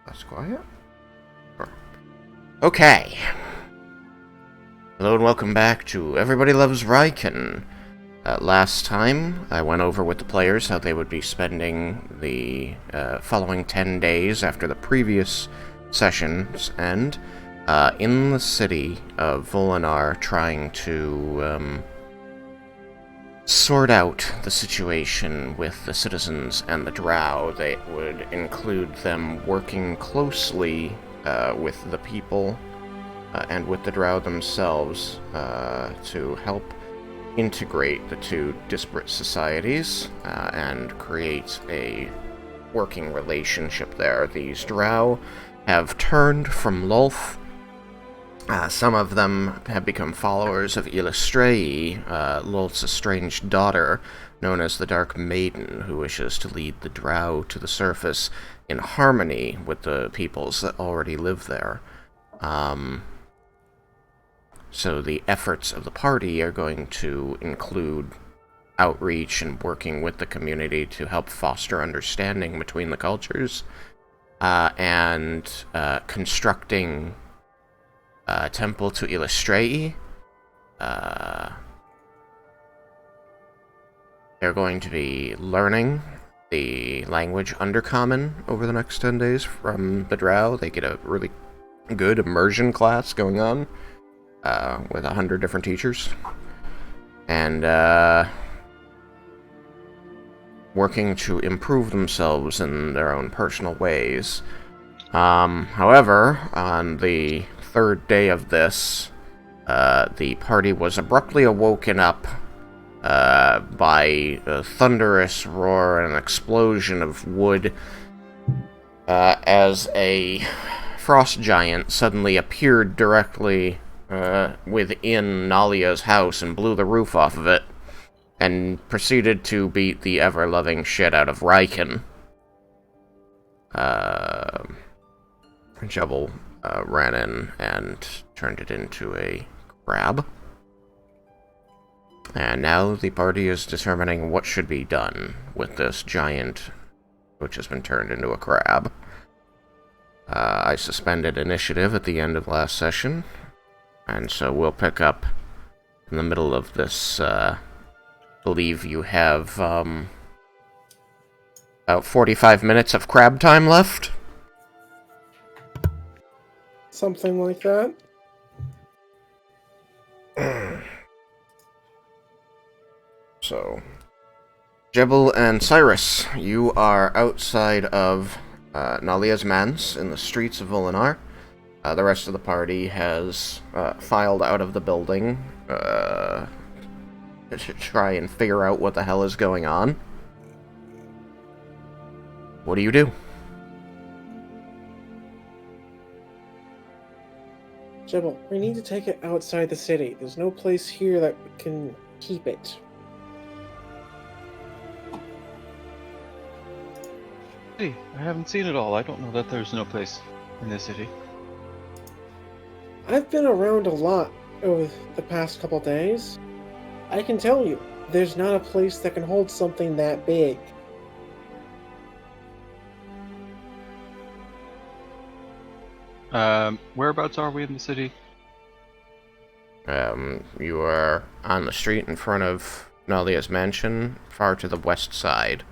That's quiet. Okay. Hello and welcome back to Everybody Loves Raiken. Last time, I went over with the players how they would be spending the following 10 days after the previous session's end in the city of Volinar, trying to sort out the situation with the citizens and the Drow. They would include them working closely with the people and with the Drow themselves to help integrate the two disparate societies and create a working relationship there. These Drow have turned from Lolth. Some of them have become followers of Illustrae, Lolth's estranged daughter, known as the Dark Maiden, who wishes to lead the Drow to the surface in harmony with the peoples that already live there. So the efforts of the party are going to include outreach and working with the community to help foster understanding between the cultures, and constructing a temple to Illustrae. They're going to be learning the language Undercommon over the next 10 days from the Drow. They get a really good immersion class going on with 100 different teachers. And working to improve themselves in their own personal ways. However, on the third day of this, the party was abruptly awoken up by a thunderous roar and an explosion of wood as a frost giant suddenly appeared directly within Nalia's house and blew the roof off of it, and proceeded to beat the ever-loving shit out of Raiken. Jebel ran in and turned it into a crab. And now the party is determining what should be done with this giant, which has been turned into a crab. I suspended initiative at the end of last session, and so we'll pick up in the middle of this. Believe you have about 45 minutes of crab time left. Something like that. So, Jebel and Cyrus, you are outside of Nalia's manse in the streets of Volinar. The rest of the party has filed out of the building to try and figure out what the hell is going on. What do you do? Jebel, we need to take it outside the city. There's no place here that can keep it. Hey, I haven't seen it all. I don't know that there's no place in this city. I've been around a lot over the past couple days. I can tell you, there's not a place that can hold something that big. Whereabouts are we in the city? You are on the street in front of Nalia's mansion, far to the west side.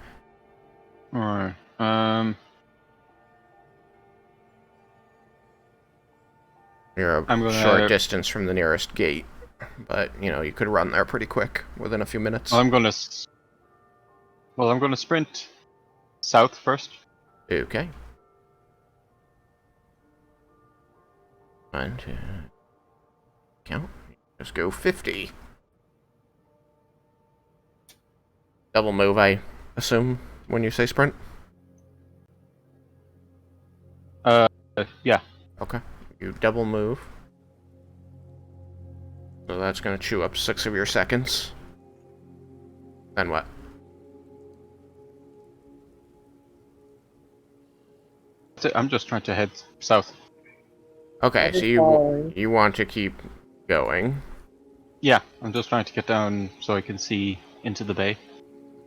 Alright, You're a short distance from the nearest gate, but, you know, you could run there pretty quick, within a few minutes. I'm gonna sprint south first. Okay. 1, 2... Count. Just go 50. Double move, I assume, when you say sprint? Yeah. Okay. You double move. So that's gonna chew up 6 of your seconds. Then what? I'm just trying to head south. Okay, so you want to keep going. Yeah, I'm just trying to get down so I can see into the bay.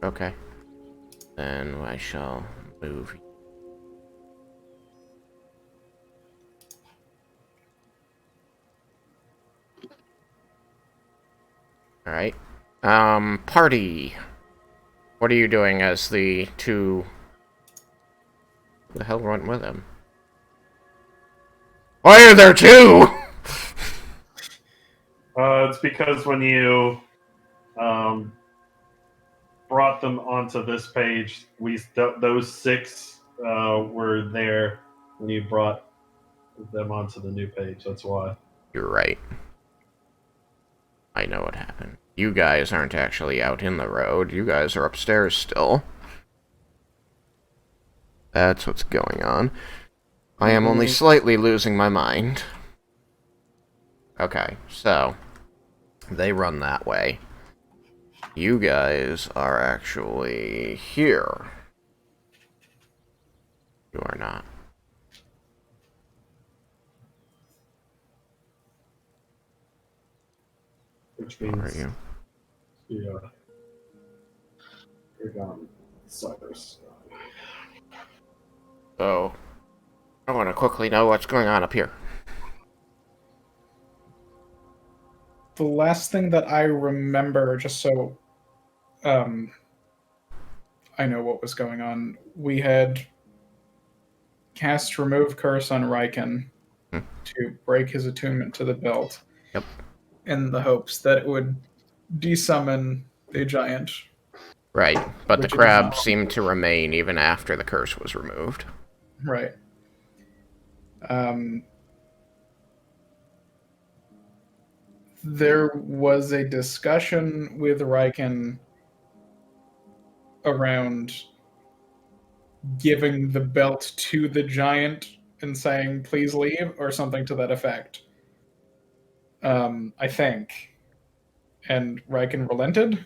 Okay. Then I shall move Alright. Party. What are you doing as the two... Who the hell went with him? Why are there two? It's because when you brought them onto this page, those six were there when you brought them onto the new page. That's why. You're right. I know what happened. You guys aren't actually out in the road. You guys are upstairs still. That's what's going on. I am only slightly losing my mind. Okay, so... They run that way. You guys are actually here. You are not. Which Where means are you? yeah, you're gone. Suckers. So, I want to quickly know what's going on up here. The last thing that I remember, just so I know what was going on, we had cast Remove Curse on Raiken to break his attunement to the belt. Yep. In the hopes that it would desummon the giant. Right, but the Which it crab does not. seemed to remain even after the curse was removed. Right. There was a discussion with Raiken around giving the belt to the giant and saying, please leave, or something to that effect. I think. And Raiken relented.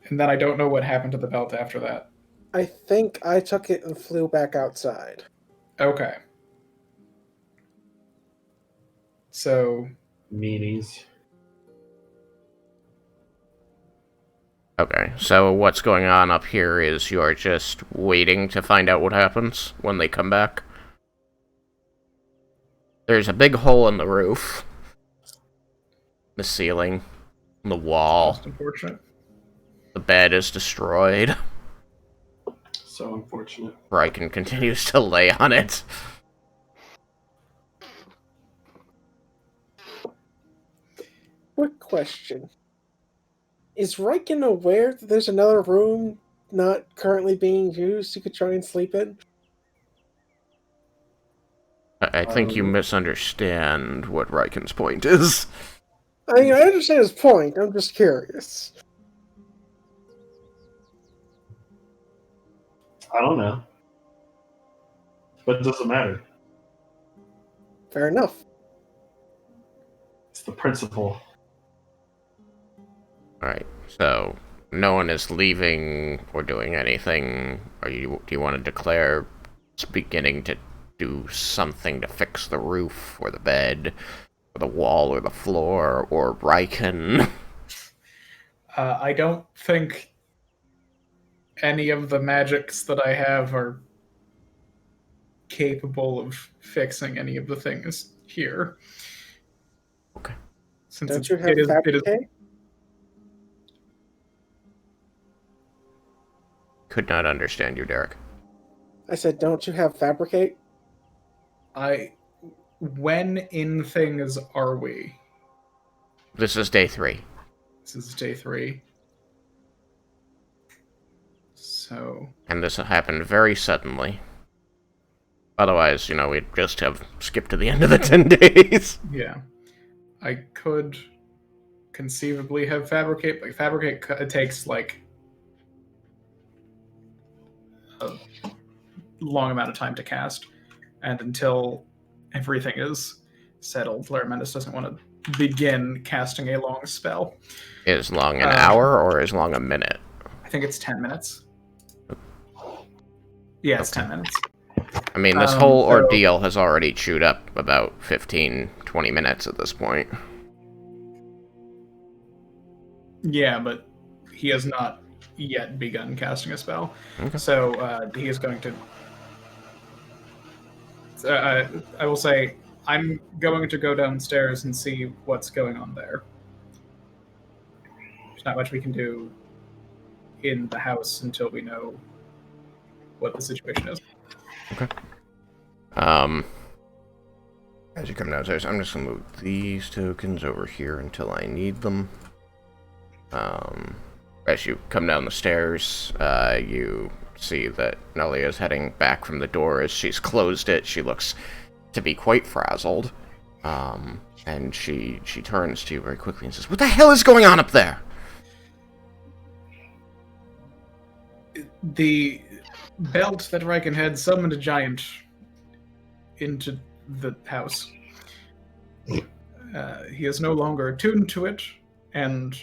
And then I don't know what happened to the belt after that. I think I took it and flew back outside. Okay. So, Meanies. Okay, so what's going on up here is you're just waiting to find out what happens when they come back. There's a big hole in the roof. The ceiling. The wall. most unfortunate. The bed is destroyed. So unfortunate. Raiken continues to lay on it. Quick question. Is Raiken aware that there's another room not currently being used you could try and sleep in? I think you misunderstand what Raiken's point is. I mean, I understand his point. I'm just curious. I don't know. But it doesn't matter. Fair enough. It's the principle. Alright, so no one is leaving or doing anything. Do you want to declare it's beginning to do something to fix the roof or the bed or the wall or the floor or Raiken? I don't think any of the magics that I have are capable of fixing any of the things here. Okay. Since Don't you have it is fabricate? Could not understand you, Derek. I said, don't you have fabricate? when in things are we? This is day 3. This is day 3. So... And this happened very suddenly. Otherwise, we'd just have skipped to the end of the 10 days. Yeah. I could conceivably have fabricate, but fabricate takes, like, a long amount of time to cast. And until everything is settled, Laramentus doesn't want to begin casting a long spell. As long an hour or as long a minute? I think it's 10 minutes. Yeah, it's Okay. 10 minutes. I mean, this whole ordeal has already chewed up about 15, 20 minutes at this point. Yeah, but he has not yet begun casting a spell. Okay. So he is going to... I will say, I'm going to go downstairs and see what's going on there. there's not much we can do in the house until we know what the situation is. Okay. As you come downstairs, I'm just gonna move these tokens over here until I need them. As you come down the stairs, you see that Nalia is heading back from the door. As she's closed it, she looks to be quite frazzled. And she turns to you very quickly and says, "What the hell is going on up there?" The belt that Raiken had summoned a giant into the house. He is no longer attuned to it, and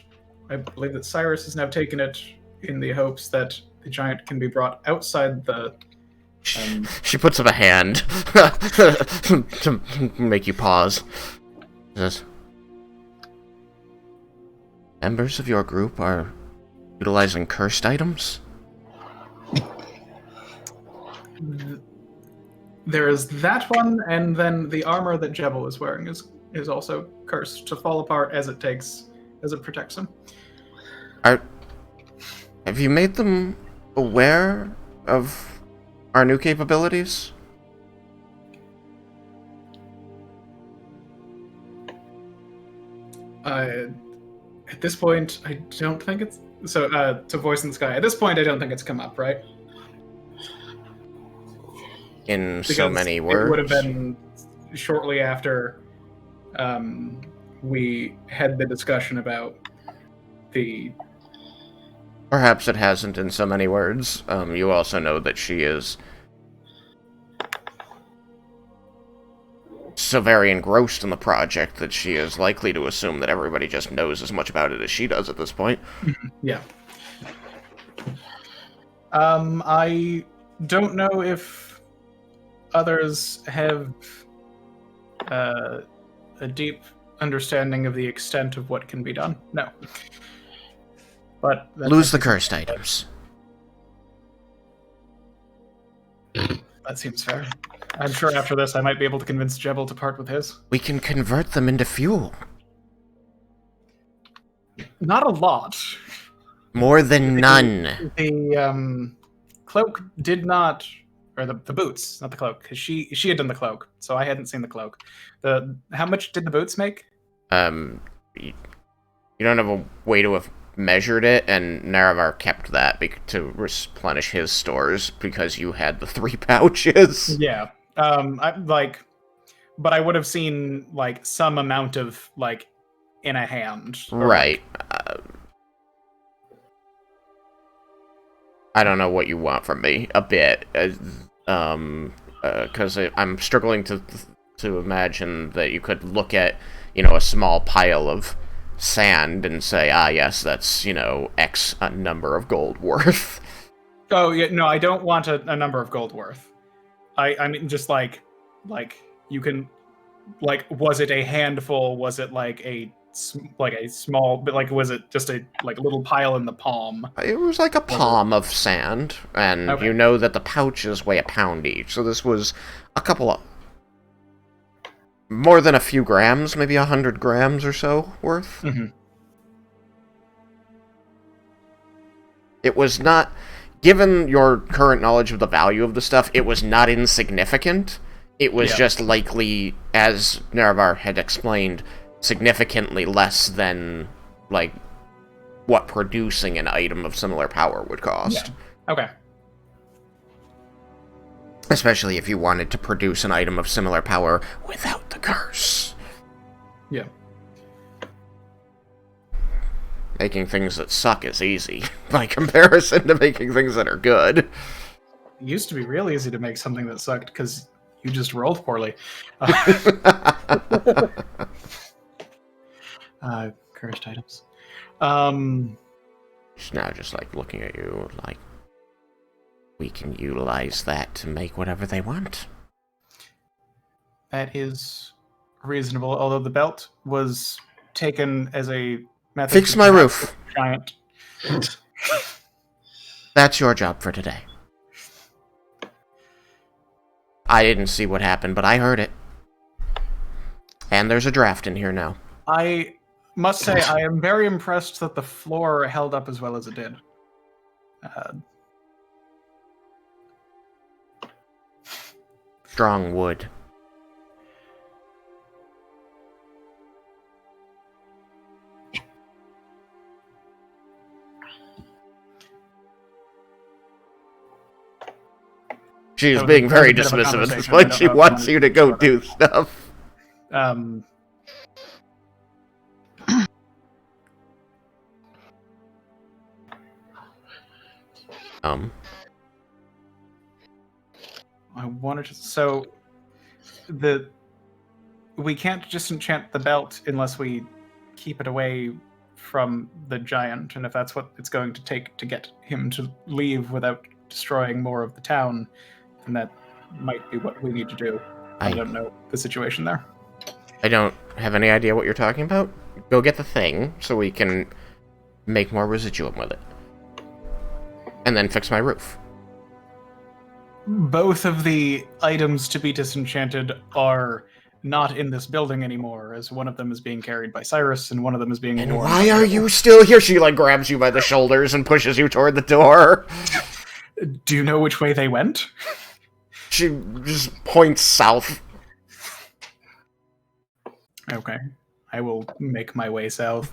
I believe that Cyrus has now taken it in the hopes that the giant can be brought outside the... She puts up a hand to make you pause. Says, "Members of your group are utilizing cursed items?" There is that one, and then the armor that Jebel is wearing is also cursed to fall apart as it protects him. Have you made them aware of our new capabilities? At this point, I don't think it's... So, to Voice in the Sky, at this point, I don't think it's come up, right? In Because so many words? It would have been shortly after we had the discussion about the... Perhaps it hasn't in so many words. You also know that she is so very engrossed in the project that she is likely to assume that everybody just knows as much about it as she does at this point. Yeah. I don't know if others have a deep understanding of the extent of what can be done. No. But lose the cursed items. That seems fair. I'm sure after this I might be able to convince Jebel to part with his. We can convert them into fuel. Not a lot. More than none. The cloak did not, or the boots, not the cloak, because she had done the cloak, so I hadn't seen the cloak. How much did the boots make? You don't have a way to have measured it, and Naravar kept that to replenish his stores because you had the 3 pouches. Yeah. But I would have seen like some amount of like in a hand. Right. I don't know what you want from me. A bit, because I'm struggling to imagine that you could look at, a small pile of sand and say, yes, that's, X number of gold worth. Oh, yeah, no, I don't want a number of gold worth. I mean, just like you can, like, was it a handful? Was it like a small, but like, was it just a little pile in the palm? It was like a palm of sand, and okay. You know that the pouches weigh a pound each, so this was a couple of, more than a few grams, maybe 100 grams or so worth. Mm-hmm. It was not, given your current knowledge of the value of the stuff, it was not insignificant. It was just likely, as Naravar had explained, significantly less than, like, what producing an item of similar power would cost. Yeah. Okay. Especially if you wanted to produce an item of similar power without the curse. Yeah. Making things that suck is easy, by comparison to making things that are good. It used to be real easy to make something that sucked, because you just rolled poorly. Cursed items. She's now just, like, looking at you, like, we can utilize that to make whatever they want. That is reasonable, although the belt was taken as a method... Fix my roof. Giant. That's your job for today. I didn't see what happened, but I heard it. And there's a draft in here now. must say, I am very impressed that the floor held up as well as it did. Strong wood. She's being very dismissive at this point. She wants you to go do stuff. I wanted to. So, we can't disenchant the belt unless we keep it away from the giant, and if that's what it's going to take to get him to leave without destroying more of the town, then that might be what we need to do. I don't know the situation there. I don't have any idea what you're talking about. Go get the thing so we can make more residuum with it. And then fix my roof. Both of the items to be disenchanted are not in this building anymore, as one of them is being carried by Cyrus and one of them is being And worn. why are you still here? She, like, grabs you by the shoulders and pushes you toward the door. Do you know which way they went? She just points south. Okay. I will make my way south.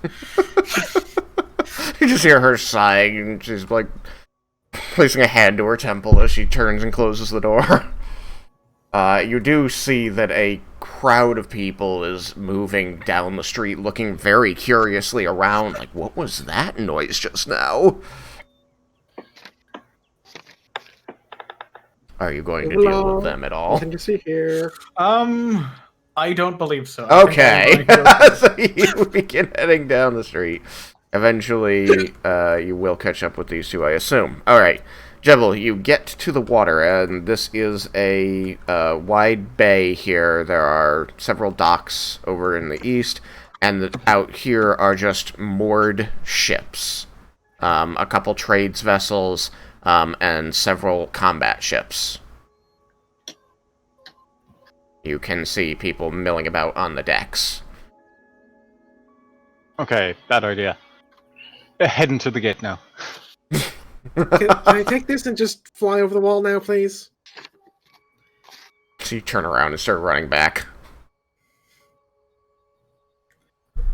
You just hear her sighing, and she's, like, placing a hand to her temple as she turns and closes the door. You do see that a crowd of people is moving down the street, looking very curiously around, like, what was that noise just now? Are you going to deal with them at all? Nothing to see here. I don't believe so. Okay. So you begin heading down the street. Eventually, you will catch up with these two, I assume. Alright. Jebel, you get to the water, and this is a wide bay here. There are several docks over in the east, and out here are just moored ships. A couple trades vessels, and several combat ships. You can see people milling about on the decks. Okay, bad idea. Heading to the gate now. Can I take this and just fly over the wall now, please? So you turn around and start running back.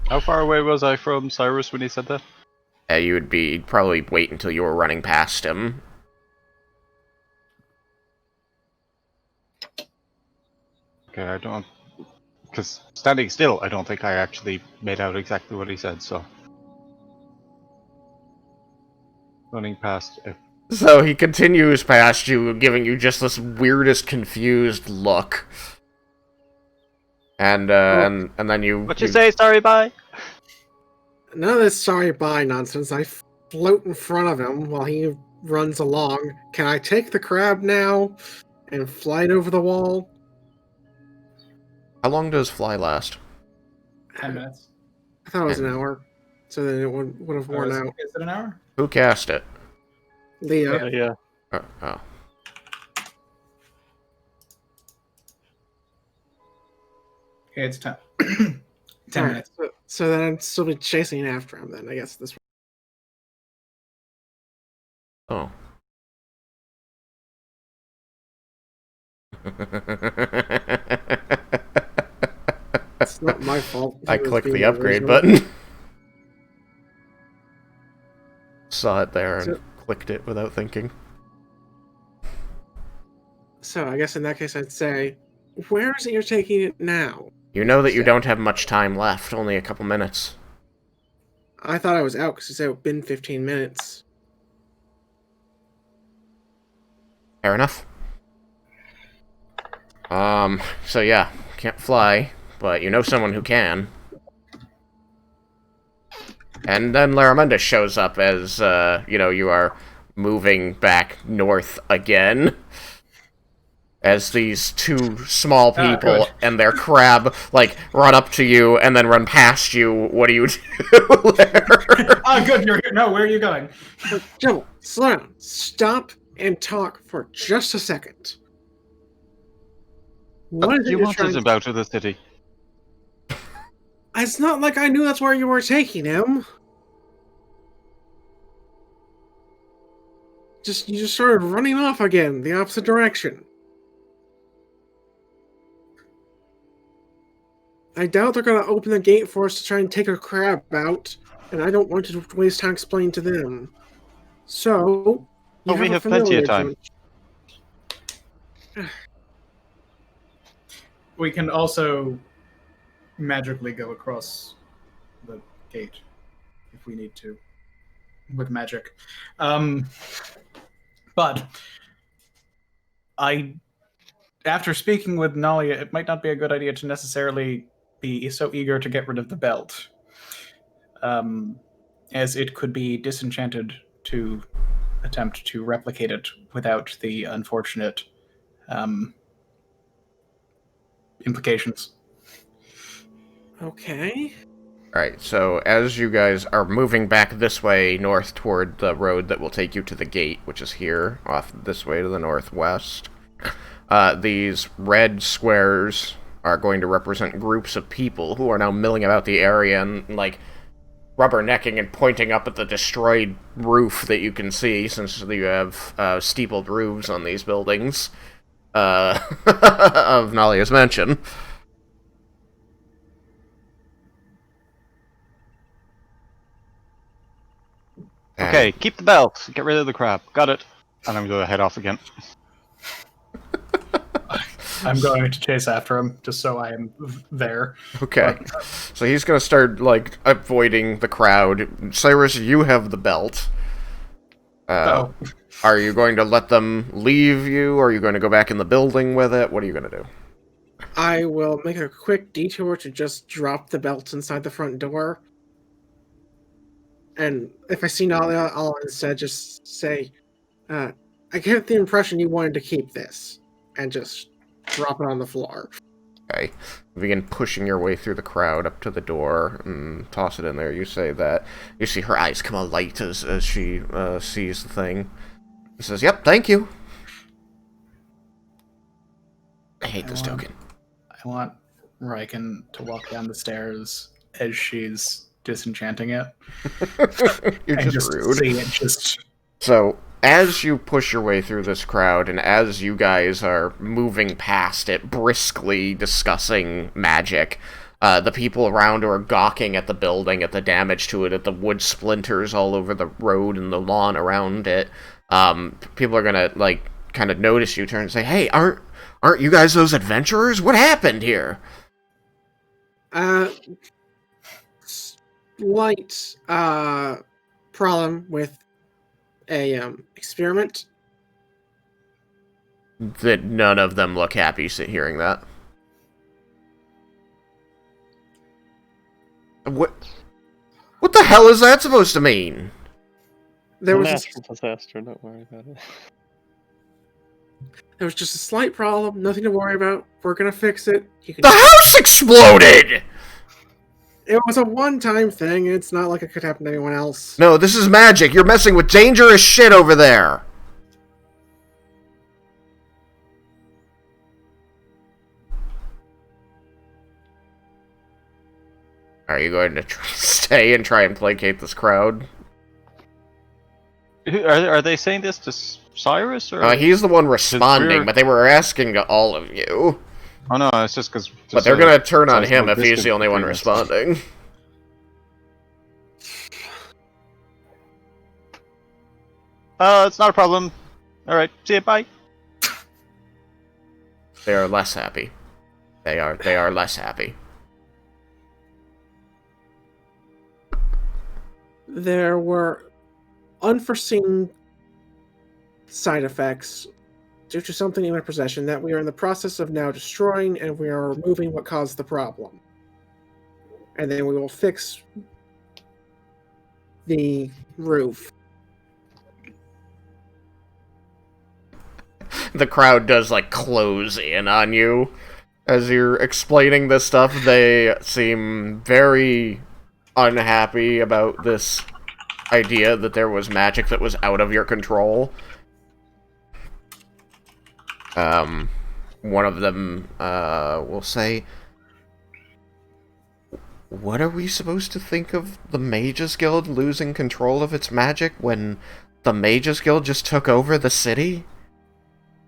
How far away was I from Cyrus when he said that? You would probably wait until you were running past him. Okay, I don't... Because standing still, I don't think I actually made out exactly what he said, so... Running past... So he continues past you, giving you just this weirdest, confused look. And then you... What you say, sorry, bye? None of this sorry bye nonsense. I float in front of him while he runs along. Can I take the crab now and fly it over the wall? How long does fly last? 10 minutes. I thought it was an hour, so then it would have worn out. Is it an hour? Who cast it? Leah. Yeah. Oh. Okay, it's 10. 10 Alright, minutes. so then I'd still be chasing after him then, I guess this Oh. It's not my fault. I He was clicked the being upgrade original. button. Saw it there and So- clicked it without thinking. So I guess in that case I'd say, where is it you're taking it now? You know that you don't have much time left, only a couple minutes. I thought I was out because you said it's been 15 minutes. Fair enough. So yeah, can't fly, but you know someone who can. And then Laramunda shows up as, you are moving back north again. As these two small people and their crab, run up to you and then run past you. What do you do there? Oh, good, you're here. No, where are you going? Joel, slow down. Stop and talk for just a second. What is it you're Humans trying is to... about to the city. It's not like I knew that's where you were taking him. You just started running off again, the opposite direction. I doubt they're gonna open the gate for us to try and take a crab out, and I don't want to waste time explaining to them. So, you Oh, we have a have plenty of familiar time. joint. We can also magically go across the gate if we need to with magic. But after speaking with Nalia, it might not be a good idea to necessarily be so eager to get rid of the belt, as it could be disenchanted to attempt to replicate it without the unfortunate implications. Okay. Alright, so as you guys are moving back this way north toward the road that will take you to the gate, which is here, off this way to the northwest, these red squares are going to represent groups of people who are now milling about the area and, like, rubbernecking and pointing up at the destroyed roof that you can see, since you have steepled roofs on these buildings of Nalia's mansion. Okay, keep the belt. Get rid of the crab. Got it. And I'm going to head off again. I'm going to chase after him just so I am there. Okay. So he's gonna start, like, avoiding the crowd. Cyrus, you have the belt. Are you going to let them leave you? Or are you going to go back in the building with it? What are you going to do? I will make a quick detour to just drop the belt inside the front door. And if I see Nalia, I'll instead just say, I get the impression you wanted to keep this. And just drop it on the floor. Okay. You begin pushing your way through the crowd up to the door and toss it in there. You say that. You see her eyes come alight as she sees the thing. She says, "Yep, thank you." I hate this token. I want Raiken to walk down the stairs as she's disenchanting it. You're and just rude. See it just... So, as you push your way through this crowd, and as you guys are moving past it, briskly discussing magic, the people around are gawking at the building, at the damage to it, at the wood splinters all over the road and the lawn around it. People are gonna, like, kind of notice you, turn and say, "Hey, aren't you guys those adventurers? What happened here?" Slight problem with a experiment. That none of them look happy hearing that. What the hell is that supposed to mean? There was natural disaster, don't worry about it. There was just a slight problem, nothing to worry about. We're gonna fix it. The house exploded! It was a one-time thing. It's not like it could happen to anyone else. No, this is magic. You're messing with dangerous shit over there. Are you going to stay and try and placate this crowd? Are they saying this to Cyrus? Or He's the one responding, but they were asking to all of you. Oh no, it's just because... But they're going to turn on him if he's the only one responding. It's not a problem. Alright, see you, bye. They are less happy. They are less happy. There were unforeseen side effects due to something in my possession that we are in the process of now destroying, and we are removing what caused the problem. And then we will fix the roof. The crowd does, like, close in on you. As you're explaining this stuff, they seem very unhappy about this idea that there was magic that was out of your control. One of them will say, what are we supposed to think of the Mages Guild losing control of its magic when the Mages Guild just took over the city?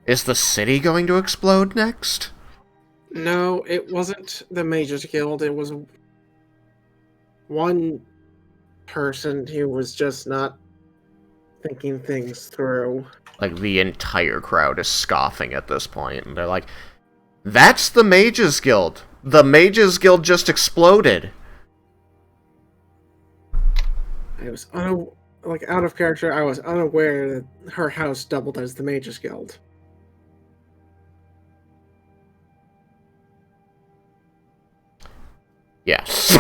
Is the city going to explode next? No, it wasn't the Mages Guild. It was one person who was just not thinking things through. Like, the entire crowd is scoffing at this point, and they're like, that's the Mages Guild! The Mages Guild just exploded! I was out of character. I was unaware that her house doubled as the Mages Guild. Yes.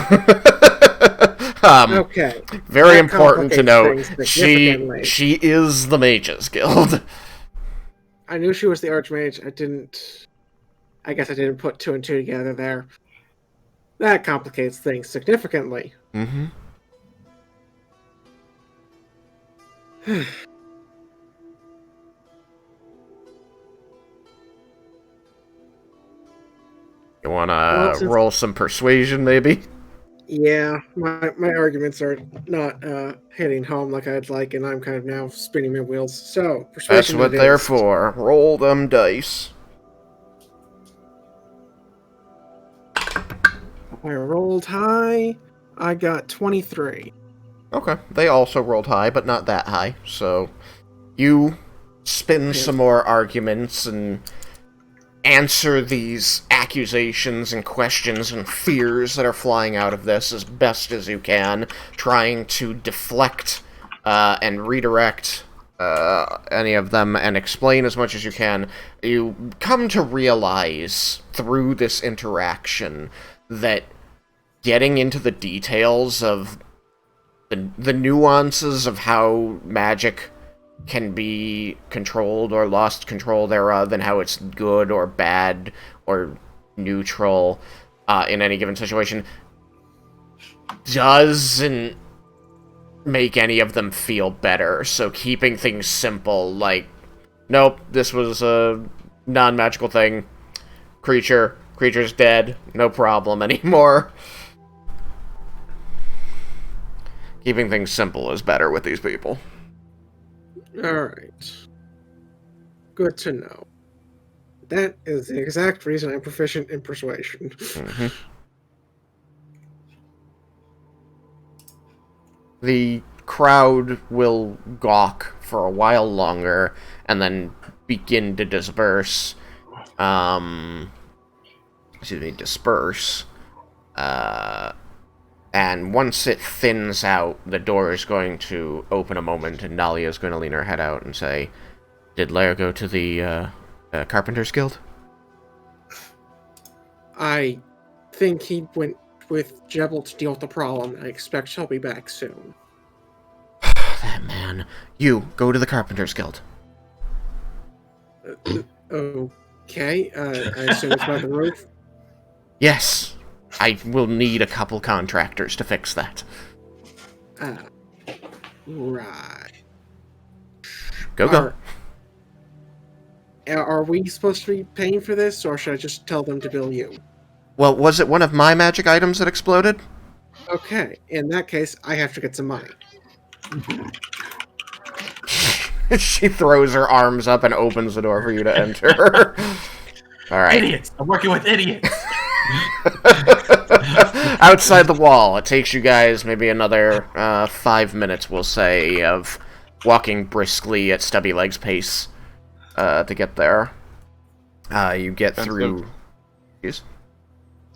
Okay. Very That important to note, complicates she significantly. is the Mages Guild. I knew she was the Archmage. I guess I didn't put two and two together there. That complicates things significantly. Mm-hmm. You wanna roll some persuasion, maybe? Yeah, my arguments are not hitting home like I'd like, and I'm kind of now spinning my wheels. So, persuasion. That's what it they're is. for. Roll them dice. I rolled high. I got 23. Okay. They also rolled high, but not that high. So, you spin some more arguments and answer these accusations and questions and fears that are flying out of this as best as you can, trying to deflect and redirect any of them and explain as much as you can. You come to realize through this interaction that getting into the details of the nuances of how magic can be controlled or lost control thereof, and how it's good or bad or neutral in any given situation, doesn't make any of them feel better. So keeping things simple, like, nope, this was a non-magical thing, creature's dead, no problem anymore. Keeping things simple is better with these people. Alright. Good to know. That is the exact reason I'm proficient in persuasion. Mm-hmm. The crowd will gawk for a while longer and then begin to disperse. Disperse. And once it thins out, the door is going to open a moment, and Nalia is going to lean her head out and say, "Did Lair go to the Carpenters Guild?" I think he went with Jebel to deal with the problem. I expect she'll be back soon. That man. You, go to the Carpenters Guild. Okay, I assume it's by the roof? Yes. I will need a couple contractors to fix that. Right. Go. Are we supposed to be paying for this, or should I just tell them to bill you? Well, was it one of my magic items that exploded? Okay, in that case, I have to get some money. She throws her arms up and opens the door for you to enter. Alright. Idiots! I'm working with idiots! Outside the wall, it takes you guys maybe another 5 minutes, we'll say, of walking briskly at Stubby Legs' pace to get there. You get through... Yes?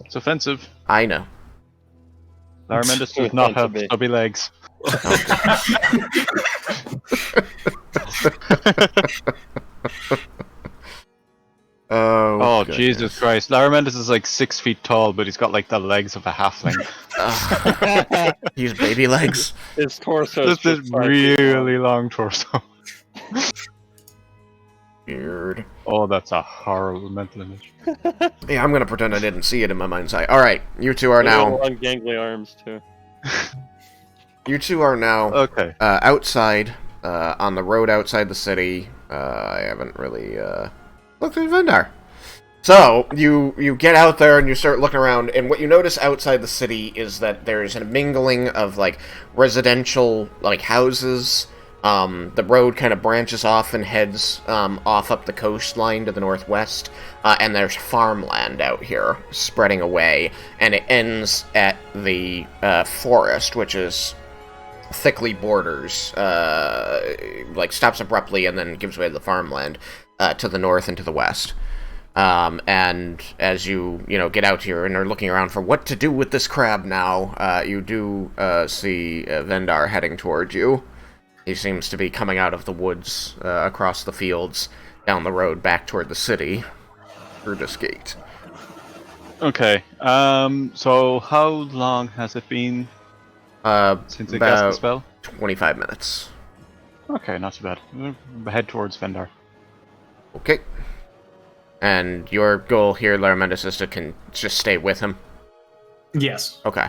It's offensive. I know. Larmendus does not have stubby legs. Oh, Jesus Christ. Larmendus is like 6 feet tall, but he's got like the legs of a halfling. He's baby legs. His torso is Just this really long torso. Weird. Oh, that's a horrible mental image. Yeah, I'm gonna pretend I didn't see it in my mind's eye. Alright, you two are now... long gangly arms, too. You two are now outside, on the road outside the city. I haven't really looked at Vendar. So, you get out there and you start looking around, and what you notice outside the city is that there's a mingling of, like, residential, like, houses. The road kind of branches off and heads off up the coastline to the northwest, and there's farmland out here spreading away, and it ends at the forest, which is thickly borders, like, stops abruptly and then gives way to the farmland to the north and to the west. And as you get out here and are looking around for what to do with this crab now, you do see Vendar heading towards you. He seems to be coming out of the woods across the fields down the road back toward the city through this gate. Okay. So how long has it been since it cast the spell? 25 minutes. Okay, not too bad. We'll head towards Vendar. Okay. And your goal here, Laramentis, is to just stay with him? Yes. Okay.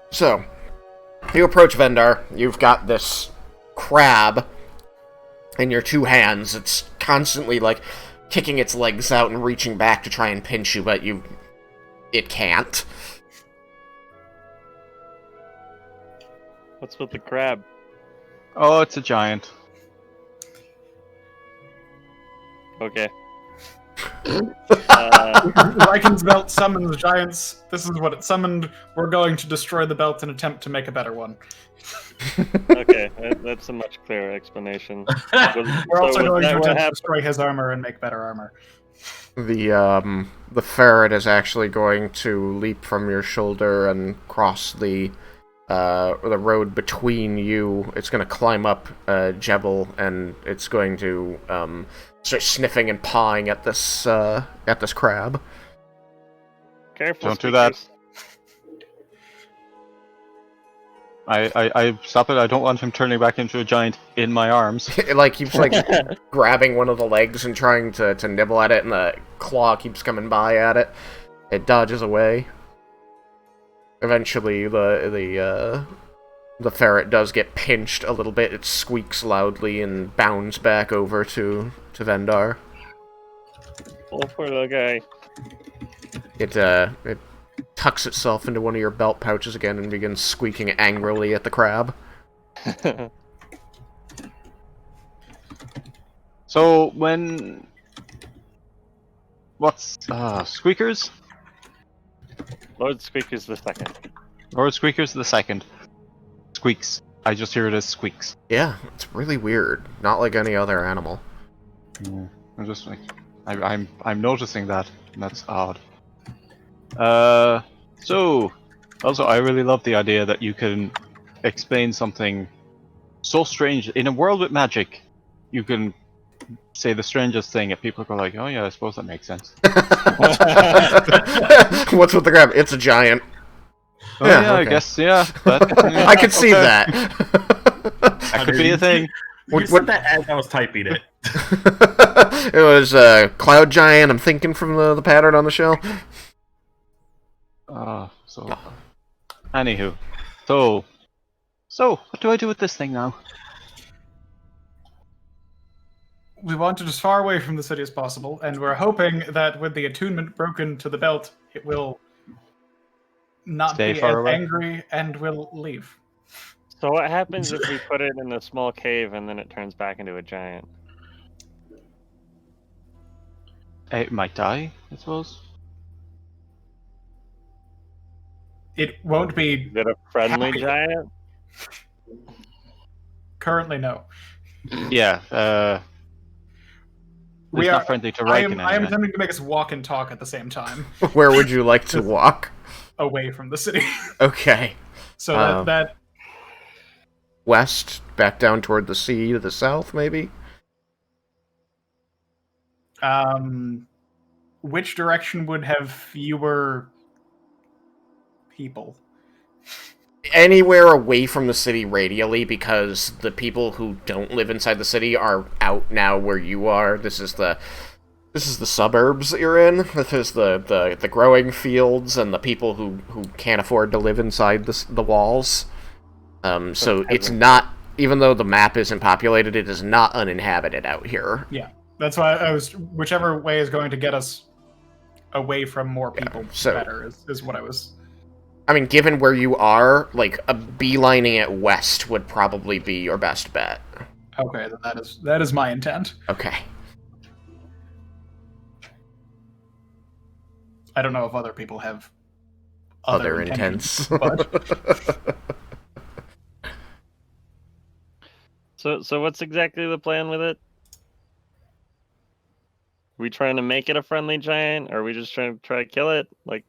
So, you approach Vendar. You've got this crab in your two hands. It's constantly, like, kicking its legs out and reaching back to try and pinch you, but it can't. What's with the crab? Oh, it's a giant. Okay. Raiken's belt summons giants. This is what it summoned. We're going to destroy the belt and attempt to make a better one. Okay, that's a much clearer explanation. We're also going to attempt to destroy his armor and make better armor. The ferret is actually going to leap from your shoulder and cross the road between you. It's going to climb up Jebel, and it's going to start sniffing and pawing at this crab. Careful. Don't do that. I stop it. I don't want him turning back into a giant in my arms. It keeps grabbing one of the legs and trying to nibble at it, and the claw keeps coming by at it. It dodges away. Eventually, the ferret does get pinched a little bit. It squeaks loudly and bounds back over to Vendar. Oh, poor little guy. It tucks itself into one of your belt pouches again and begins squeaking angrily at the crab. So what's Squeakers? Lord Squeaker's the second. Lord Squeakers the second. Squeaks. I just hear it as squeaks. Yeah, it's really weird. Not like any other animal. Yeah, I'm just like, I'm noticing that, and that's odd. So, also, I really love the idea that you can explain something so strange in a world with magic. You can say the strangest thing, and people go like, "Oh yeah, I suppose that makes sense." What's with the crab? It's a giant. Oh yeah, okay. I guess yeah. I could see that. That could be a thing. You said that as I was typing it. It was cloud giant. I'm thinking from the pattern on the shell. Anywho, so what do I do with this thing now? We want it as far away from the city as possible, and we're hoping that with the attunement broken to the belt, it will not Stay be far as away. Angry and will leave. So what happens if we put it in a small cave and then it turns back into a giant? It might die, I suppose. It won't be Is it a friendly happy. giant? Currently, no. Yeah, it's not friendly to I Raiken am anyway. attempting to make us walk and talk at the same time, Where would you like to walk? away from the city. Okay. So that West, back down toward the sea to the south, maybe? which direction would have fewer people? Anywhere away from the city radially, because the people who don't live inside the city are out now where you are. This is the suburbs that you're in. This is the growing fields and the people who can't afford to live inside the walls. So it's not, even though the map isn't populated, it is not uninhabited out here. Yeah, That's why I was. Whichever way is going to get us away from more people, so- better is what I was. I mean, given where you are, like, beelining it west would probably be your best bet. Okay, then that is my intent. Okay. I don't know if other people have Other intentions, intents. but So what's exactly the plan with it? We trying to make it a friendly giant, or are we just trying to kill it? Like,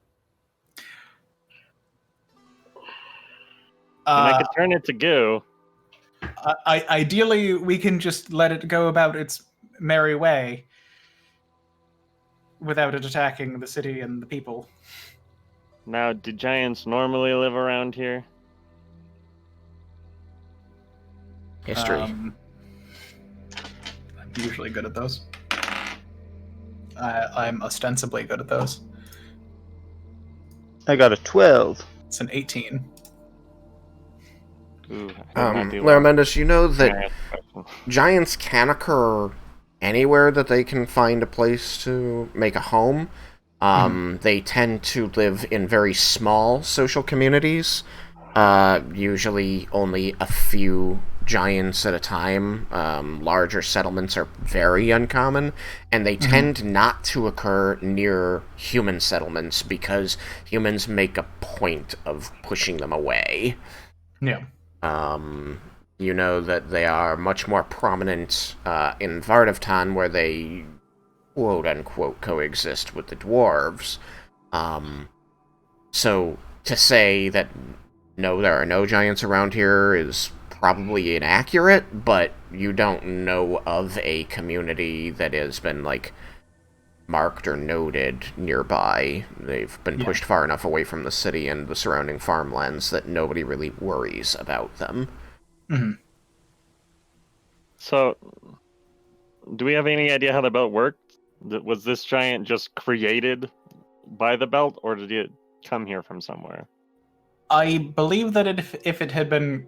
I could turn it to goo. Ideally, we can just let it go about its merry way without it attacking the city and the people. Now, do giants normally live around here? History. I'm usually good at those. I'm ostensibly good at those. I got a 12. It's an 18. Ooh, I might be well. Laramentus, you know that Alright, question. giants can occur anywhere that they can find a place to make a home. They tend to live in very small social communities, usually only a few giants at a time. Larger settlements are very uncommon, and they tend not to occur near human settlements because humans make a point of pushing them away. Yeah. You know that they are much more prominent in Vardavtan, where they quote-unquote coexist with the dwarves. So to say that no, there are no giants around here is probably inaccurate, but you don't know of a community that has been, like, marked or noted nearby. They've been pushed far enough away from the city and the surrounding farmlands that nobody really worries about them. So, do we have any idea how the belt worked? Was this giant just created by the belt, or did it come here from somewhere? I believe that if it had been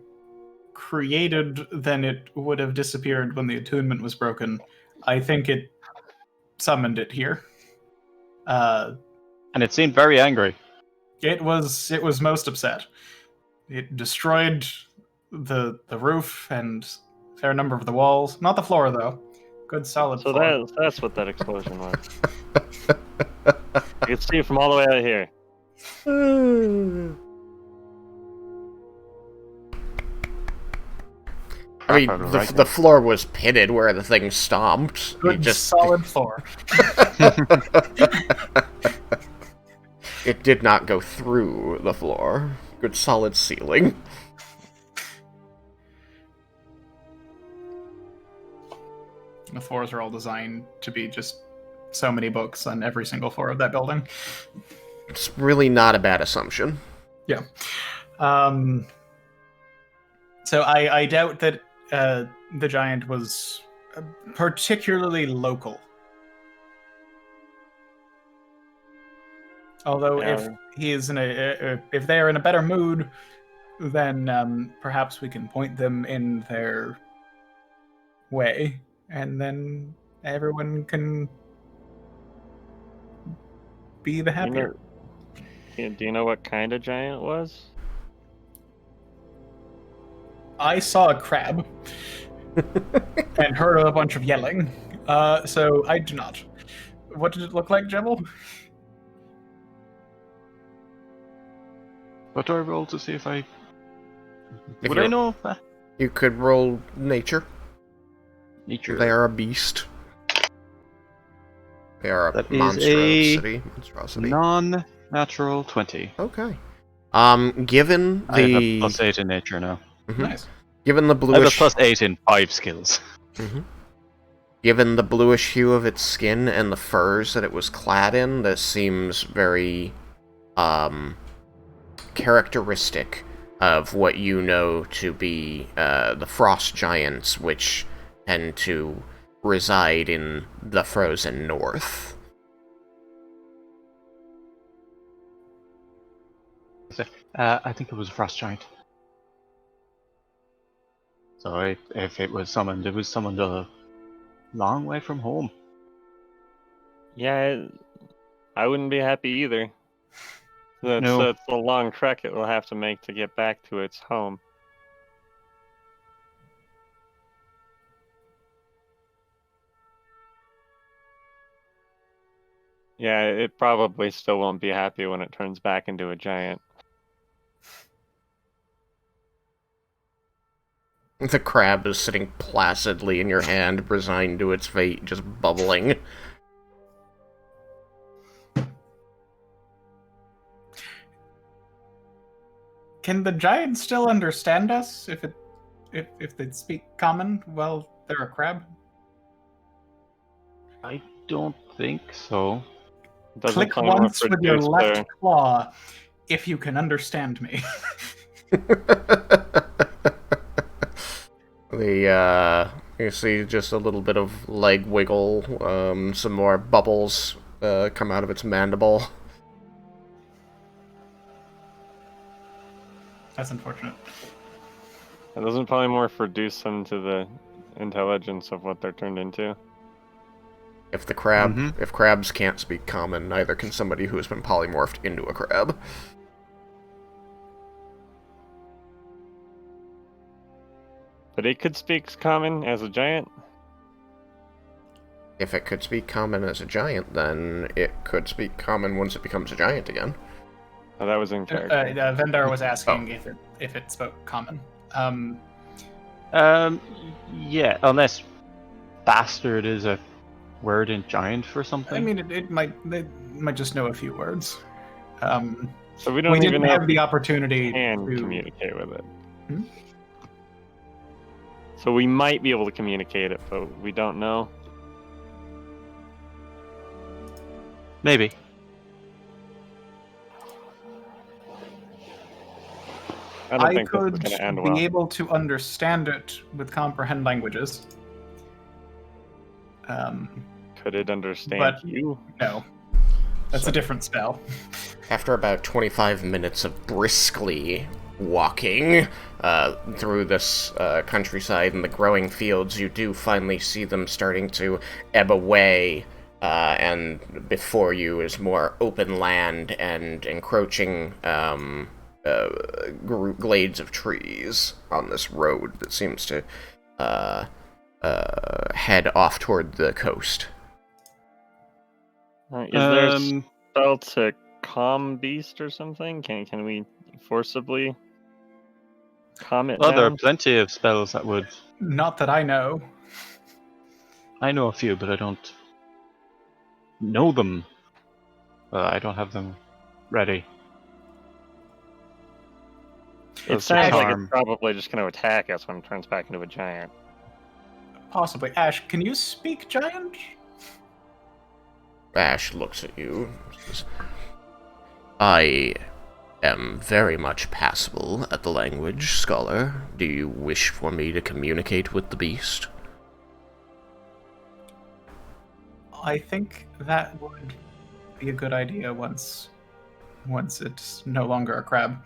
created, then it would have disappeared when the attunement was broken. I think it summoned it here. And it seemed very angry. It was most upset. It destroyed the roof and a fair number of the walls. Not the floor, though. Good solid So floor. that's what that explosion was. You can see it from all the way out here. I mean, the floor was pitted where the thing stomped. Good solid floor. It did not go through the floor. Good solid ceiling. The floors are all designed to be just so many books on every single floor of that building. It's really not a bad assumption. Yeah. So I doubt that the giant was particularly local. Although if he is if they are in a better mood, then perhaps we can point them in their way, and then everyone can be the happier. Do you know what kind of giant it was? I saw a crab and heard a bunch of yelling, so I do not. What did it look like, Jebel? What do I roll to see if I... If Would I know? You could roll nature. Nature. They are a beast. They are a That is monstrosity. Non-natural 20. Okay. Given I have a the... plus 8 in nature now. Nice. Given the I have a bluish... plus 8 in 5 skills. Given the bluish hue of its skin and the furs that it was clad in, this seems very, characteristic of what you know to be, the frost giants, which tend to reside in the frozen north. I think it was a frost giant. So if it was summoned a long way from home. Yeah, I wouldn't be happy either. That's a long trek it will have to make to get back to its home. Yeah, it probably still won't be happy when it turns back into a giant. The crab is sitting placidly in your hand, resigned to its fate, just bubbling. Can the giant still understand us if they speak common while they're a crab? I don't think so. Doesn't Click probably more once with your produce left claw if you can understand me. You see just a little bit of leg wiggle, some more bubbles come out of its mandible. That's unfortunate. It doesn't probably more reduce them to the intelligence of what they're turned into. If crabs can't speak common, neither can somebody who has been polymorphed into a crab. But it could speak common as a giant? If it could speak common as a giant, then it could speak common once it becomes a giant again. Oh, that was in character. Vendar was asking if it spoke common. Yeah, unless bastard is a word in giant for something. I mean, it might just know a few words. So we don't even didn't know have if the opportunity can to communicate with it. Hmm? So we might be able to communicate it, but we don't know. Maybe. I don't I think this could is going to end be well. able to understand it with comprehend languages. Could it understand but- you? No, that's a different spell. After about 25 minutes of briskly walking through this countryside and the growing fields, you do finally see them starting to ebb away, and before you is more open land and encroaching glades of trees on this road that seems to head off toward the coast. Is there a spell to calm beast or something? Can we forcibly calm it Well, there are down? plenty of spells that would. Not that I know. I know a few, but I don't know them. I don't have them ready. It sounds like it's probably just going to attack us when it turns back into a giant. Possibly. Ash, can you speak giant? Ash looks at you. Says, I am very much passable at the language, scholar. Do you wish for me to communicate with the beast? I think that would be a good idea once it's no longer a crab.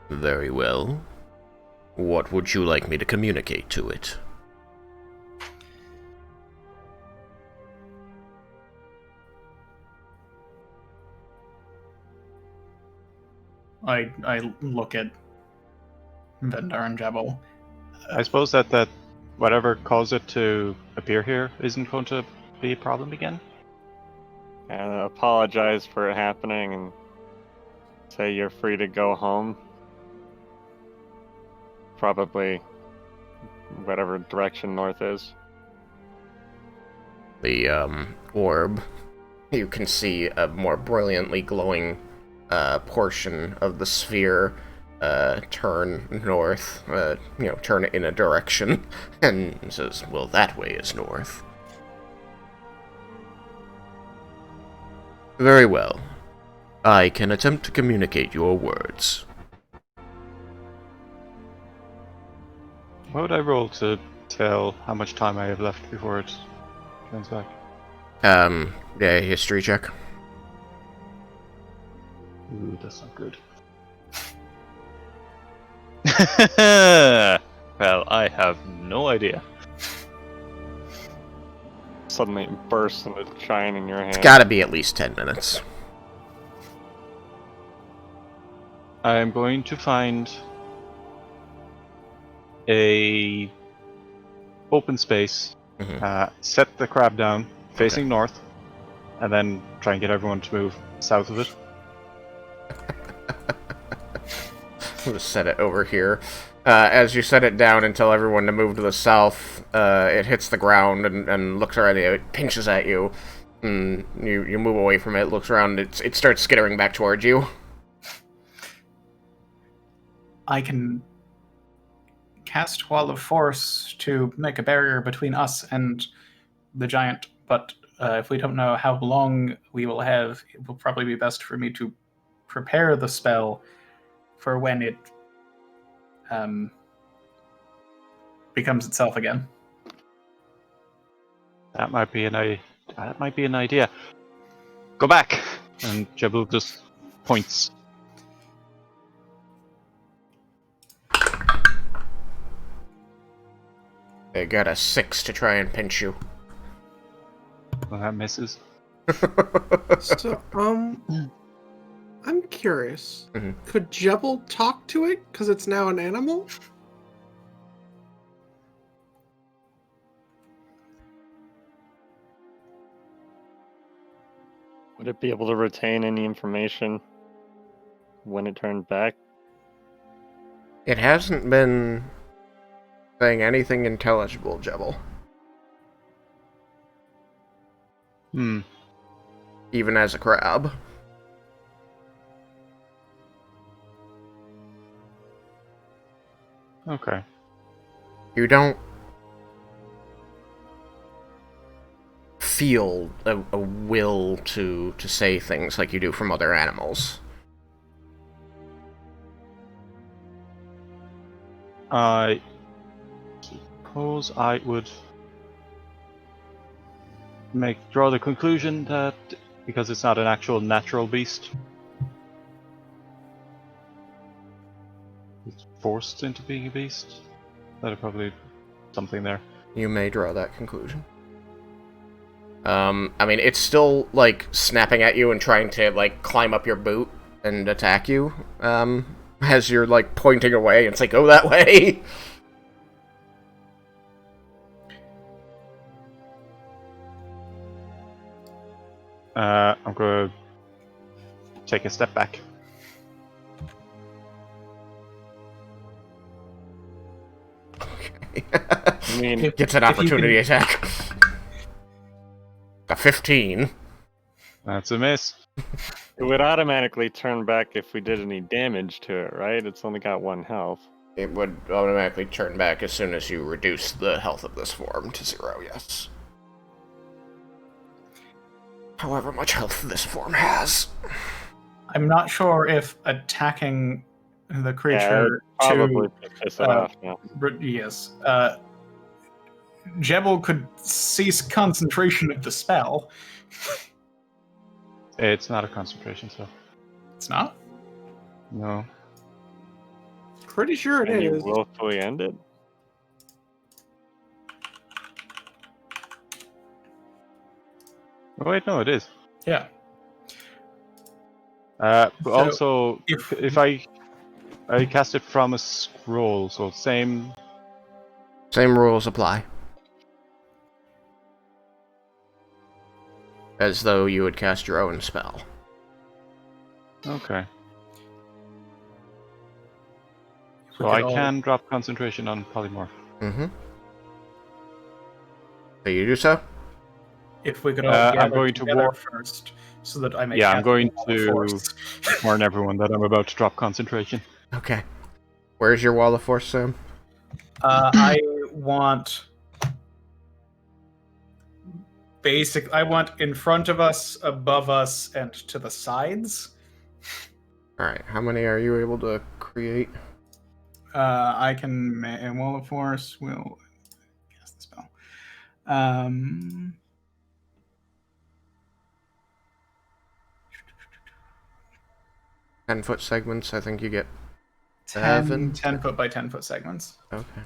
Very well. What would you like me to communicate to it? I look at Vendar and Jebel. I suppose that whatever caused it to appear here isn't going to be a problem again. And apologize for it happening and say you're free to go home. Probably whatever direction north is. The orb, you can see a more brilliantly glowing portion of the sphere turn north, turn in a direction, and says, well, that way is north. Very well. I can attempt to communicate your words. What would I roll to tell how much time I have left before it turns back? Yeah, history check. Ooh, that's not good. Well, I have no idea. suddenly bursts into shine in your hand. It's gotta be at least 10 minutes. I'm going to find a open space, set the crab down, facing north, and then try and get everyone to move south of it. We'll just set it over here. As you set it down and tell everyone to move to the south, it hits the ground and looks around you. It pinches at you. And you move away from it, looks around, it starts skittering back towards you. I can cast Wall of Force to make a barrier between us and the giant, but if we don't know how long we will have, it will probably be best for me to prepare the spell for when it becomes itself again. That might be an idea. Go back, and Jebul just points. They got a 6 to try and pinch you. Well, that misses. So, I'm curious. Mhm. Could Jebel talk to it because it's now an animal? Would it be able to retain any information when it turned back? It hasn't been saying anything intelligible, Jebel. Even as a crab. Okay. You don't feel a will to say things like you do from other animals. I suppose I would draw the conclusion that because it's not an actual natural beast, it's forced into being a beast. That'd probably something there. You may draw that conclusion. I mean, it's still, like, snapping at you and trying to, like, climb up your boot and attack you, as you're, like, pointing away. It's like, go that way! I'm gonna take a step back. I mean, Gets an opportunity attack. A 15. That's a miss. it would automatically turn back if we did any damage to it, right? It's only got 1 health. It would automatically turn back as soon as you reduce the health of this form to 0, yes. However much health this form has. I'm not sure if attacking the creature Probably piss it off now. Yes. Jebel could cease concentration of the spell. It's not a concentration spell. It's not? No. Pretty sure it Can you is. willfully end it? Oh, wait, no, it is. Yeah. But So, also, if- if I cast it from a scroll, so same. Same rules apply. As though you would cast your own spell. Okay. we So I could all- can drop concentration on polymorph. Mm-hmm. So you do so? If we could all I'm gather going to together warp. first, so that I may. Yeah, I'm cast going Wall of to Force. warn everyone that I'm about to drop concentration. Okay. Where's your wall of force, Sam? I want. I want in front of us, above us, and to the sides. Alright, how many are you able to create? I can. A Wall of Force will cast the spell. 10-foot segments, I think you get 10 7. foot by 10 foot segments. Okay.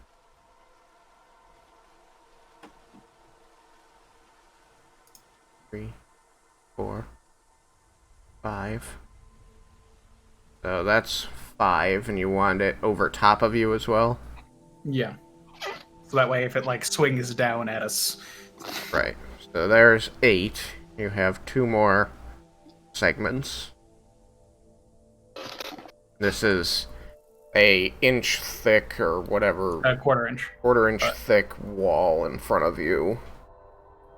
3, 4, 5. So that's 5, and you want it over top of you as well? Yeah. So that way, if it like swings down at us, Right. So there's 8. You have 2 more segments. This is a inch thick or whatever, a quarter-inch. quarter-inch thick wall in front of you.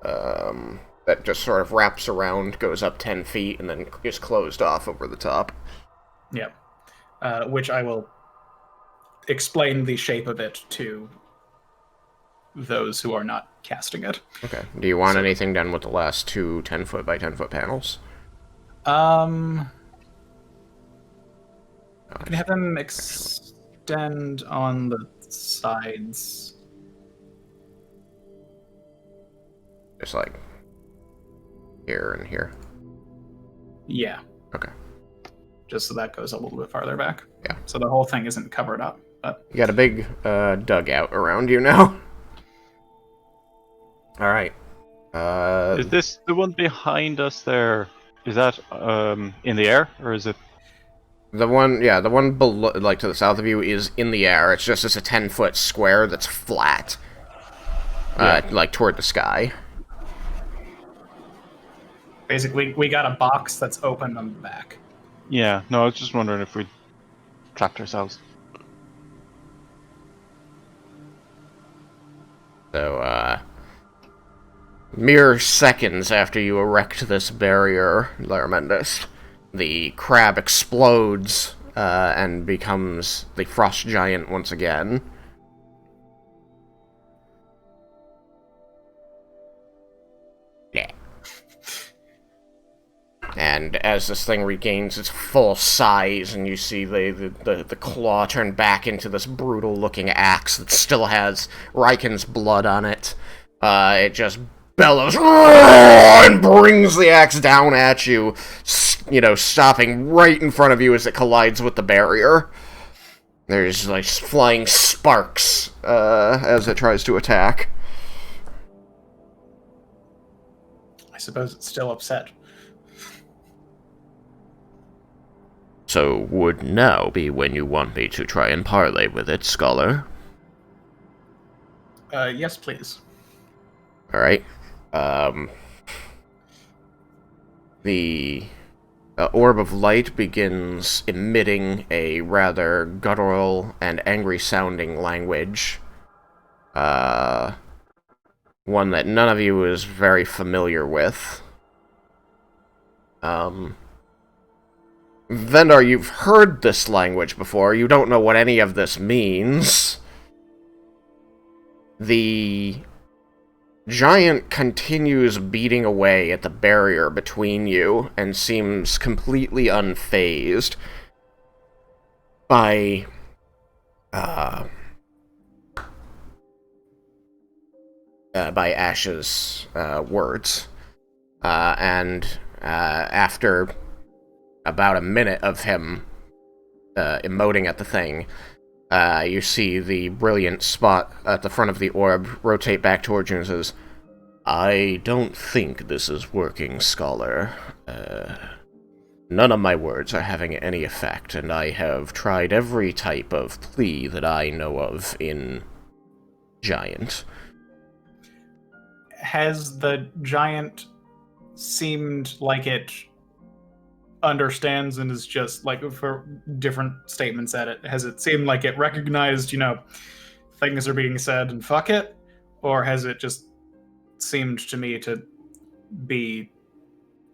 That just sort of wraps around, goes up 10 feet, and then is closed off over the top. Yeah. Which I will explain the shape of it to those who are not casting it. Okay. Do you want anything done with the last 2 10-foot by 10-foot panels? You can have them extend on the sides. Just like here and here. Yeah. Okay. Just so that goes a little bit farther back. Yeah. So the whole thing isn't covered up. But You got a big dugout around you now. All right. Is this the one behind us there? Is that in the air, or is it? The one below, like to the south of you, is in the air. It's just a 10-foot square that's flat, like toward the sky. basically, we got a box that's open on the back. Yeah. No, I was just wondering if we trapped ourselves. So, mere seconds after you erect this barrier, Larmendus, the crab explodes and becomes the frost giant once again. Yeah. And as this thing regains its full size, and you see the claw turn back into this brutal-looking axe that still has Raiken's blood on it, it just bellows and brings the axe down at you, stopping right in front of you as it collides with the barrier. There's, like, flying sparks as it tries to attack. I suppose it's still upset. So would now be when you want me to try and parley with it, Scholar? Yes, please. Alright. The orb of light begins emitting a rather guttural and angry-sounding language. One that none of you is very familiar with. Vendar, you've heard this language before. You don't know what any of this means. The giant continues beating away at the barrier between you and seems completely unfazed by Ash's words. And after about a minute of him emoting at the thing, you see the brilliant spot at the front of the orb rotate back towards you and says, "I don't think this is working, Scholar. None of my words are having any effect, and I have tried every type of plea that I know of in Giant." Has the giant seemed like it understands and is just like, for different statements at it, has it seemed like it recognized, things are being said and fuck it? Or has it just seemed to me to be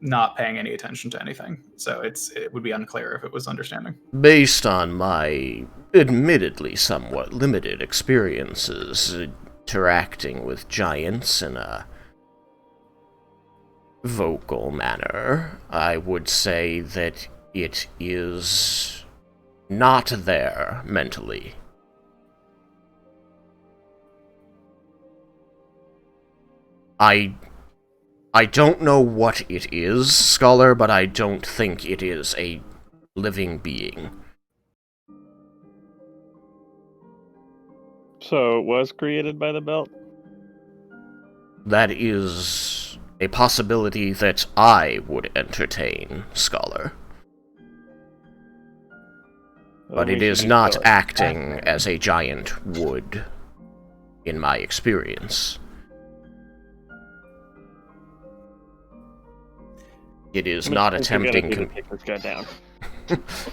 not paying any attention to anything? So it would be unclear if it was understanding. Based on my admittedly somewhat limited experiences interacting with giants in a vocal manner, I would say that it is not there mentally. I don't know what it is, Scholar, but I don't think it is a living being. So it was created by the belt? That is A possibility that I would entertain, Scholar. But it is not acting as a giant would, in my experience. It is not attempting take this guy down.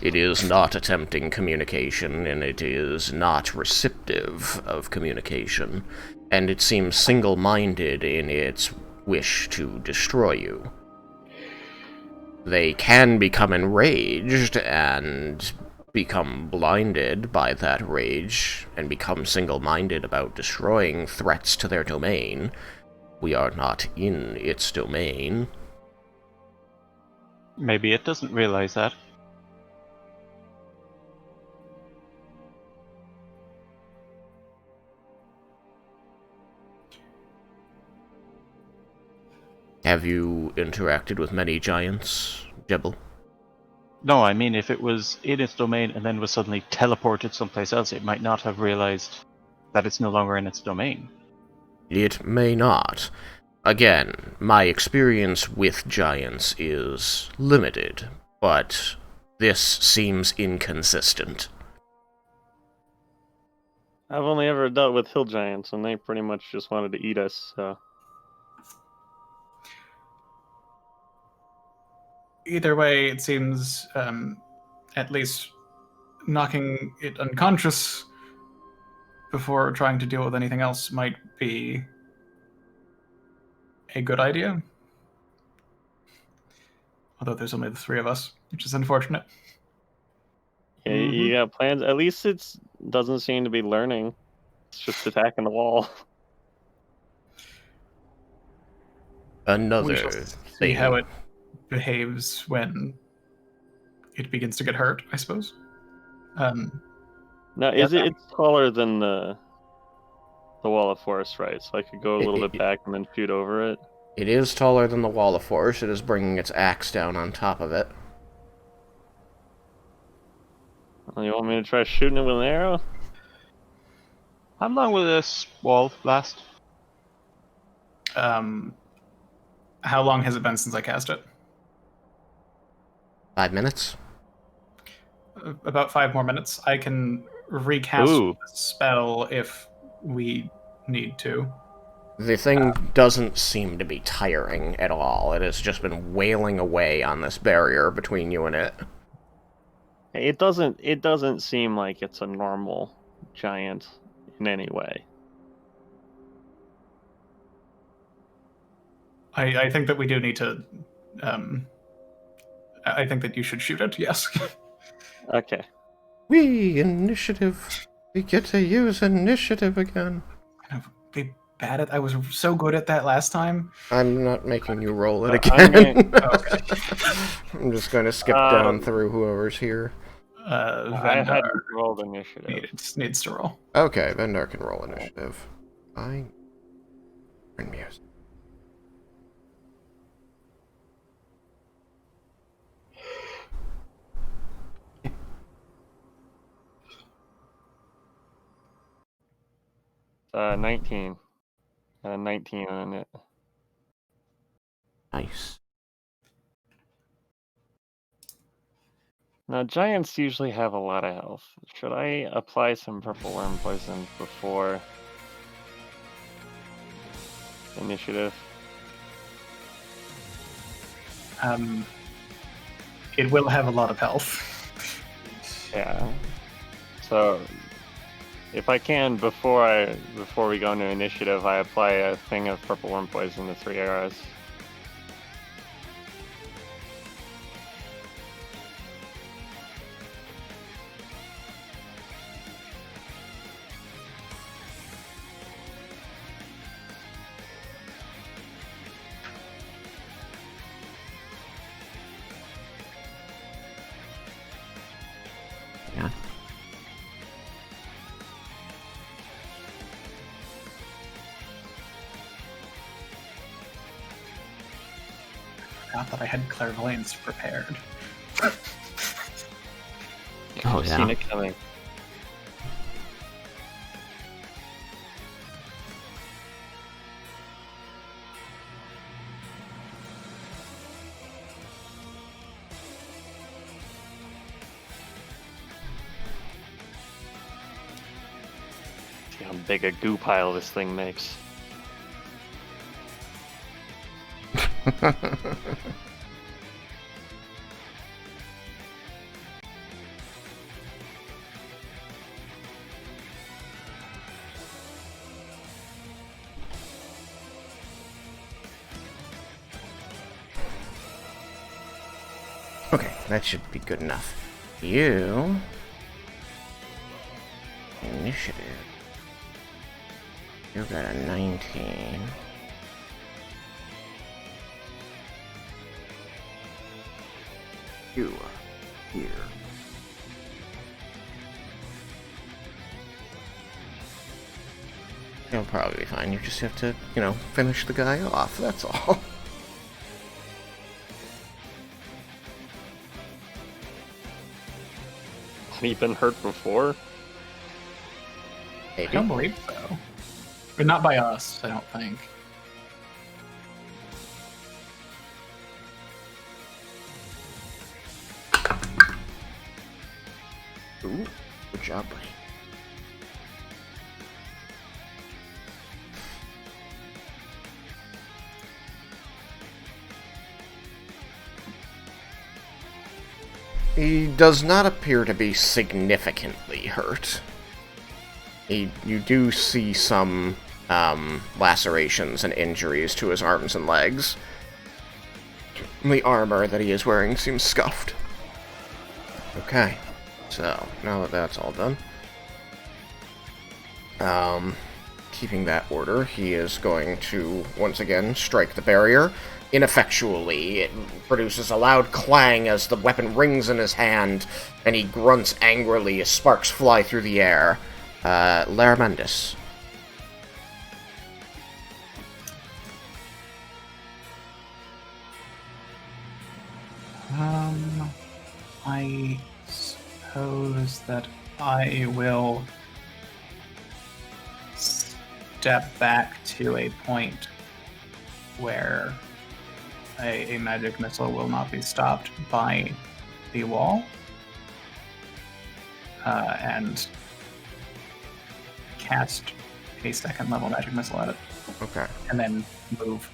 It is not attempting communication, and it is not receptive of communication, and it seems single-minded in its wish to destroy you. They can become enraged and become blinded by that rage and become single-minded about destroying threats to their domain. We are not in its domain. Maybe it doesn't realize that. Have you interacted with many giants, Jebel? No, I mean if it was in its domain and then was suddenly teleported someplace else, it might not have realized that it's no longer in its domain. It may not. Again, my experience with giants is limited, but this seems inconsistent. I've only ever dealt with hill giants, and they pretty much just wanted to eat us, so... Either way, it seems at least knocking it unconscious before trying to deal with anything else might be a good idea. Although there's only the three of us, which is unfortunate. Yeah, you got plans? At least it doesn't seem to be learning. It's just attacking the wall. Another We shall thing. see how it behaves when it begins to get hurt, I suppose. Now, it's taller than the wall of forest, right? So I could go a little bit back and then shoot over it. It is taller than the wall of forest. It is bringing its axe down on top of it. You want me to try shooting it with an arrow? How long will this wall last? How long has it been since I cast it? 5 minutes? About 5 more minutes. I can recast the spell if we need to. The thing doesn't seem to be tiring at all. It has just been wailing away on this barrier between you and it. It doesn't seem like it's a normal giant in any way. I think that we do need to. I think that you should shoot it. Yes. Okay. Initiative. We get to use initiative again. Be bad at. I was so good at that last time. I'm not making you roll it again. Okay. I'm just going to skip down through whoever's here. I hadn't rolled initiative. Needs to roll. Okay, Vendar can roll initiative. I turn music. Uh, 19. 19 on it. Nice. Now, giants usually have a lot of health. Should I apply some purple worm poison before initiative? It will have a lot of health. Yeah. So, if I can, before we go into initiative, I apply a thing of purple worm poison to 3 arrows. Yeah. Not that I had clairvoyance prepared. Oh, I've yeah. seen it coming. See how big a goo pile this thing makes. Okay, that should be good enough. You... Initiative. You got a 19. You are here. You'll probably be fine. You just have to, finish the guy off, that's all. Have you been hurt before? Maybe. I don't believe so. But not by us, I don't think. Ooh, good job, buddy. He does not appear to be significantly hurt. You do see some lacerations and injuries to his arms and legs. The armor that he is wearing seems scuffed. Okay, so now that that's all done, keeping that order, he is going to once again strike the barrier. Ineffectually, it produces a loud clang as the weapon rings in his hand, and he grunts angrily as sparks fly through the air. Laramandus. I suppose that I will step back to a point where a magic missile will not be stopped by the wall, and cast a second level magic missile at it. Okay. And then move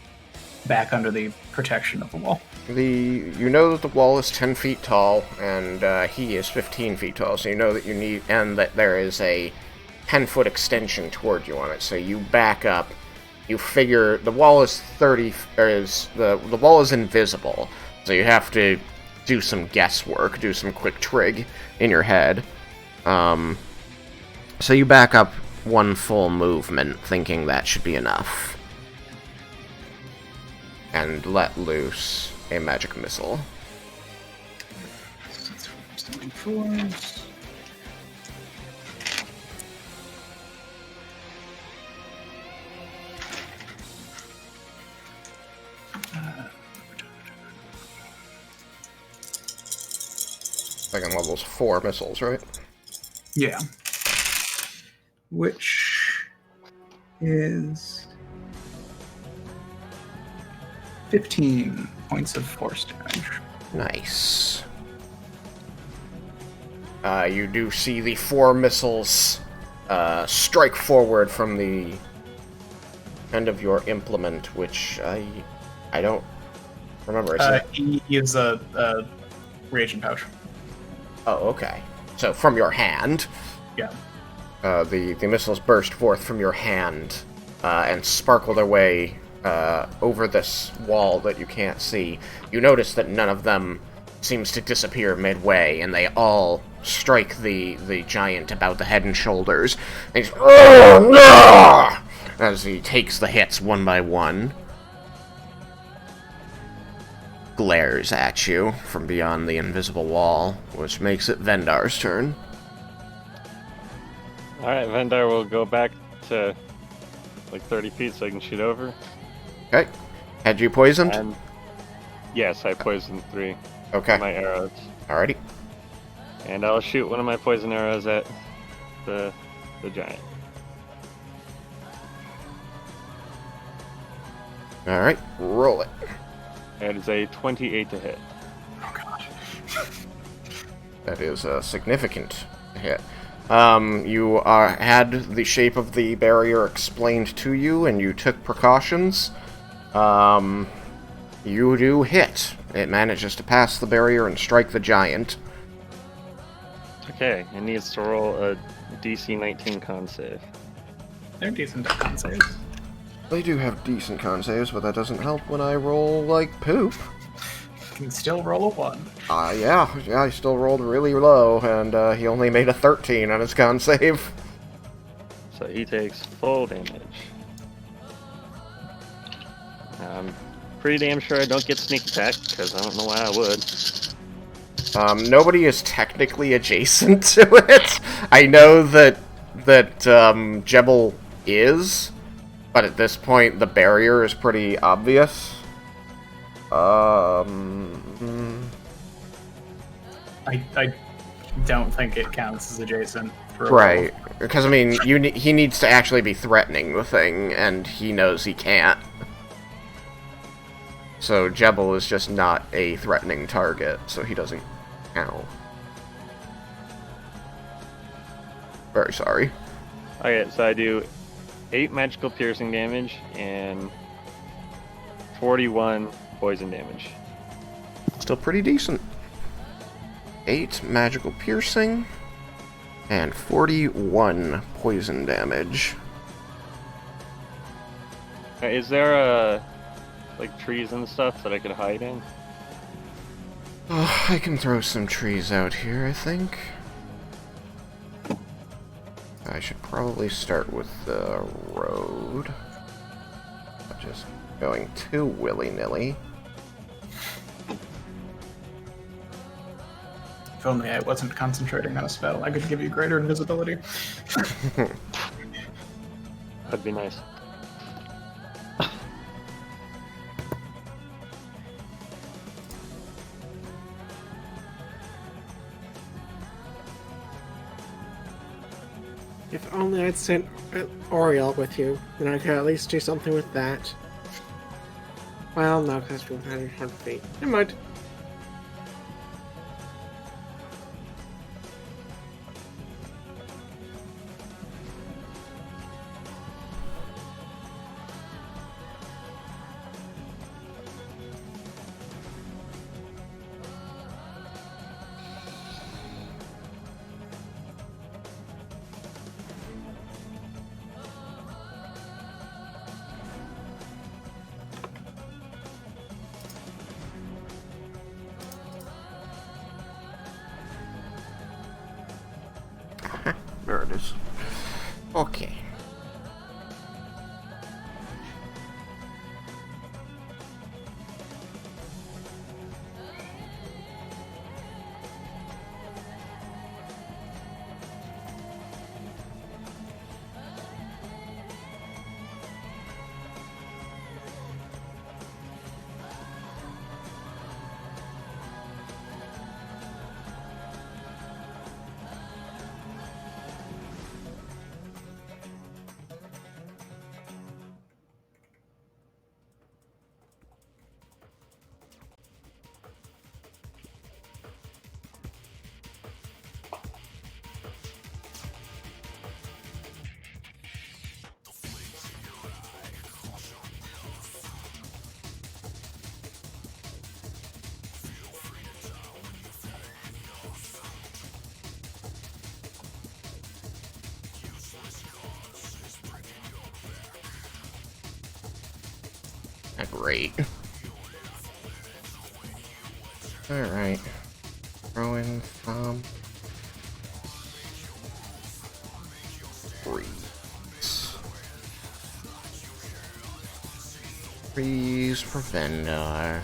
back under the protection of the wall. You know that the wall is 10 feet tall, and he is 15 feet tall, so you know that you need, and that there is a 10-foot extension toward you on it, so you back up. You figure the wall is 30, the wall is invisible, so you have to do some guesswork, do some quick trig in your head. So you back up one full movement, thinking that should be enough. And let loose a magic missile. Second level's 4 missiles, right? Yeah. Which is 15 points of force damage. Nice. You do see the 4 missiles strike forward from the end of your implement, which I don't remember. He gives a reagent pouch. Oh, okay. So from your hand. Yeah. The missiles burst forth from your hand and sparkle their way over this wall that you can't see. You notice that none of them seems to disappear midway, and they all strike the giant about the head and shoulders. And he's, as he takes the hits one by one. Glares at you from beyond the invisible wall, which makes it Vendar's turn. Alright, Vendar will go back to like 30 feet so I can shoot over. Okay. Had you poisoned? And yes, I poisoned 3 Okay. of my arrows. Alrighty. And I'll shoot one of my poison arrows at the giant. Alright, roll it. It is a 28 to hit. Oh god. That is a significant hit. You had the shape of the barrier explained to you, and you took precautions. You do hit. It manages to pass the barrier and strike the giant. Okay, it needs to roll a DC 19 con save. They're decent at con saves. They do have decent con saves, but that doesn't help when I roll like poop. Can still roll a 1. Yeah, I still rolled really low, and he only made a 13 on his con save. So he takes full damage. I'm pretty damn sure I don't get sneak attack, because I don't know why I would. Nobody is technically adjacent to it. I know that Jebel is, but at this point the barrier is pretty obvious. I don't think it counts as adjacent. Right, because I mean, he needs to actually be threatening the thing, and he knows he can't. So Jebel is just not a threatening target, so he doesn't count. Very sorry. Okay, so I do 8 magical piercing damage and 41 poison damage. Still pretty decent. 8 magical piercing and 41 poison damage. Is there like trees and stuff that I could hide in? Oh, I can throw some trees out here, I think. I should probably start with the road. Not just going too willy-nilly. If only I wasn't concentrating on a spell, I could give you greater invisibility. That'd be nice. If only I'd sent Oriel with you, then I could at least do something with that. Well, no, because that's 100 feet. Never mind. There it is. Okay. Great. Alright. Throw in some freeze for Vendor.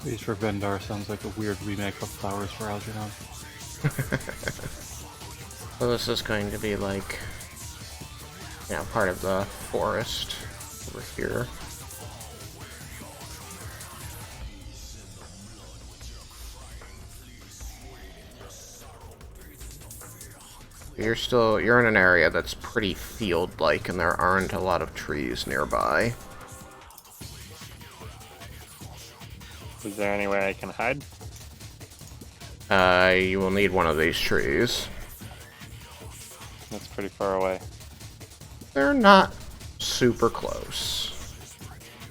Please for Vendar sounds like a weird remake of Flowers for Algernon. So this is going to be like, you know, part of the forest over here. You're in an area that's pretty field-like, and there aren't a lot of trees nearby. Is there any way I can hide? You will need one of these trees. That's pretty far away. They're not super close,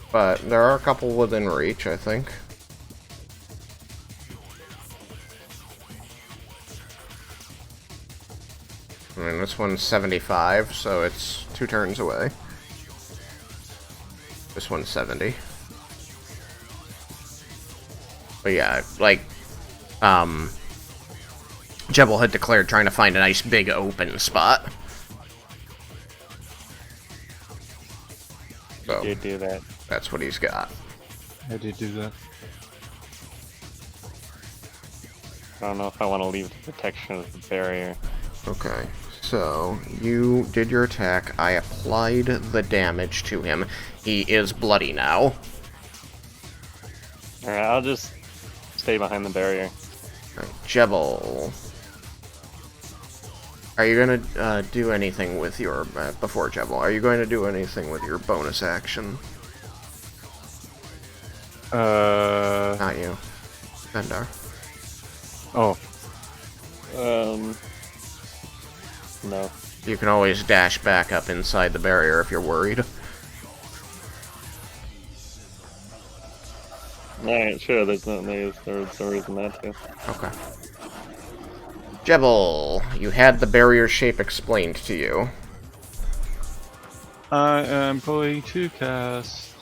but there are a couple within reach, I think. I mean, this one's 75, so it's 2 turns away. This one's 70. But yeah, like, Jebel had declared trying to find a nice big open spot. So, You did do that. that's what he's got. I did do that. I don't know if I want to leave the protection of the barrier. Okay, so you did your attack. I applied the damage to him. He is bloody now. Alright, I'll just stay behind the barrier. Right, Jebel. Are you gonna do anything with your before Jebel? Are you going to do anything with your bonus action? Not you, Vendar. Oh, No. You can always dash back up inside the barrier if you're worried. Alright, sure, there's no reason not to. Okay. Jebel, you had the barrier shape explained to you. I am going to cast.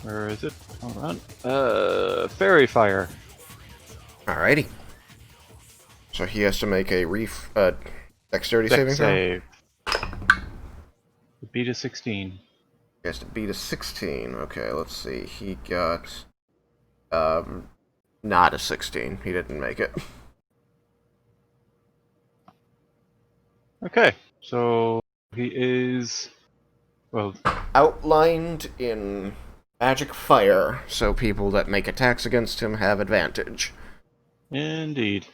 Where is it? Hold on. Fairy Fire. Alrighty. So he has to make a dexterity saving Dex throw? save. Beat a 16. He has to beat a 16. Okay, let's see. He got not a 16. He didn't make it. Okay, so he is. Well, Outlined in magic fire, so people that make attacks against him have advantage. indeed.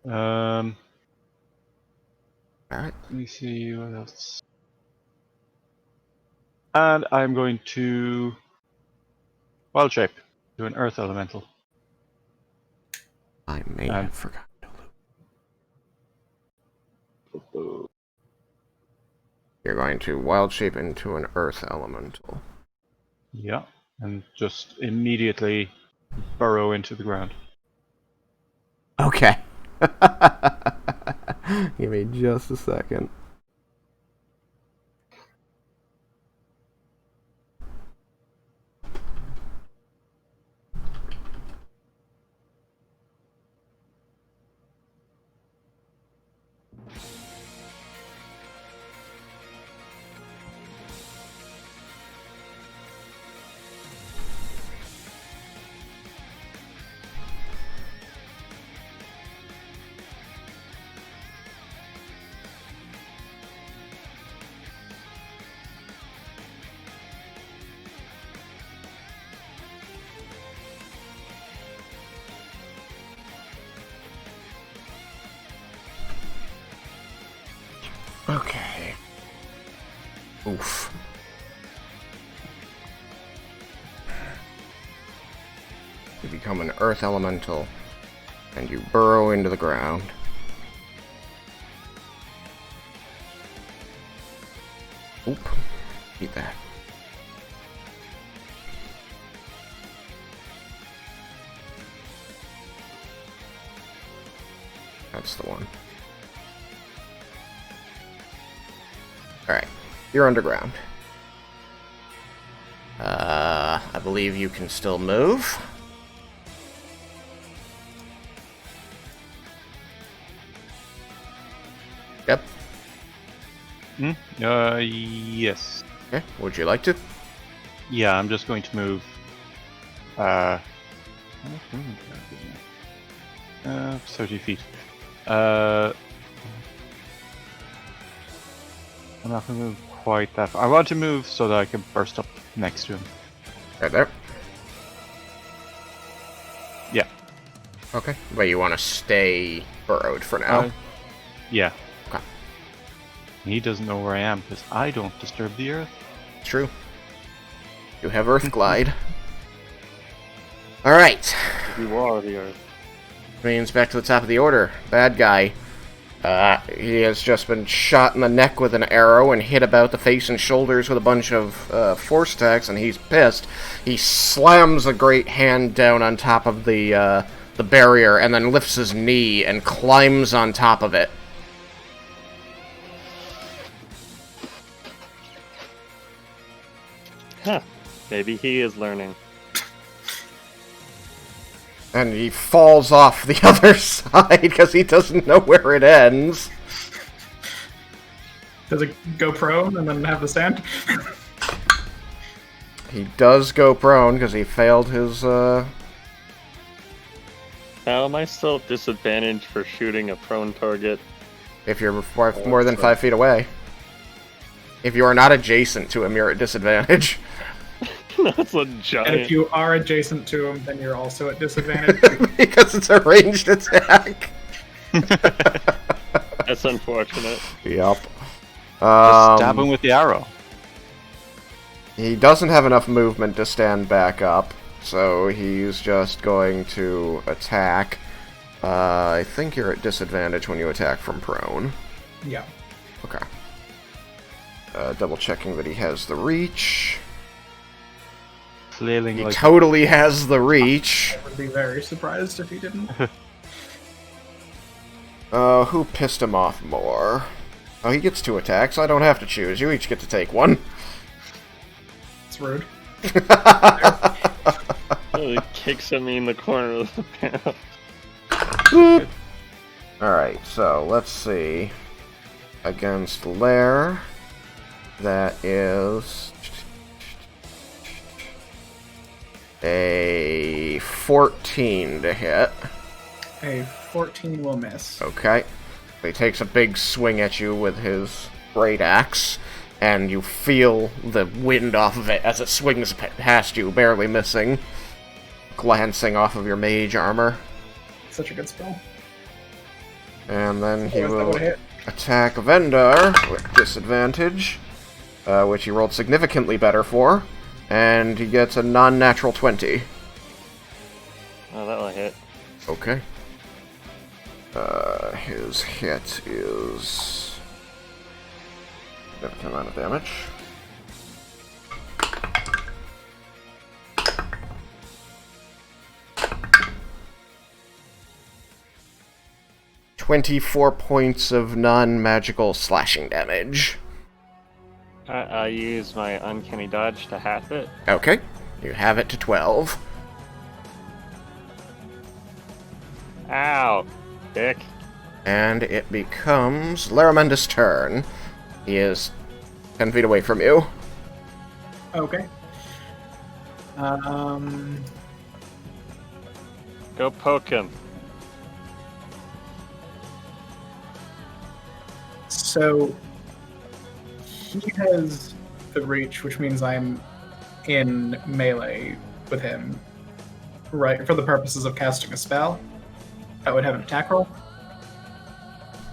Alright. Let me see what else. And I'm going to wild shape to an earth elemental. I may have forgotten to loot. You're going to wild shape into an earth elemental. Yeah, and just immediately burrow into the ground. Okay. Give me just a second. Okay. Oof. You become an earth elemental, and you burrow into the ground. Oop. Eat that. That's the one. Alright, you're underground. I believe you can still move. Yep. Yes. Okay, would you like to? Yeah, I'm just going to move. 30 feet. I'm not going to move quite that far. I want to move so that I can burst up next to him. Right there. Yeah. Okay. But you want to stay burrowed for now? Yeah. Okay. He doesn't know where I am because I don't disturb the earth. True. You have Earth Glide. Alright. You are the Earth. Means back to the top of the order. Bad guy. He has just been shot in the neck with an arrow and hit about the face and shoulders with a bunch of force attacks, and he's pissed. He slams a great hand down on top of the barrier and then lifts his knee and climbs on top of it. Huh. Maybe he is learning. And he falls off the other side because he doesn't know where it ends. Does it go prone and then have the stand? He does go prone because he failed his, How am I still at disadvantage for shooting a prone target? if you're more than 5 feet away. If you are not adjacent to him, you're at disadvantage. That's a giant. And if you are adjacent to him, then you're also at disadvantage. Because it's a ranged attack. That's unfortunate. Yep. Just stab him with the arrow. He doesn't have enough movement to stand back up, so he's just going to attack. I think you're at disadvantage when you attack from prone. Yeah. Okay. Double checking that he has the reach. Flailing He like totally has the reach. I would be very surprised if he didn't. Who pissed him off more? Oh, he gets 2 attacks. I don't have to choose. You each get to take one. It's rude. He kicks at me in the corner of the panel. Alright, so let's see. Against Lair, that is a 14 to hit. A 14 will miss. Okay. He takes a big swing at you with his great axe, and you feel the wind off of it as it swings past you, barely missing, glancing off of your mage armor. Such a good spell. And then he Otherwise that will would've hit. attack Vendar with disadvantage, which he rolled significantly better for, and he gets a non-natural 20. Oh, that'll hit. Okay. His hit is significant amount of damage. .24 points of non-magical slashing damage. I use my uncanny dodge to half it. Okay, you have it to 12. Ow, dick. And it becomes Laramanda's turn. He is 10 feet away from you. Okay. Go poke him. So he has the reach, which means I'm in melee with him, right? For the purposes of casting a spell, I would have an attack roll,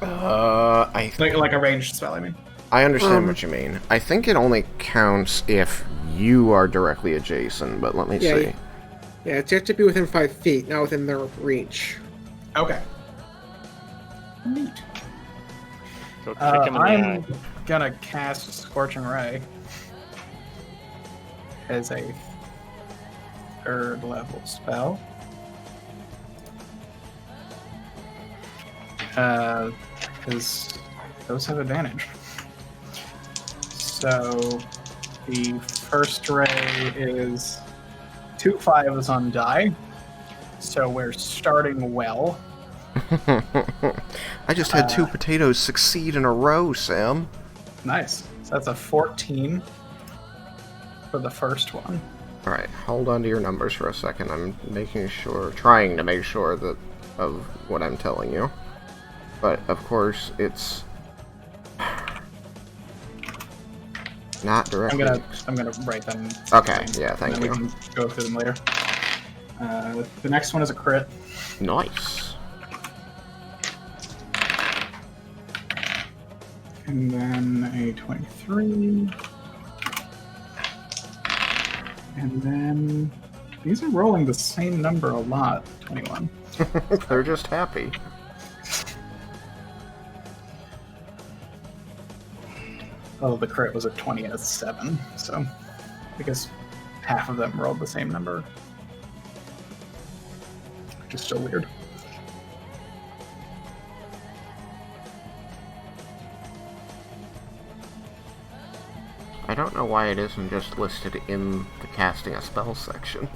like a ranged spell. I mean, I understand what you mean. I think it only counts if you are directly adjacent, but let me see. Yeah, it's you have to be within 5 feet, not within their reach. okay. Neat. Go kick him in the eye. I'm gonna cast Scorching Ray as a 3rd level spell. Because those have advantage. So the first ray is 2 5s on die. So we're starting well. I just had 2 potatoes succeed in a row, Sam. Nice. So that's a 14. for the first one. Alright, hold on to your numbers for a second. I'm trying to make sure that of what I'm telling you. But, of course, it's not directly... I'm gonna write them. Okay, yeah, thank and then you. we can go through them later. The next one is a crit. Nice. And then a 23. And then these are rolling the same number a lot. 21. They're just happy. Oh, the crit was a 20 and a 7, so because half of them rolled the same number. Which is still weird. I don't know why it isn't just listed in the casting a spell section.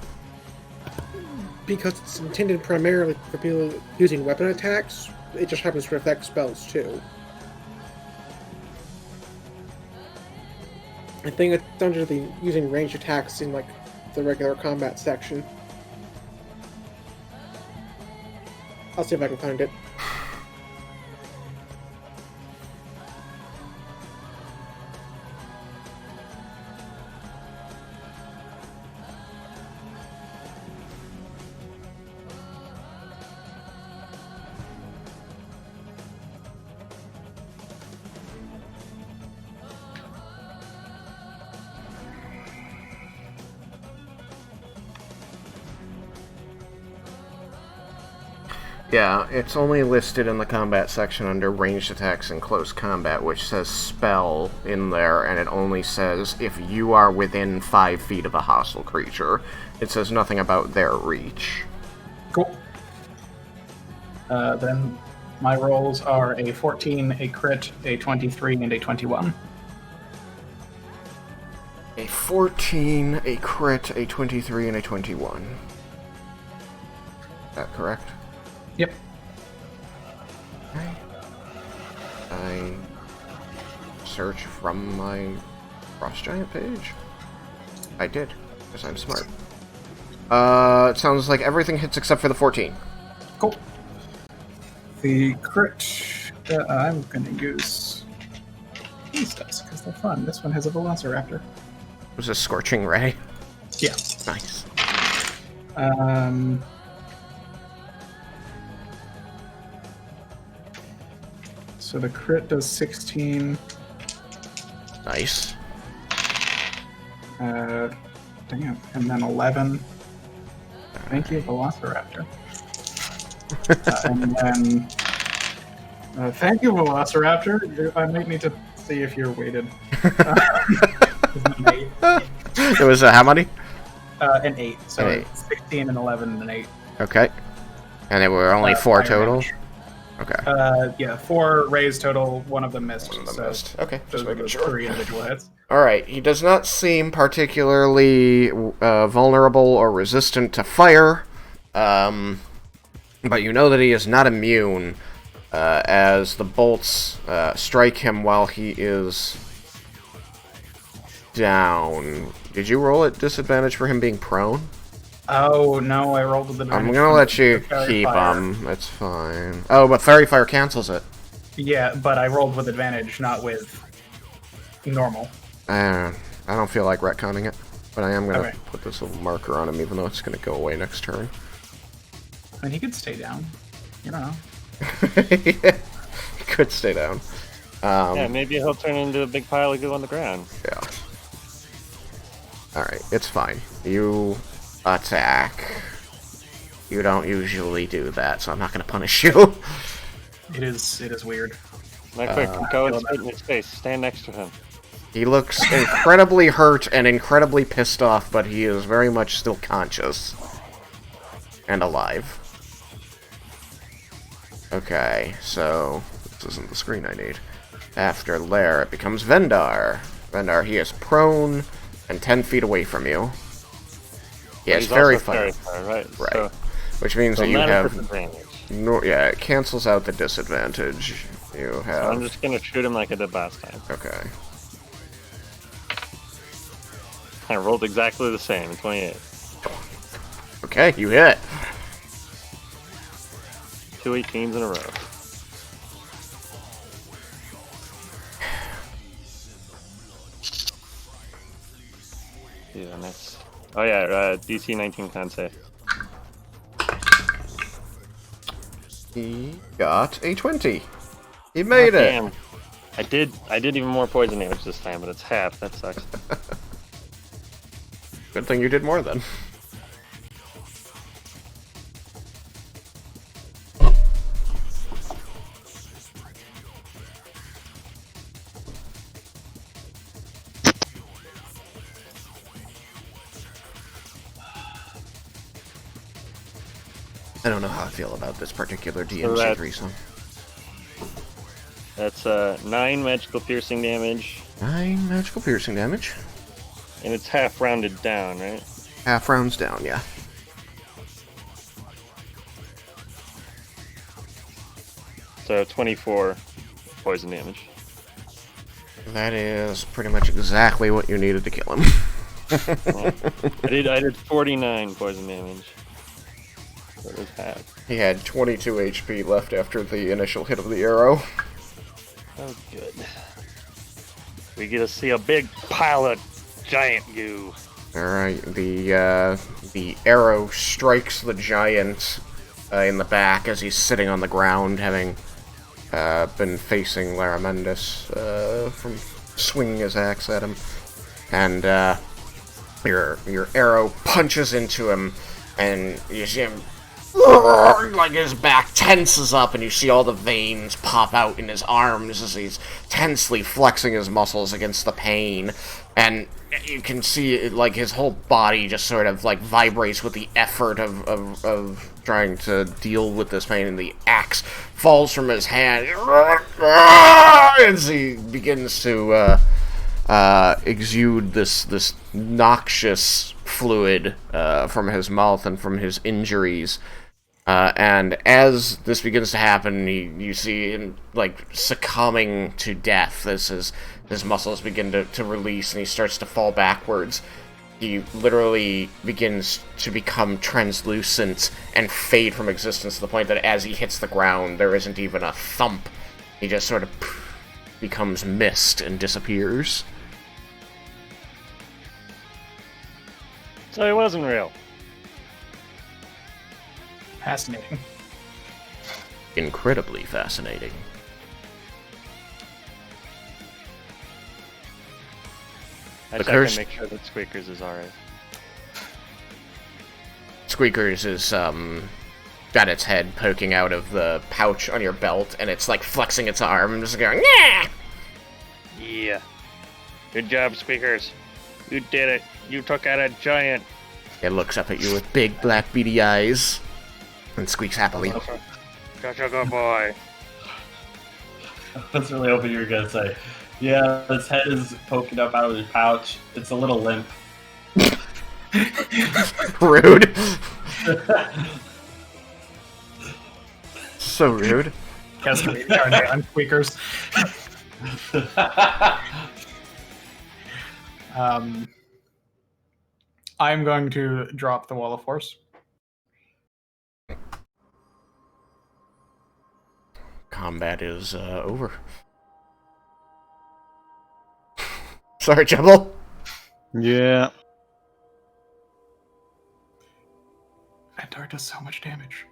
Because it's intended primarily for people using weapon attacks, it just happens to affect spells too. I think it's under the using ranged attacks in like the regular combat section. I'll see if I can find it. Yeah, it's only listed in the combat section under ranged attacks and close combat, which says spell in there, and it only says if you are within 5 feet of a hostile creature. It says nothing about their reach. Cool. Then my rolls are a 14, a crit, a 23, and a 21. A 14, a crit, a 23, and a 21. Is that correct? Yep. Okay. I search from my Frost Giant page. I did, because I'm smart. It sounds like everything hits except for the 14. Cool. The crit that I'm gonna use these dice because they're fun. This one has a Velociraptor. Was a Scorching Ray? Yeah. Nice. So the crit does 16. Nice. Damn. And then 11. Thank you, Velociraptor. And then... thank you, Velociraptor. I might need to see if you're weighted. It was how many? An 8. So An 8. 16 and 11 and an 8. Okay. And there were only 4 total? Damage. Okay. Yeah, 4 raised total, one of them missed. One of them so missed. Okay, those just are making the sure. 3 individual hits. Alright, he does not seem particularly vulnerable or resistant to fire, but you know that he is not immune, as the bolts strike him while he is down. Did you roll at disadvantage for him being prone? Oh, no, I rolled with advantage. I'm gonna let you keep fire. him, it's fine. Oh, but Fairy Fire cancels it. Yeah, but I rolled with advantage, not with normal. I don't feel like retconning it, but I am gonna Okay. put this little marker on him, even though it's gonna go away next turn. I mean, he could stay down. You don't know. He could stay down. Yeah, maybe he'll turn into a big pile of goo on the ground. Yeah. Alright, it's fine. You attack. You don't usually do that, so I'm not gonna punish you. It is weird. Not quick, go and spit in his face. Stand next to him. He looks incredibly hurt and incredibly pissed off, but he is very much still conscious. And alive. Okay, so this isn't the screen I need. After Lair, it becomes Vendar. Vendar, he is prone and 10 feet away from you. He has He's Fairy also Fire. right? Right. So, Which means so that you not a have... disadvantage. No, yeah, it cancels out the disadvantage. You have... So I'm just gonna shoot him like I did last time. Okay. I rolled exactly the same, 28. Okay, you hit. 2 18s in a row. Yeah, nice. Oh yeah, DC 19 con save. He got a 20. He made it. Damn. I did even more poison damage this time, but it's half. That sucks. Good thing you did more then. I don't know how I feel about this particular DMC3 song. That's 9 magical piercing damage. 9 magical piercing damage. And it's half rounded down, right? Half rounds down, yeah. So 24 poison damage. That is pretty much exactly what you needed to kill him. Yeah. I did 49 poison damage. So it was half. He had 22 HP left after the initial hit of the arrow. Oh, good. We get to see a big pile of giant goo. Alright, the arrow strikes the giant in the back as he's sitting on the ground, having been facing Laramendus from swinging his axe at him. And your arrow punches into him, and you see him like his back tenses up, and you see all the veins pop out in his arms as he's tensely flexing his muscles against the pain. And you can see like his whole body just sort of like vibrates with the effort of trying to deal with this pain, and the axe falls from his hand as he begins to exude this noxious fluid from his mouth and from his injuries. And as this begins to happen, you see him like succumbing to death as his muscles begin to release, and he starts to fall backwards. He literally begins to become translucent and fade from existence to the point that as he hits the ground, there isn't even a thump. He just sort of becomes mist and disappears. So it wasn't real. Fascinating. Incredibly fascinating. I The check curse- and make sure that Squeakers is alright. Squeakers is got its head poking out of the pouch on your belt, and it's like flexing its arms, going, yeah! Yeah. Good job, Squeakers. You did it. You took out a giant. It looks up at you with big black beady eyes and squeaks happily. Such a good boy. I was really hoping you were gonna say, yeah, his head is poking up out of his pouch. It's a little limp. Rude. So rude. Cascading on squeakers. I'm going to drop the wall of force. Combat is over. Sorry, Jebel. Yeah. Ventar does so much damage.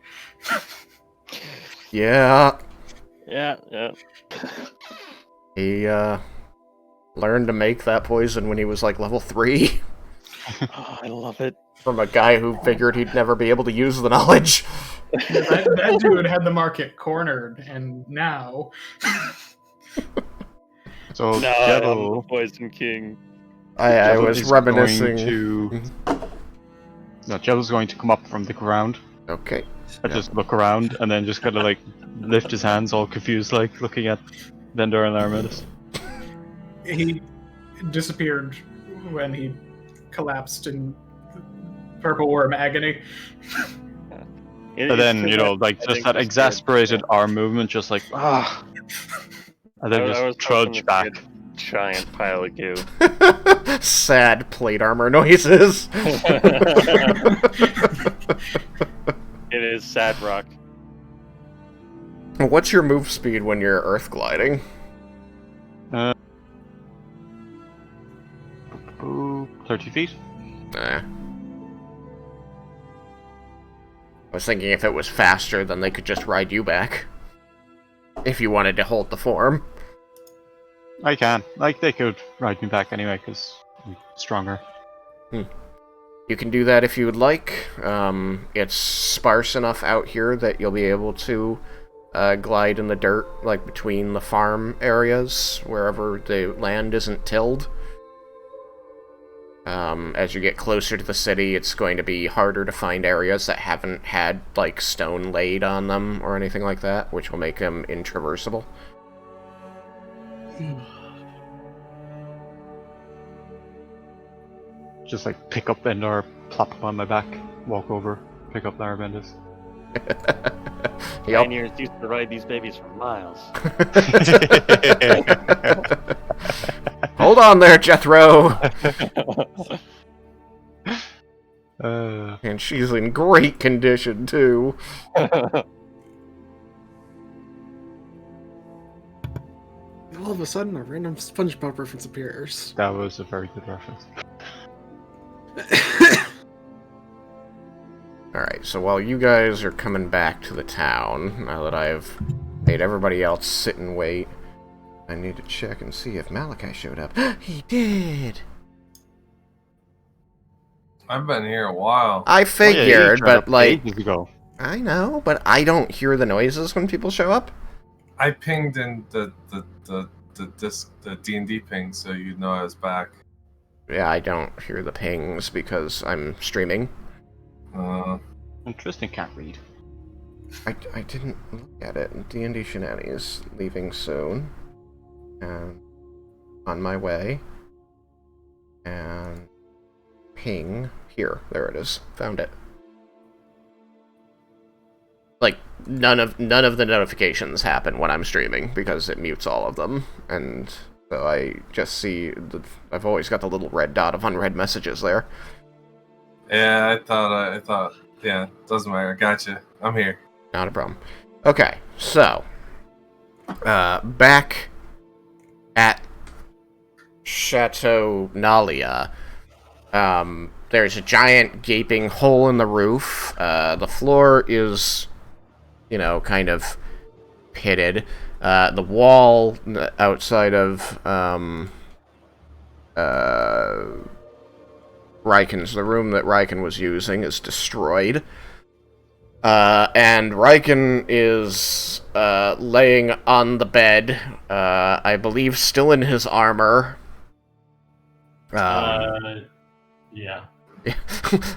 Yeah. Yeah. He learned to make that poison when he was like level 3 Oh, I love it. from a guy who figured he'd never be able to use the knowledge. that dude had the market cornered, and now... So No, Jebel, I'm the Poison King. I Jebel was is reminiscing. Jebel's going to come up from the ground. Okay. I just look around and then just kind of like lift his hands, all confused, like looking at Vendor and Armadus. He disappeared when he collapsed in purple worm agony. And then, like just that exasperated arm movement, just like, and then I was just trudge hoping back. giant pile of goo. Sad plate armor noises. It is sad rock. What's your move speed when you're earth gliding? 30 feet. Nah. I was thinking if it was faster, then they could just ride you back. If you wanted to hold the form. I can. Like, they could ride me back anyway, because I'm stronger. You can do that if you would like. It's sparse enough out here that you'll be able to glide in the dirt, like between the farm areas, wherever the land isn't tilled. As you get closer to the city, it's going to be harder to find areas that haven't had, like, stone laid on them or anything like that, which will make them intraversable. Just like pick up Bendar, plop him on my back, walk over, pick up Lara Bendis. Yep. Pioneers used to ride these babies for miles. Hold on there, Jethro! And she's in great condition, too. All of a sudden, a random SpongeBob reference appears. That was a very good reference. Alright, so while you guys are coming back to the town, now that I've made everybody else sit and wait, I need to check and see if Malachi showed up. He did! I've been here a while. I figured, but, like... Ages ago. I know, but I don't hear the noises when people show up. I pinged in the D&D ping, so you'd know I was back. Yeah, I don't hear the pings because I'm streaming. Interesting, can't read. I didn't look at it. D&D Shenanigans leaving soon. And on my way. And ping. Here, there it is. Found it. Like, none of the notifications happen when I'm streaming because it mutes all of them. And so I just see I've always got the little red dot of unread messages there. Yeah, I thought, yeah, doesn't matter. Gotcha. I'm here. Not a problem. Okay, so back at Chateau Nalia, there's a giant gaping hole in the roof. The floor is, you know, kind of pitted. The wall outside of Raiken's, the room that Raiken was using, is destroyed. And Raiken is laying on the bed, I believe still in his armor. Yeah.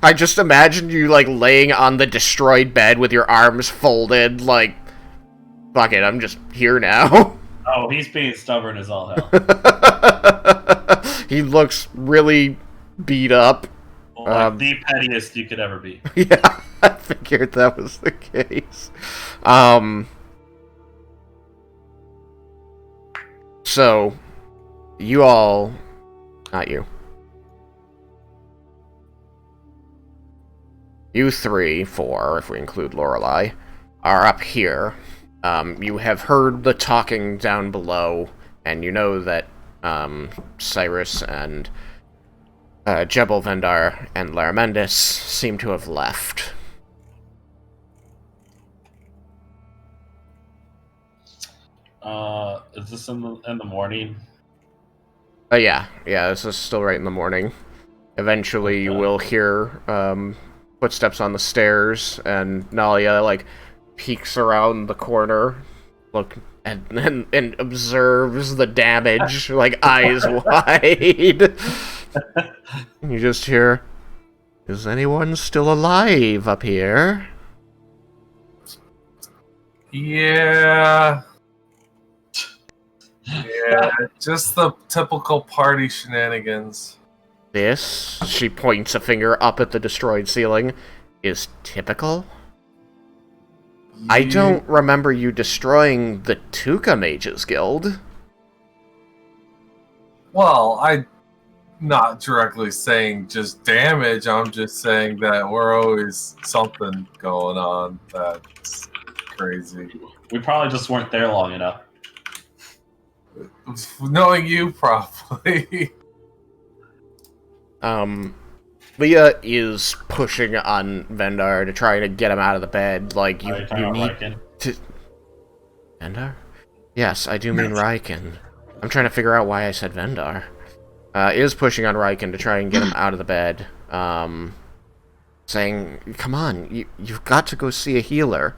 I just imagined you, like, laying on the destroyed bed with your arms folded, like, fuck it, I'm just here now. Oh, he's being stubborn as all hell. He looks really beat up. Like the pettiest you could ever be. Yeah, I figured that was the case. So, you all... Not you. You 3, 4, if we include Lorelei, are up here. You have heard the talking down below, and you know that Cyrus and Jebel Vendar and Laramendis seem to have left. Is this in the morning? Yeah, this is still right in the morning. Eventually you will hear footsteps on the stairs, and Nalia, like, peeks around the corner, and observes the damage, like, eyes wide. You just hear, "Is anyone still alive up here?" Yeah. Yeah, just the typical party shenanigans. This, she points a finger up at the destroyed ceiling, is typical? I don't remember you destroying the Tuca Mages Guild. Well, I'm not directly saying just damage. I'm just saying that we're always something going on that's crazy. We probably just weren't there long enough. Knowing you, probably. Leah is pushing on Vendar to try to get him out of the bed. Like, you need to... Vendar? Yes, I do mean Raiken. I'm trying to figure out why I said Vendar. Is pushing on Raiken to try and get him out of the bed. Saying, come on, you've got to go see a healer.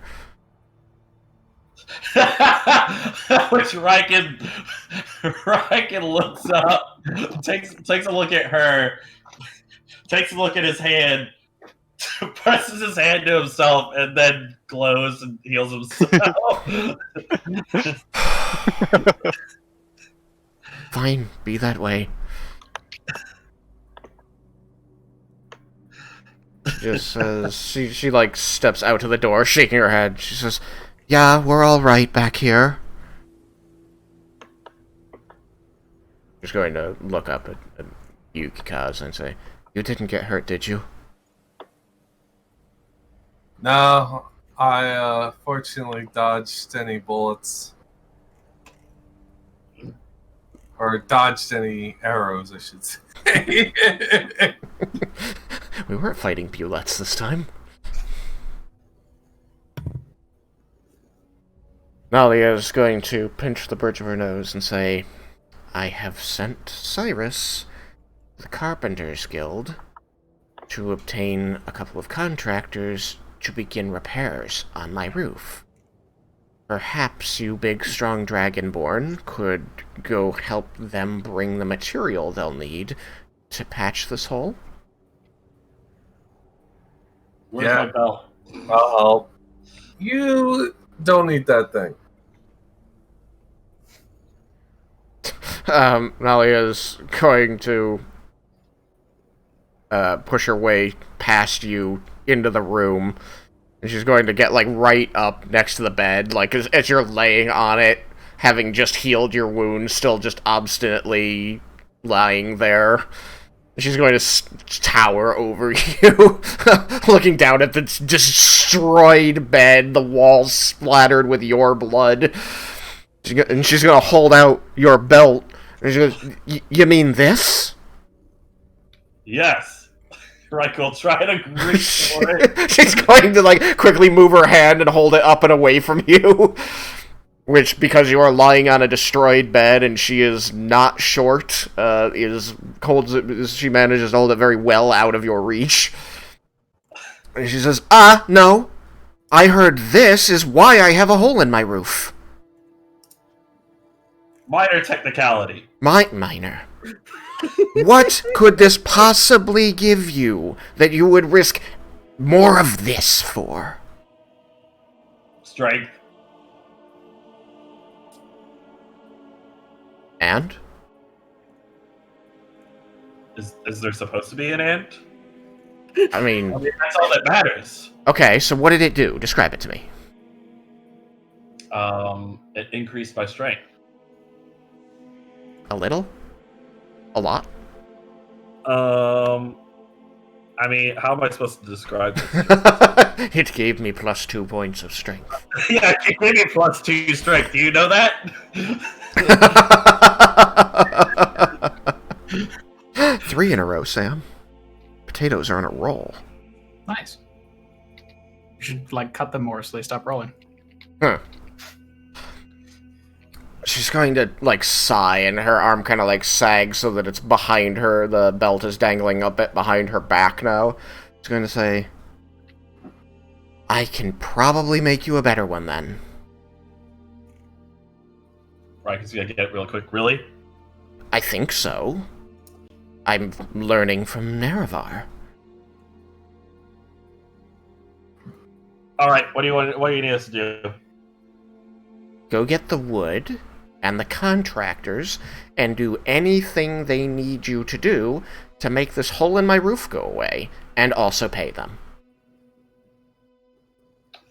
Which Raiken looks up, takes a look at her, takes a look at his hand, presses his hand to himself, and then glows and heals himself. Fine, be that way. Just says, she like steps out to the door, shaking her head. She says, yeah, we're all right back here. Just going to look up at Yukikaze and say, you didn't get hurt, did you? No, I fortunately dodged any bullets. Or dodged any arrows, I should say. We weren't fighting bullets this time. Nalia is going to pinch the bridge of her nose and say, I have sent Cyrus, the Carpenters Guild, to obtain a couple of contractors to begin repairs on my roof. Perhaps you big strong dragonborn could go help them bring the material they'll need to patch this hole? Where's my bell? I'll help. You don't need that thing. Nalia's going to push her way past you into the room, and she's going to get, like, right up next to the bed, like, as you're laying on it, having just healed your wound, still just obstinately lying there. She's going to tower over you, looking down at the destroyed bed, the walls splattered with your blood. And she's going to hold out your belt. And she goes, you mean this? Yes. Raiken will try to reach for it. She's going to, like, quickly move her hand and hold it up and away from you. Which, because you are lying on a destroyed bed and she is not short, she manages to hold it very well out of your reach. And she says, no. I heard this is why I have a hole in my roof. Minor technicality. Minor. What could this possibly give you that you would risk more of this for? Strength. And? Is there supposed to be an and? I mean, that's all that matters. Okay, so what did it do? Describe it to me. It increased my strength. A little? A lot? I mean, how am I supposed to describe this? It gave me plus 2 points of strength. Yeah, it gave me plus 2 strength. Do you know that? 3 in a row, Sam. Potatoes are on a roll. Nice. You should, like, cut them more so they stop rolling. Huh. She's going to, like, sigh, and her arm kind of, like, sags so that it's behind her. The belt is dangling a bit behind her back now. She's going to say, I can probably make you a better one, then. Right, because you gotta get it real quick. Really? I think so. I'm learning from Nerevar. Alright, what do you need us to do? Go get the wood and the contractors and do anything they need you to do to make this hole in my roof go away, and also pay them.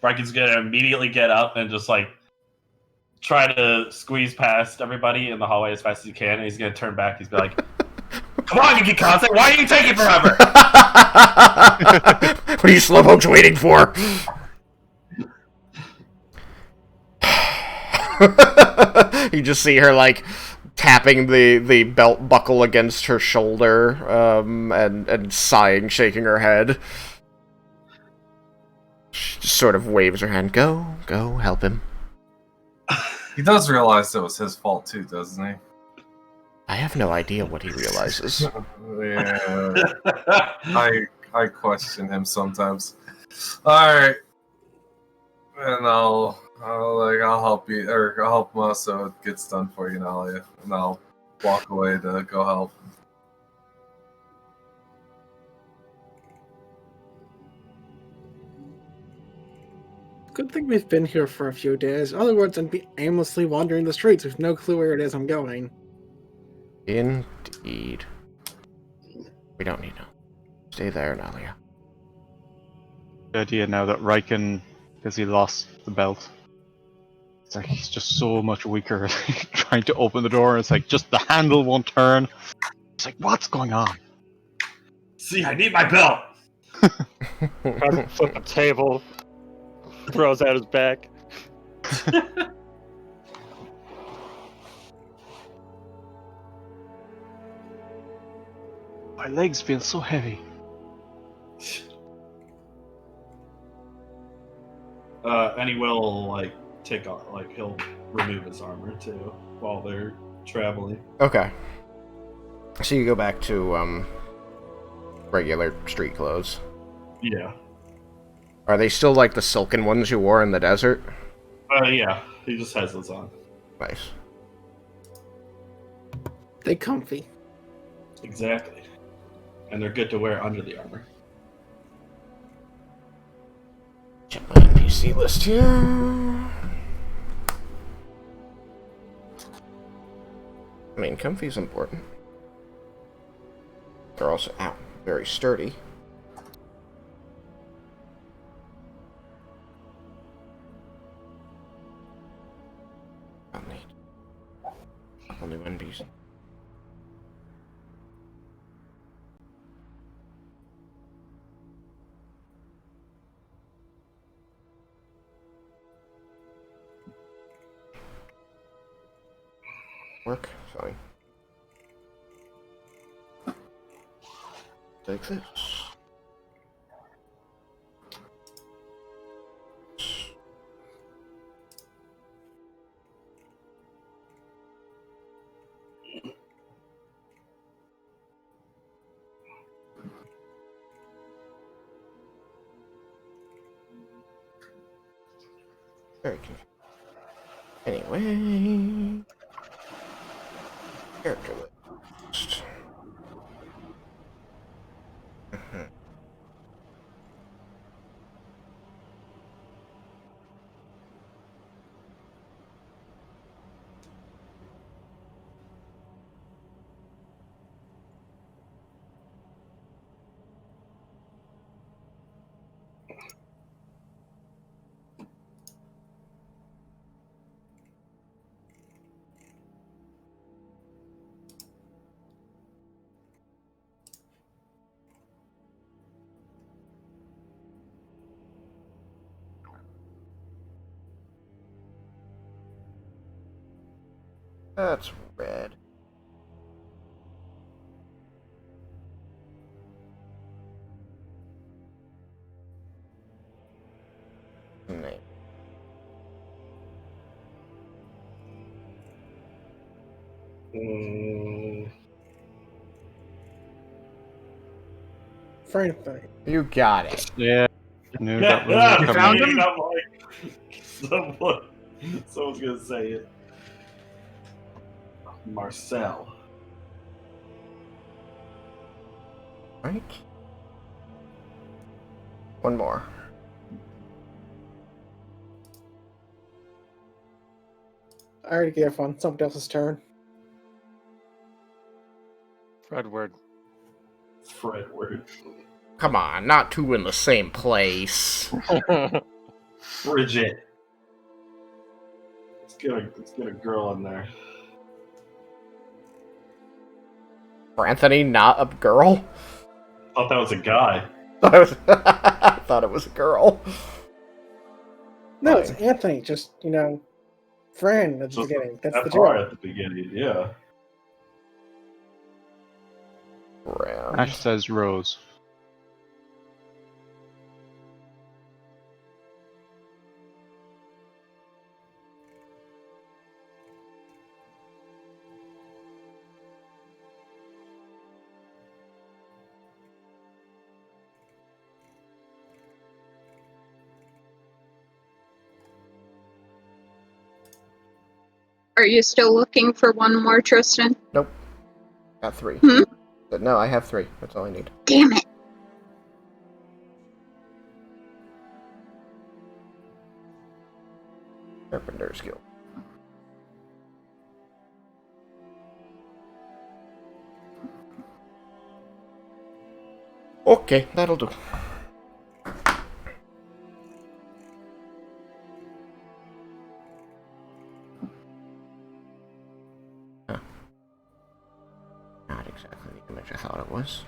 Raiken's gonna immediately get up and just, like, try to squeeze past everybody in the hallway as fast as he can, and he's gonna turn back. He's be like, "Come on, you constant! Why are you taking forever?" What are you slowpokes waiting for? You just see her, like, tapping the belt buckle against her shoulder, and sighing, shaking her head. She just sort of waves her hand. Go, help him. He does realize it was his fault too, doesn't he? I have no idea what he realizes. Yeah. I question him sometimes. Alright. And I'll help you, or I'll help him out so it gets done for you, Nalia. And I'll walk away to go help. Good thing we've been here for a few days. Otherwise, I'd be aimlessly wandering the streets with no clue where it is I'm going. Indeed. We don't need to. Stay there, Nalia. The idea now that Raiken, because he lost the belt, it's like he's just so much weaker trying to open the door, and it's like just the handle won't turn. It's like, what's going on? See, I need my belt. Tries to flip a table, throws out his back. My legs feel so heavy. And he will like take off, like he'll remove his armor too while they're traveling. Okay. So you go back to, regular street clothes. Yeah. Are they still like the silken ones you wore in the desert? Yeah. He just has those on. Nice. They comfy. Exactly. And they're good to wear under the armor. Check my NPC list here. I mean, comfy's important. They're also, very sturdy. Not neat. Only one piece. Work? Fine. Take this. Very confusing. Anyway, character list. That's red. Name. Frankly. You got it. Yeah. Knew that was You coming. found him? Someone's gonna say it. Marcel. Right? One more. I already gave one. Somebody else's turn. Fredward. Fredward. Come on, not two in the same place. Bridget. It's let's get a girl in there. For Anthony, not a girl? Thought that was a guy. I thought it was a girl. No, it's Fine. Anthony. Just friend at the Just beginning. That's the FR joke. at the beginning, yeah. Ash says Rose. Are you still looking for one more, Tristan? Nope. Got 3. Hmm? But no, I have 3. That's all I need. Damn it. Carpenter's Guild. Okay, that'll do. Huh. Not exactly the image I thought it was.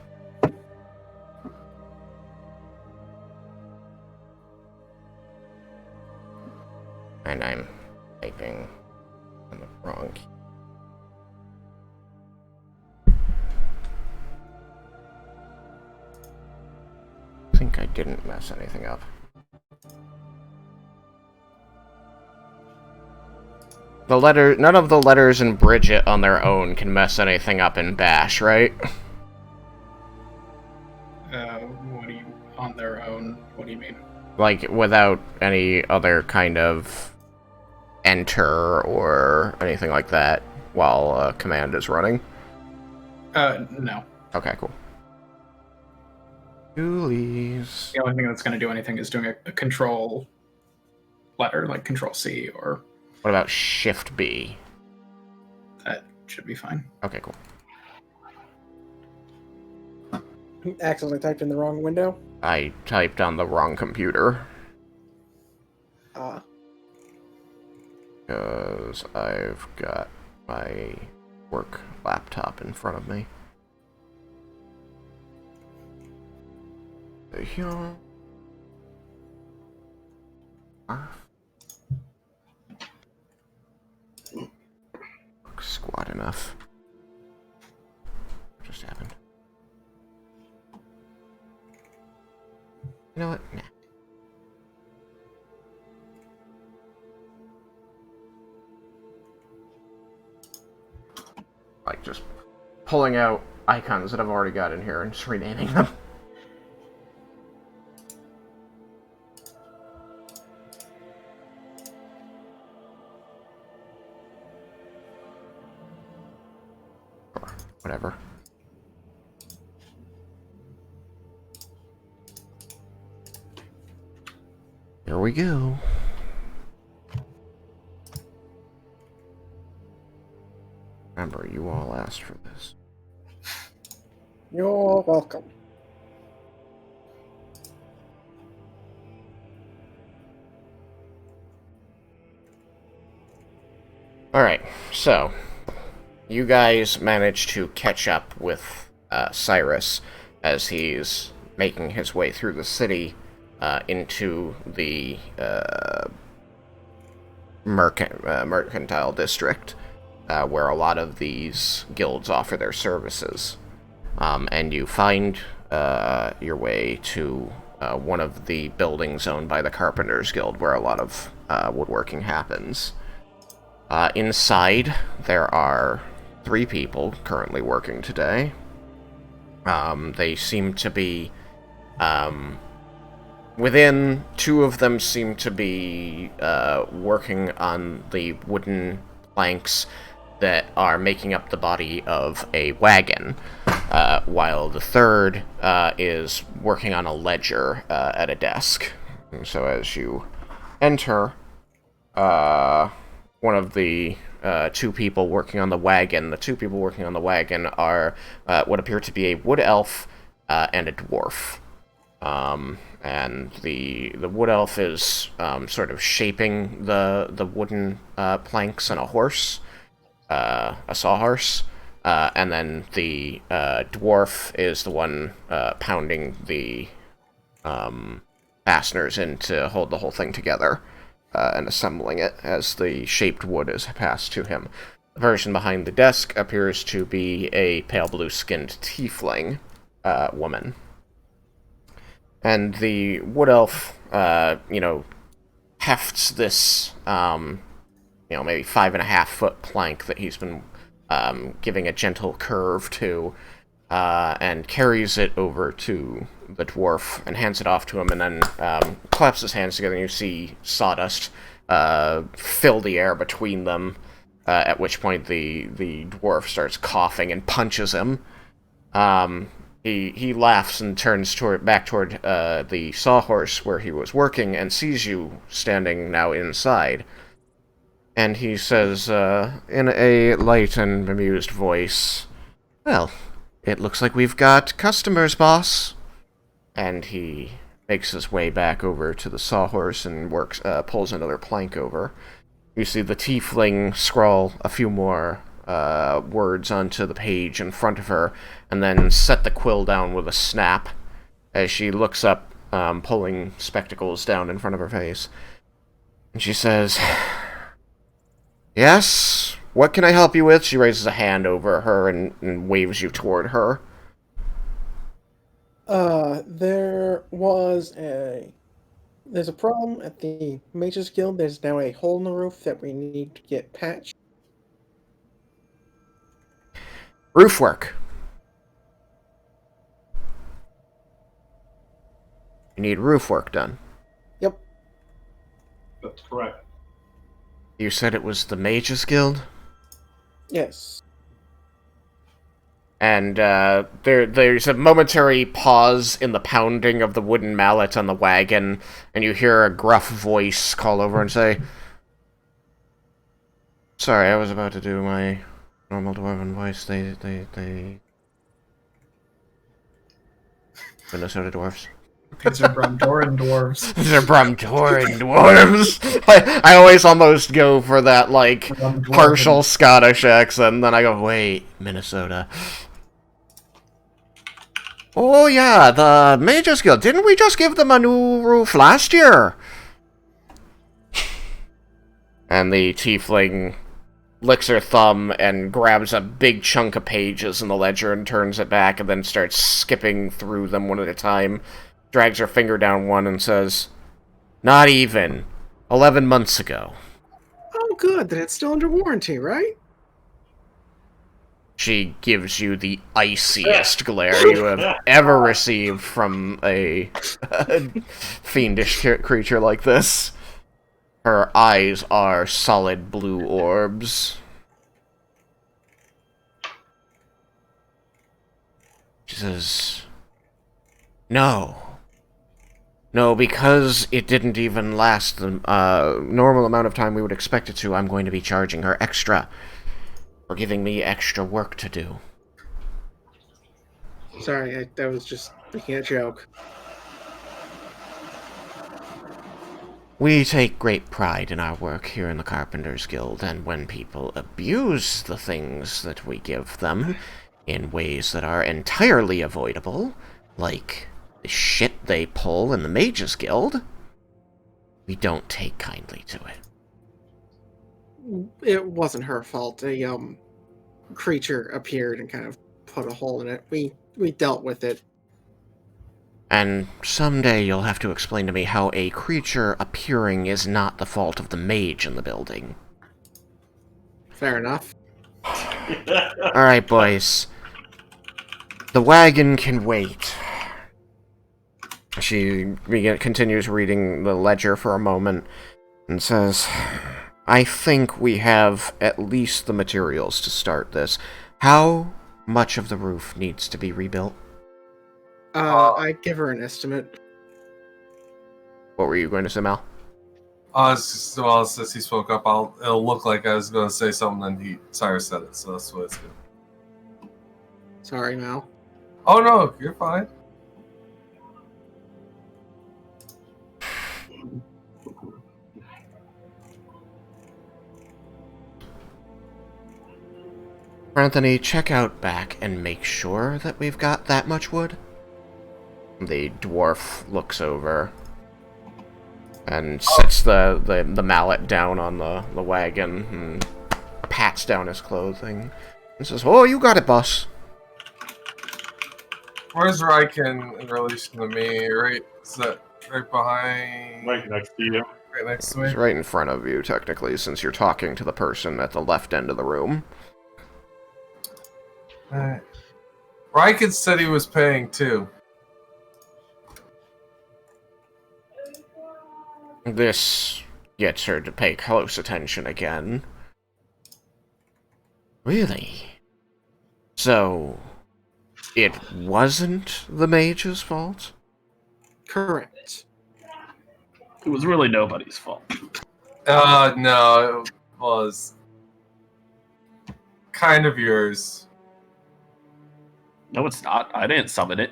And I'm typing on the wrong key. I think I didn't mess anything up. None of the letters in Bridget on their own can mess anything up in Bash, right? What do you on their own? What do you mean? Like, without any other kind of enter or anything like that while command is running? No. Okay, cool. Julies. The only thing that's going to do anything is doing a control letter, like Control C, or What about Shift B? that should be fine. Okay, cool. Accidentally typed in the wrong window. I typed on the wrong computer. Because I've got my work laptop in front of me. Here. Looks squat enough. What just happened? You know what? Nah. Like, just pulling out icons that I've already got in here and just renaming them. Or whatever. Here we go. Remember, you all asked for this. You're welcome. Alright, so you guys managed to catch up with Cyrus as he's making his way through the city into the mercantile district, where a lot of these guilds offer their services. And you find your way to one of the buildings owned by the Carpenters Guild, where a lot of woodworking happens. Inside, there are 3 people currently working today. They seem to be... within, 2 of them seem to be working on the wooden planks that are making up the body of a wagon, while the 3rd is working on a ledger at a desk. And so as you enter, one of the 2 people working on the wagon, are what appear to be a wood elf and a dwarf. and the wood elf is sort of shaping the wooden planks on a horse, a sawhorse, and then the dwarf is the one pounding the fasteners in to hold the whole thing together and assembling it as the shaped wood is passed to him. The person behind the desk appears to be a pale blue-skinned tiefling woman. And the wood elf, hefts this, maybe 5.5-foot plank that he's been giving a gentle curve to, and carries it over to the dwarf and hands it off to him, and then claps his hands together, and you see sawdust fill the air between them, at which point the dwarf starts coughing and punches him. He laughs and turns back toward the sawhorse where he was working and sees you standing now inside. And he says, in a light and amused voice, "Well, it looks like we've got customers, boss." And he makes his way back over to the sawhorse and pulls another plank over. You see the tiefling scrawl a few more words onto the page in front of her, and then set the quill down with a snap as she looks up, pulling spectacles down in front of her face. And she says, "Yes, what can I help you with?" She raises a hand over her and waves you toward her. There's a problem at the Mages Guild. There's now a hole in the roof that we need to get patched. Roof work. You need roof work done. Yep. That's correct. You said it was the Mages Guild? Yes. And there's a momentary pause in the pounding of the wooden mallet on the wagon, and you hear a gruff voice call over and say, "Sorry, I was about to do my normal dwarven voice. They Minnesota dwarves." These are Bromdoran dwarves. These are Bromdoran dwarves. I always almost go for that, partial Scottish accent, and then I go, wait, Minnesota. Oh yeah, the Mages Guild. Didn't we just give them a new roof last year? And the tiefling licks her thumb and grabs a big chunk of pages in the ledger and turns it back and then starts skipping through them one at a time. Drags her finger down one and says, "Not even. 11 months ago." Oh, good. Then it's still under warranty, right? She gives you the iciest glare you have ever received from a fiendish creature like this. Her eyes are solid blue orbs. She says, "No. No, because it didn't even last the normal amount of time we would expect it to, I'm going to be charging her extra for giving me extra work to do." Sorry, I was just making a joke. We take great pride in our work here in the Carpenters Guild, and when people abuse the things that we give them in ways that are entirely avoidable, like the shit they pull in the Mages Guild, we don't take kindly to it. It wasn't her fault. A creature appeared and kind of put a hole in it. We dealt with it. And someday you'll have to explain to me how a creature appearing is not the fault of the mage in the building. Fair enough. Alright, boys. The wagon can wait. She continues reading the ledger for a moment and says, "I think we have at least the materials to start this. How much of the roof needs to be rebuilt?" I give her an estimate. What were you going to say, Mal? Since he spoke up, it'll look like I was going to say something, and Cyrus said it, so that's what it's good. Sorry, Mal. Oh no, you're fine. Anthony, check out back and make sure that we've got that much wood. The dwarf looks over and sets the mallet down on the wagon and pats down his clothing and says, "Oh, you got it, boss." Where's Raiken in relation to me? Right? Is that right behind? Right next to you. Right next to me? He's right in front of you, technically, since you're talking to the person at the left end of the room. Raiken said he was paying too. This gets her to pay close attention again. Really? So, it wasn't the mage's fault? Correct. It was really nobody's fault. No, it was kind of yours. No, it's not. I didn't summon it.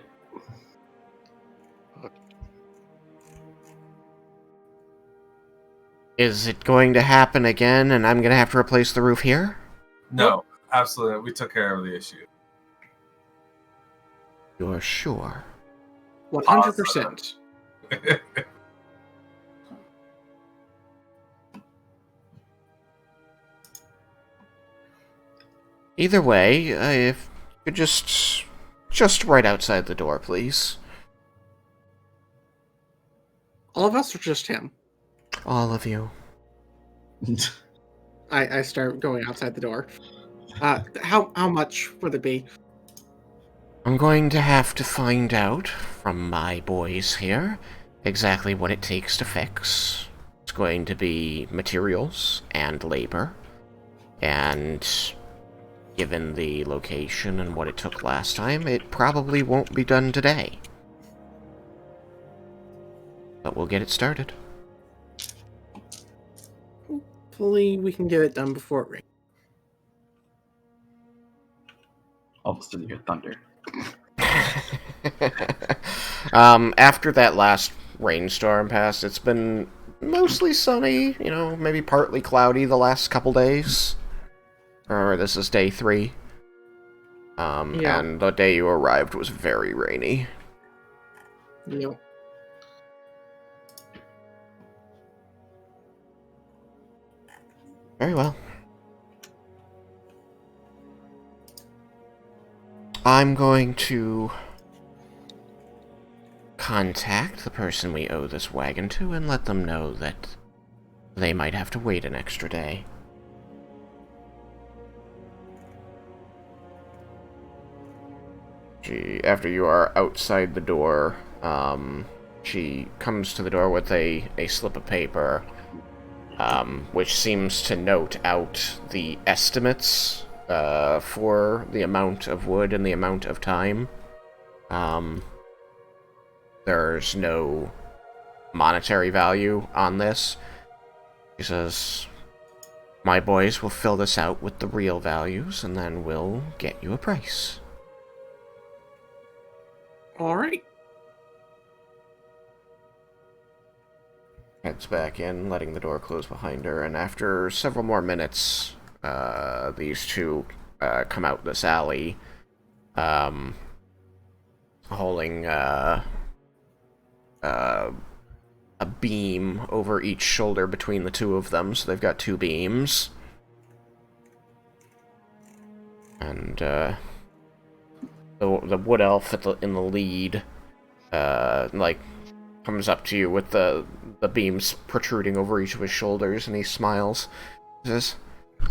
Is it going to happen again and I'm going to have to replace the roof here? No, absolutely. We took care of the issue. You're sure? 100%. Either way, if you could just right outside the door, please. All of us or just him? All of you. I start going outside the door. How much would it be? I'm going to have to find out from my boys here exactly what it takes to fix. It's going to be materials and labor, and given the location and what it took last time, it probably won't be done today. But we'll get it started. Hopefully we can get it done before it rains. All of a sudden you hear thunder. After that last rainstorm passed, it's been mostly sunny, maybe partly cloudy the last couple days. Or this is day 3. Yeah. And the day you arrived was very rainy. Yep. Very well. I'm going to contact the person we owe this wagon to and let them know that they might have to wait an extra day. After you are outside the door, she comes to the door with a slip of paper, which seems to note out the estimates for the amount of wood and the amount of time. There's no monetary value on this. She says, "My boys will fill this out with the real values, and then we'll get you a price." Alright. Heads back in, letting the door close behind her, and after several more minutes, these two come out this alley, holding a beam over each shoulder between the two of them, so they've got 2 beams. And the wood elf in the lead, comes up to you with the beams protruding over each of his shoulders, and he smiles. He says,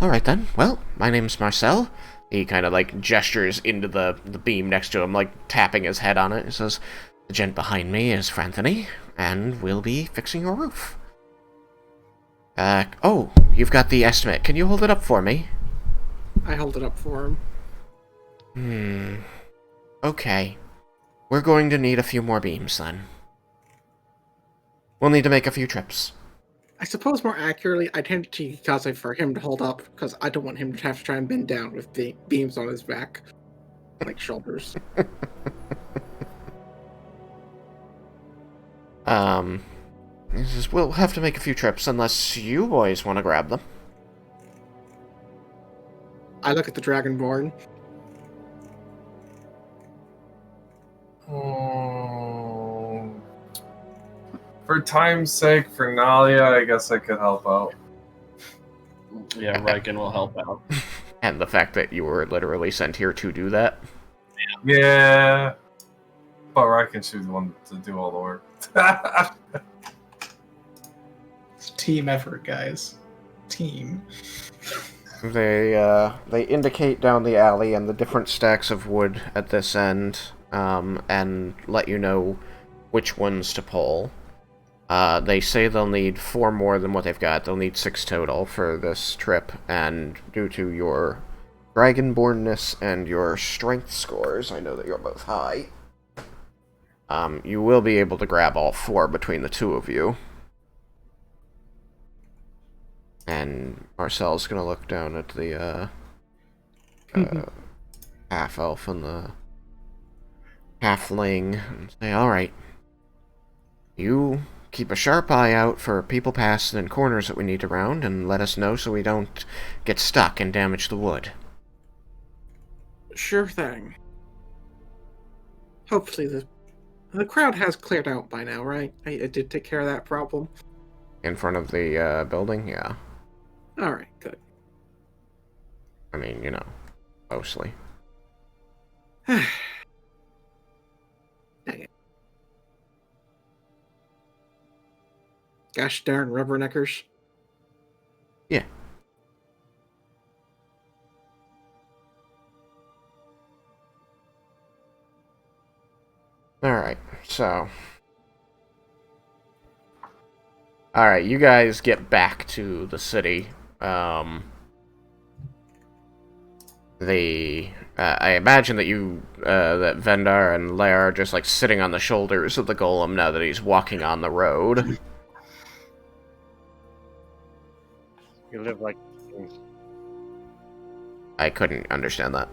"Alright then, well, my name's Marcel." He kind of, gestures into the beam next to him, tapping his head on it. He says, "The gent behind me is Franthony, and we'll be fixing your roof." Oh, you've got the estimate. Can you hold it up for me? I hold it up for him. Okay. We're going to need a few more beams, then. We'll need to make a few trips. I suppose more accurately, I tend to cause it for him to hold up, because I don't want him to have to try and bend down with the beams on his back. Like shoulders. He says, we'll have to make a few trips unless you boys want to grab them. I look at the Dragonborn. For time's sake, for Nalia, I guess I could help out. Yeah, Raiken will help out. And the fact that you were literally sent here to do that. Yeah. But Raiken should be the one to do all the work. It's team effort, guys. Team. They indicate down the alley and the different stacks of wood at this end, and let you know which ones to pull. They say they'll need 4 more than what they've got. They'll need 6 total for this trip, and due to your Dragonbornness and your strength scores, I know that you're both high, you will be able to grab all 4 between the 2 of you. And Marcel's gonna look down at the half-elf and the halfling and say, alright, you keep a sharp eye out for people passing in corners that we need to round, and let us know so we don't get stuck and damage the wood. Sure thing. Hopefully the crowd has cleared out by now, right? I did take care of that problem. In front of the building? Yeah. Alright, good. I mean, you know, mostly. Dang it. Gosh darn rubberneckers. Yeah. Alright, so... Alright, you guys get back to the city. I imagine that that Vendar and Lair are just, like, sitting on the shoulders of the golem now that he's walking on the road. You live like kings. I couldn't understand that.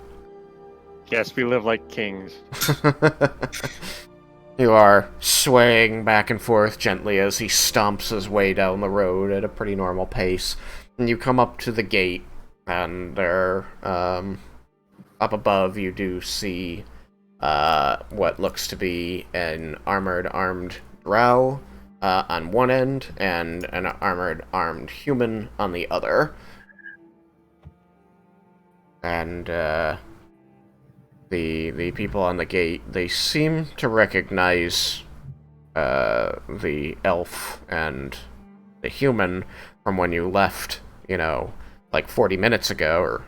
Yes, we live like kings. You are swaying back and forth gently as he stomps his way down the road at a pretty normal pace. And you come up to the gate, and there, up above, you do see what looks to be an armed drow on one end, and an armed human on the other. And the people on the gate, they seem to recognize the elf and the human from when you left, you know, like 40 minutes ago, or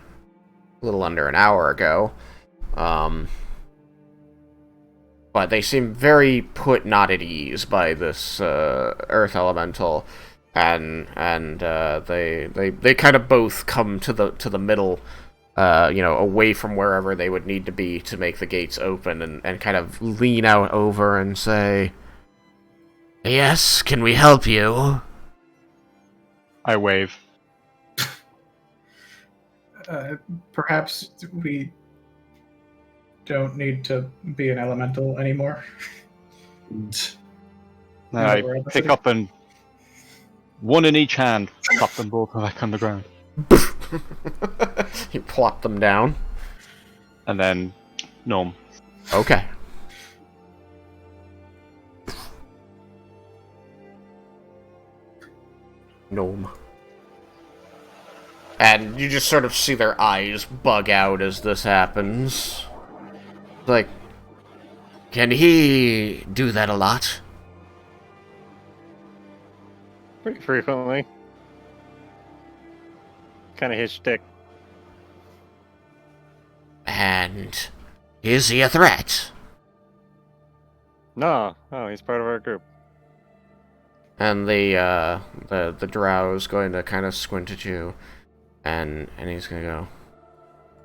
a little under an hour ago. But they seem very put not at ease by this earth elemental, and they kind of both come to the middle, you know, away from wherever they would need to be to make the gates open, and kind of lean out over and say, "Yes, can we help you?" I wave. Perhaps we don't need to be an elemental anymore. I we're at the pick city. up and one in each hand, pop them both back on the ground, You plop them down. and then gnome. Okay. Gnome. And you just sort of see their eyes bug out as this happens. Like, can he do that a lot? Pretty frequently. Kind of his shtick. And is he a threat? No, he's part of our group. And the drow is going to kind of squint at you, and he's gonna go,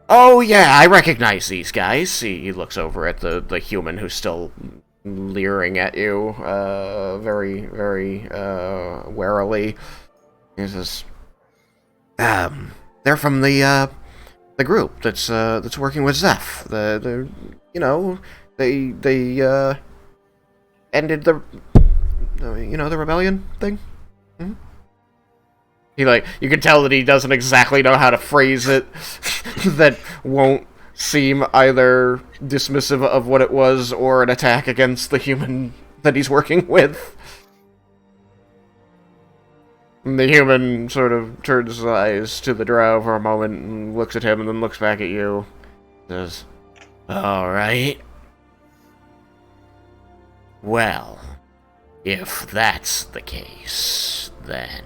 "Oh yeah, I recognize these guys." He looks over at the human who's still leering at you, very warily. He says, "They're from the group that's working with Zeph. They ended the the rebellion thing? Hmm? He, you can tell that he doesn't exactly know how to phrase it that won't seem either dismissive of what it was or an attack against the human that he's working with. And the human sort of turns his eyes to the Drow for a moment and looks at him and then looks back at you. Says, "Alright. Well, if that's the case, then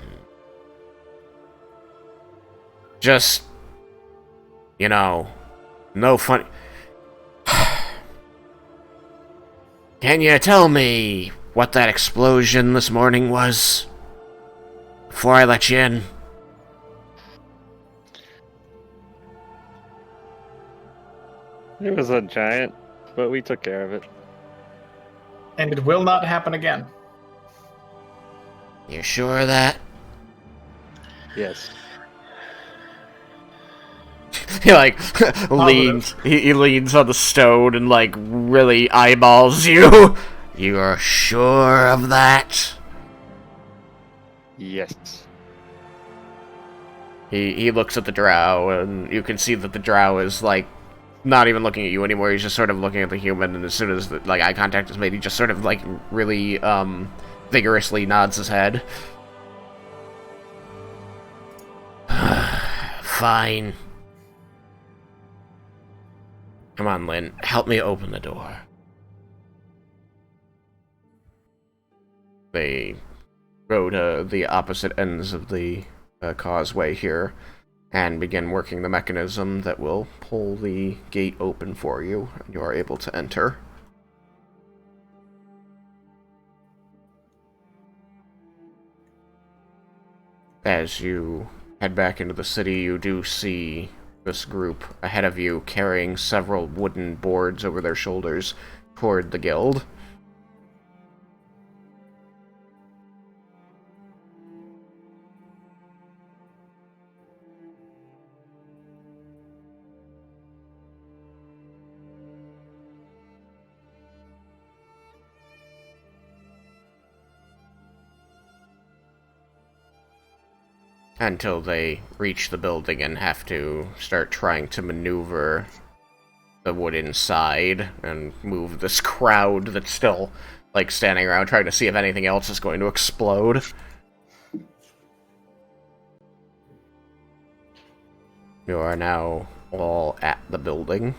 just, no fun. Can you tell me what that explosion this morning was? Before I let you in." It was a giant, but we took care of it. And it will not happen again. You sure of that? Yes. He leans. He leans on the stone and really eyeballs you. You're sure of that? Yes. He looks at the Drow, and you can see that the Drow is not even looking at you anymore. He's just sort of looking at the human, and as soon as eye contact is made, he just sort of really vigorously nods his head. Fine. Come on, Lynn. Help me open the door. They go to the opposite ends of the causeway here and begin working the mechanism that will pull the gate open for you, and you are able to enter. As you head back into the city, you do see this group ahead of you carrying several wooden boards over their shoulders toward the guild. Until they reach the building and have to start trying to maneuver the wood inside and move this crowd that's still, standing around trying to see if anything else is going to explode. You are now all at the building.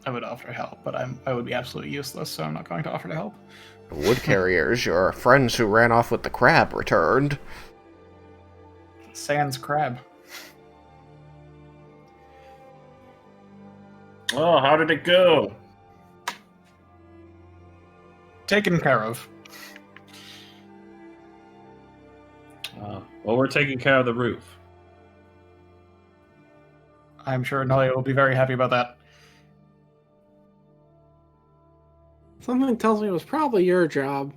I would offer help, but I would be absolutely useless, so I'm not going to offer to help. The wood carriers, your friends who ran off with the crab, returned. Sans crab. Oh, how did it go? Taken care of. Well, we're taking care of the roof. I'm sure Nalia will be very happy about that. Something tells me it was probably your job.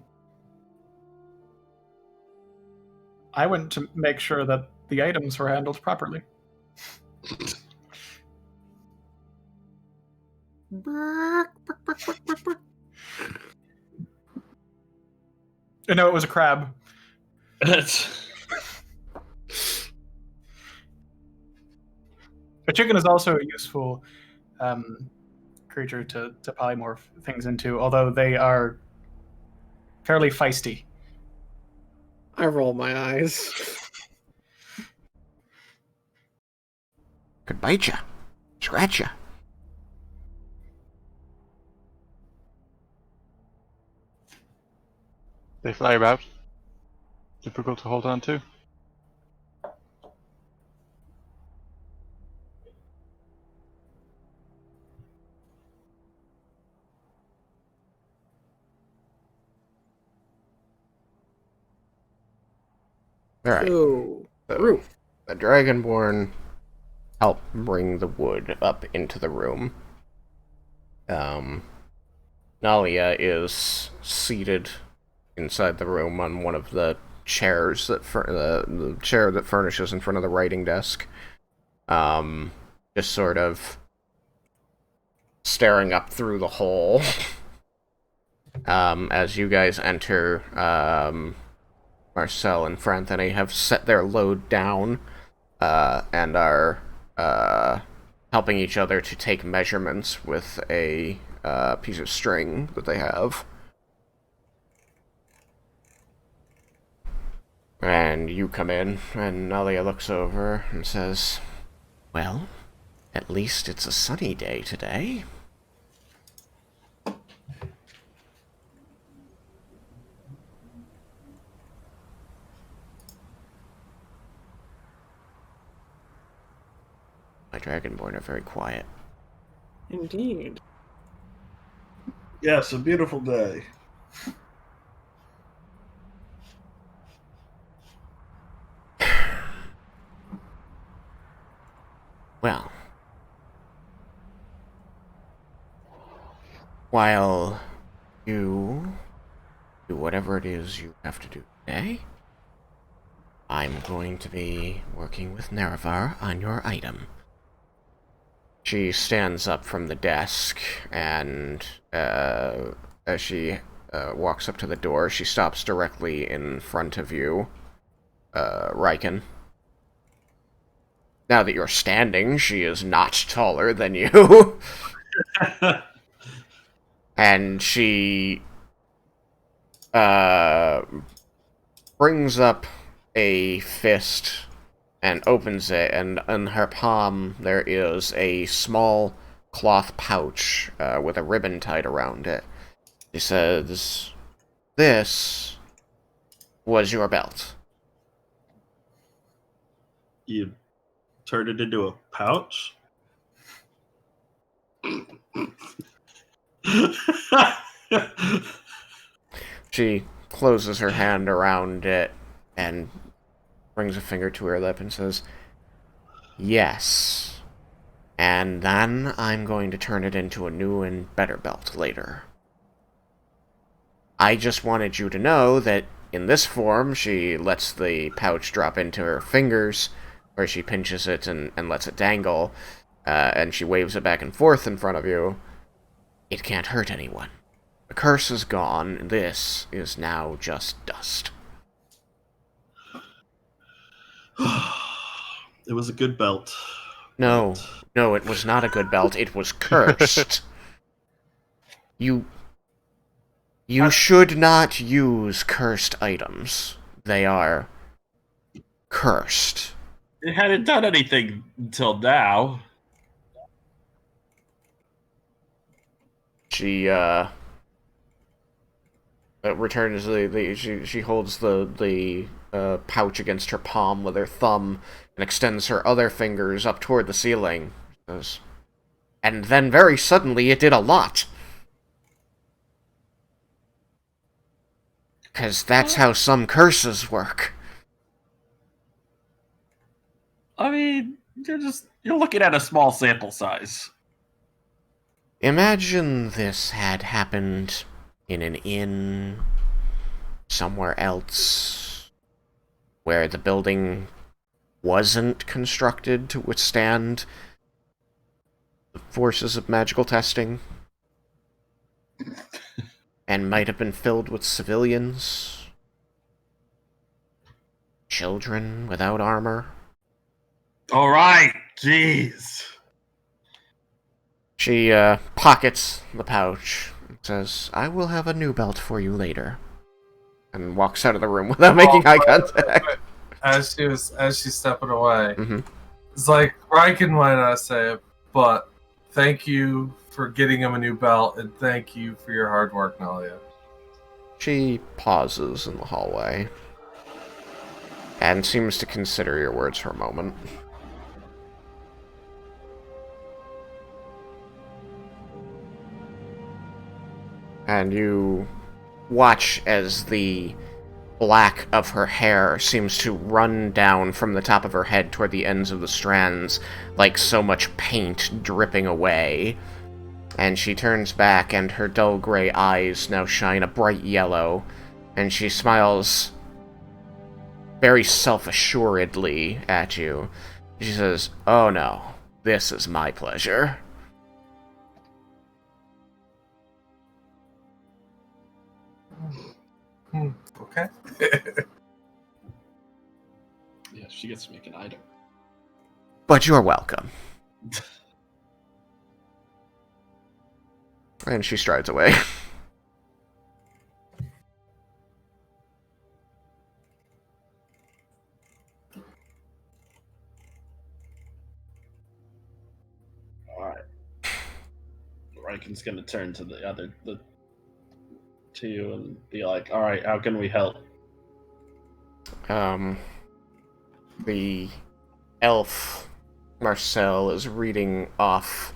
I went to make sure that the items were handled properly. No, it was a crab. A chicken is also a useful creature to polymorph things into, although they are fairly feisty. I roll my eyes. Could bite ya. Scratch ya. They fly about. Difficult to hold on to. Alright. Ooh, So, roof. the Dragonborn help bring the wood up into the room. Nalia is seated inside the room on one of the chairs that the chair that furnishes in front of the writing desk. Just sort of staring up through the hole. As you guys enter, Marcel and Franthony have set their load down, and are helping each other to take measurements with a piece of string that they have. And you come in, and Nalia looks over and says, "Well, at least it's a sunny day today." My Dragonborn are very quiet. Indeed. Yes, a beautiful day. Well, while you do whatever it is you have to do today, I'm going to be working with Nerevar on your item. She stands up from the desk, and as she walks up to the door, she stops directly in front of you, Raiken. Now that you're standing, she is not taller than you. And she brings up a fist and opens it, and in her palm there is a small cloth pouch with a ribbon tied around it. She says, "This was your belt." You turn it into a pouch? She closes her hand around it and brings a finger to her lip and says, "Yes. And then I'm going to turn it into a new and better belt later. I just wanted you to know that in this form," she lets the pouch drop into her fingers, where she pinches it and lets it dangle, and she waves it back and forth in front of you. "It can't hurt anyone. The curse is gone. This is now just dust." It was a good belt. No, it was not a good belt. It was cursed. You should not use cursed items. They are cursed. It hadn't done anything until now. She returns she holds the pouch against her palm with her thumb and extends her other fingers up toward the ceiling. Says, "And then very suddenly it did a lot. Because that's how some curses work." I mean, you're looking at a small sample size. Imagine this had happened in an inn somewhere else, where the building wasn't constructed to withstand the forces of magical testing, and might have been filled with civilians, children without armor. All right, jeez. She pockets the pouch and says, "I will have a new belt for you later," and walks out of the room without making eye contact. As she's stepping away, Mhm. it's like Raiken might not say it, but thank you for getting him a new belt, and thank you for your hard work, Nalia. She pauses in the hallway and seems to consider your words for a moment. And you watch as the black of her hair seems to run down from the top of her head toward the ends of the strands, like so much paint dripping away. And she turns back, and her dull gray eyes now shine a bright yellow, and she smiles. very self-assuredly at you. She says, "Oh no, this is my pleasure." Okay. Yeah, she gets to make an item. But you're welcome. And she strides away. All right. Raiken's gonna turn to to you and be like, "All right, how can we help?" The elf Marcel is reading off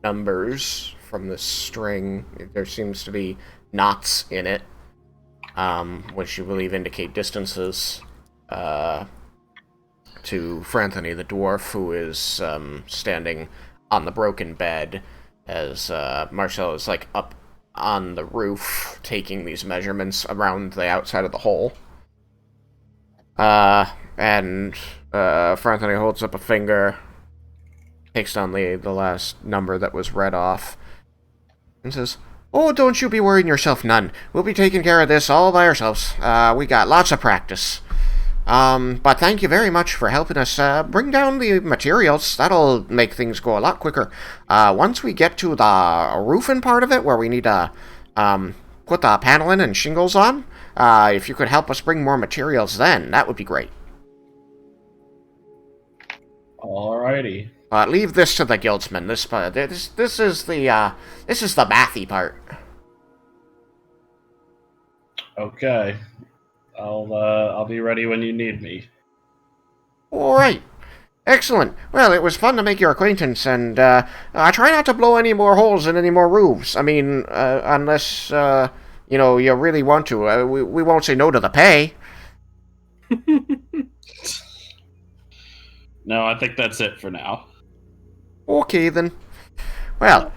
numbers from this string. There seems to be knots in it, which you believe indicate distances, to Franthony the dwarf, who is standing on the broken bed, as Marcel is like up on the roof taking these measurements around the outside of the hole. And Franthony holds up a finger, takes down the last number that was read off, and says, "Oh, don't you be worrying yourself none. We'll be taking care of this all by ourselves. We got lots of practice. But thank you very much for helping us bring down the materials. That'll make things go a lot quicker. Once we get to the roofing part of it, where we need to put the paneling and shingles on, if you could help us bring more materials then, that would be great. Alrighty. Leave this to the guildsmen. This is the mathy part." Okay. I'll be ready when you need me. All right. Excellent. Well, it was fun to make your acquaintance, and try not to blow any more holes in any more roofs. I mean, unless you really want to. We won't say no to the pay. No, I think that's it for now. Okay then. Well.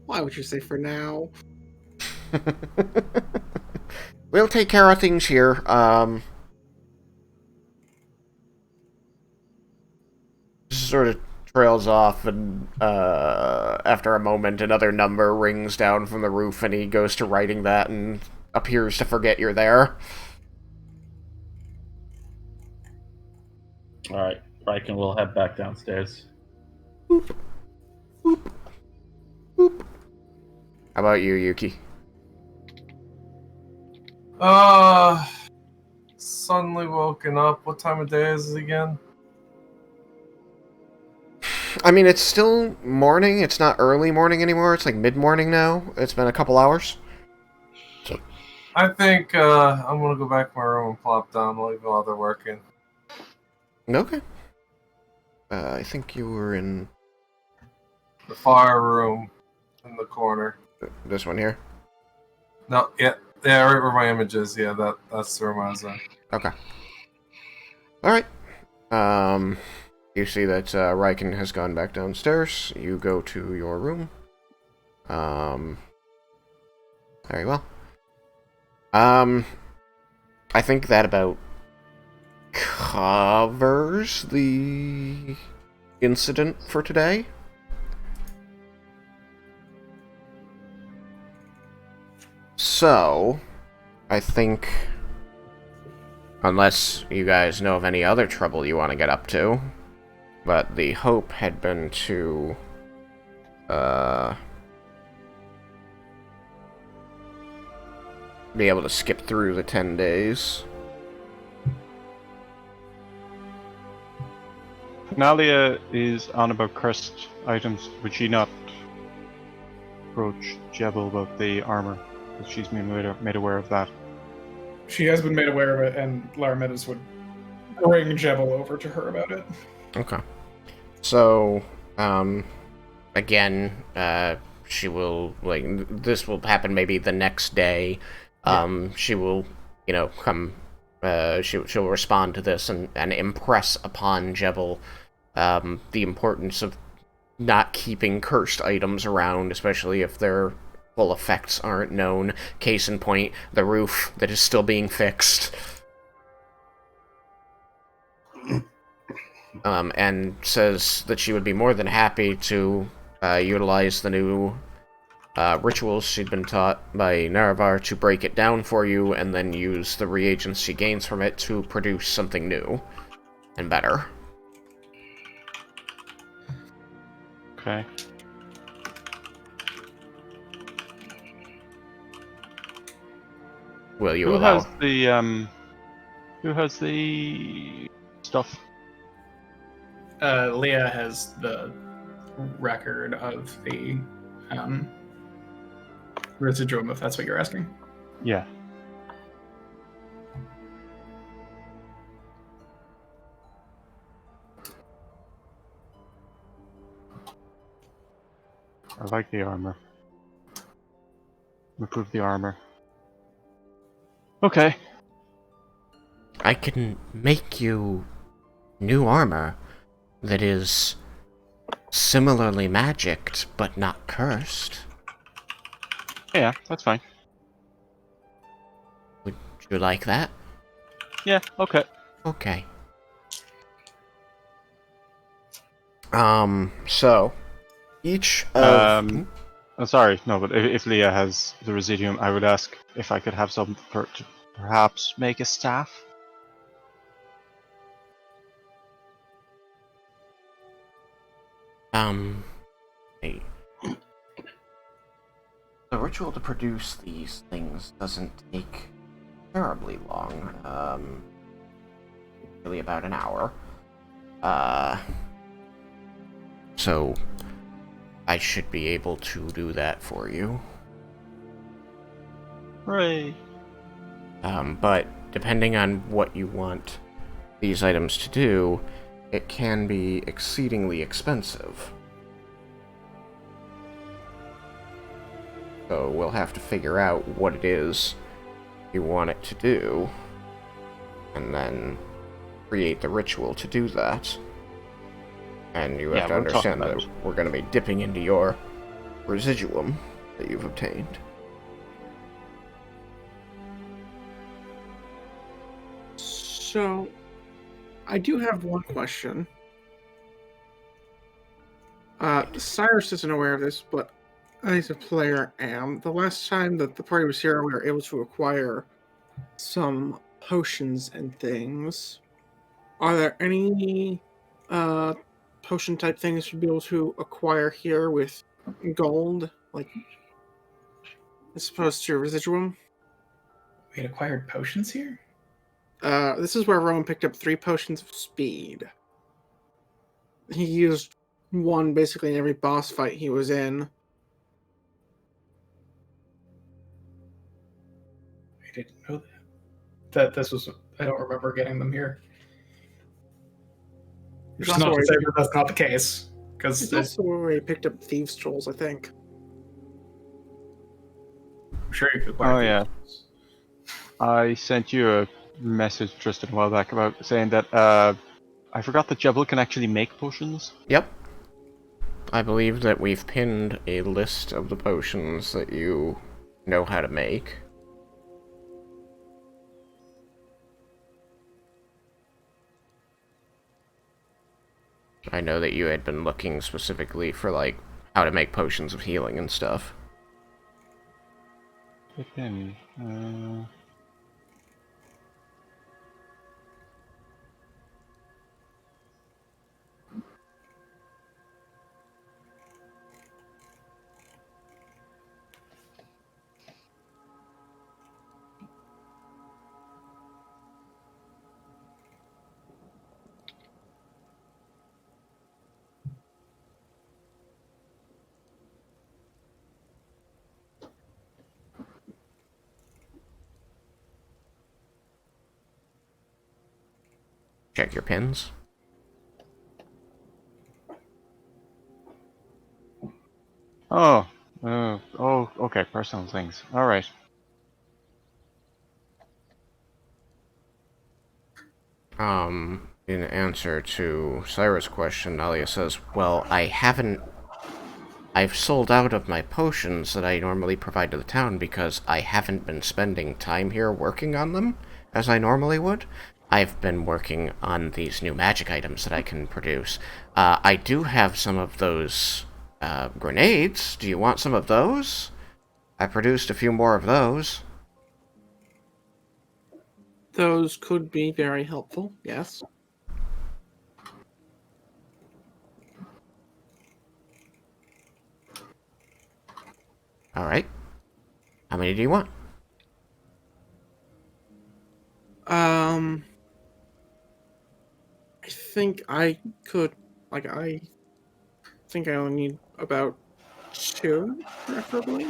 Why would you say for now? We'll take care of things here. Sort of trails off, and after a moment, another number rings down from the roof, and he goes to writing that and appears to forget you're there. Alright, Raiken will head back downstairs. Boop. Boop. Boop. How about you, Yuki? Suddenly woken up. What time of day is it again? I mean, it's still morning. It's not early morning anymore. It's like mid-morning now. It's been a couple hours. I think I'm gonna go back to my room and plop down while they're working. Okay. I think you were in The fire room in the corner. this one here. No, yeah, right where my image is. Yeah, that's the room I was in. Okay. All right. You see that Raiken has gone back downstairs. You go to your room. Very well. I think that about covers the incident for today. So, I think, unless you guys know of any other trouble you want to get up to, but the hope had been to, be able to skip through the 10 days. Nalia is on about cursed items. Would she not approach Jebel about the armor? Because she's been made aware of that. She has been made aware of it, and Laramedas would bring Jebel over to her about it. Okay. So, again, she will, this will happen maybe the next day. She will, come, she'll respond to this and impress upon Jebel, the importance of not keeping cursed items around, especially if they're, full effects aren't known. Case in point, the roof that is still being fixed. And says that she would be more than happy to utilize the new rituals she'd been taught by Naravar to break it down for you, and then use the reagents she gains from it to produce something new and better. Okay. Will you Who allow... Who has the stuff? Leah has the record of the residuum, if that's what you're asking. Yeah. I like the armor. Improve the armor. Okay. I can make you new armor that is similarly magicked, but not cursed. Yeah, that's fine. Would you like that? Yeah, okay. Okay. So, each of... I'm sorry, no, but if Leah has the residuum, I would ask if I could have some to perhaps make a staff. Hey. The ritual to produce these things doesn't take terribly long. Really about an hour. So I should be able to do that for you. Hooray! But depending on what you want these items to do, it can be exceedingly expensive. So we'll have to figure out what it is you want it to do, and then create the ritual to do that. And you have to understand that we're going to be dipping into your residuum that you've obtained. So, I do have one question. Cyrus isn't aware of this, but I, as a player, am. The last time that the party was here, we were able to acquire some potions and things. Are there any potion type things you'd be able to acquire here with gold, like as opposed to your residuum? We had acquired potions here? This is where Rowan picked up 3 potions of speed. He used one basically in every boss fight he was in. I didn't know that this was... I don't remember getting them here. Which is not to say that that's not the case. Because it's also where he picked up Thieves' Tools, I think. I'm sure you could acquire thieves. I sent you a message just a while back about saying that I forgot that Jebel can actually make potions. Yep. I believe that we've pinned a list of the potions that you know how to make. I know that you had been looking specifically for, like, how to make potions of healing and stuff. Pin. Check your pins. Oh, okay, personal things. Alright. In answer to Cyrus' question, Nalia says, well, I haven't I've sold out of my potions that I normally provide to the town because I haven't been spending time here working on them as I normally would. I've been working on these new magic items that I can produce. I do have some of those grenades. Do you want some of those? I produced a few more of those. Those could be very helpful, yes. Alright. How many do you want? I think I could, I think I only need about 2, preferably.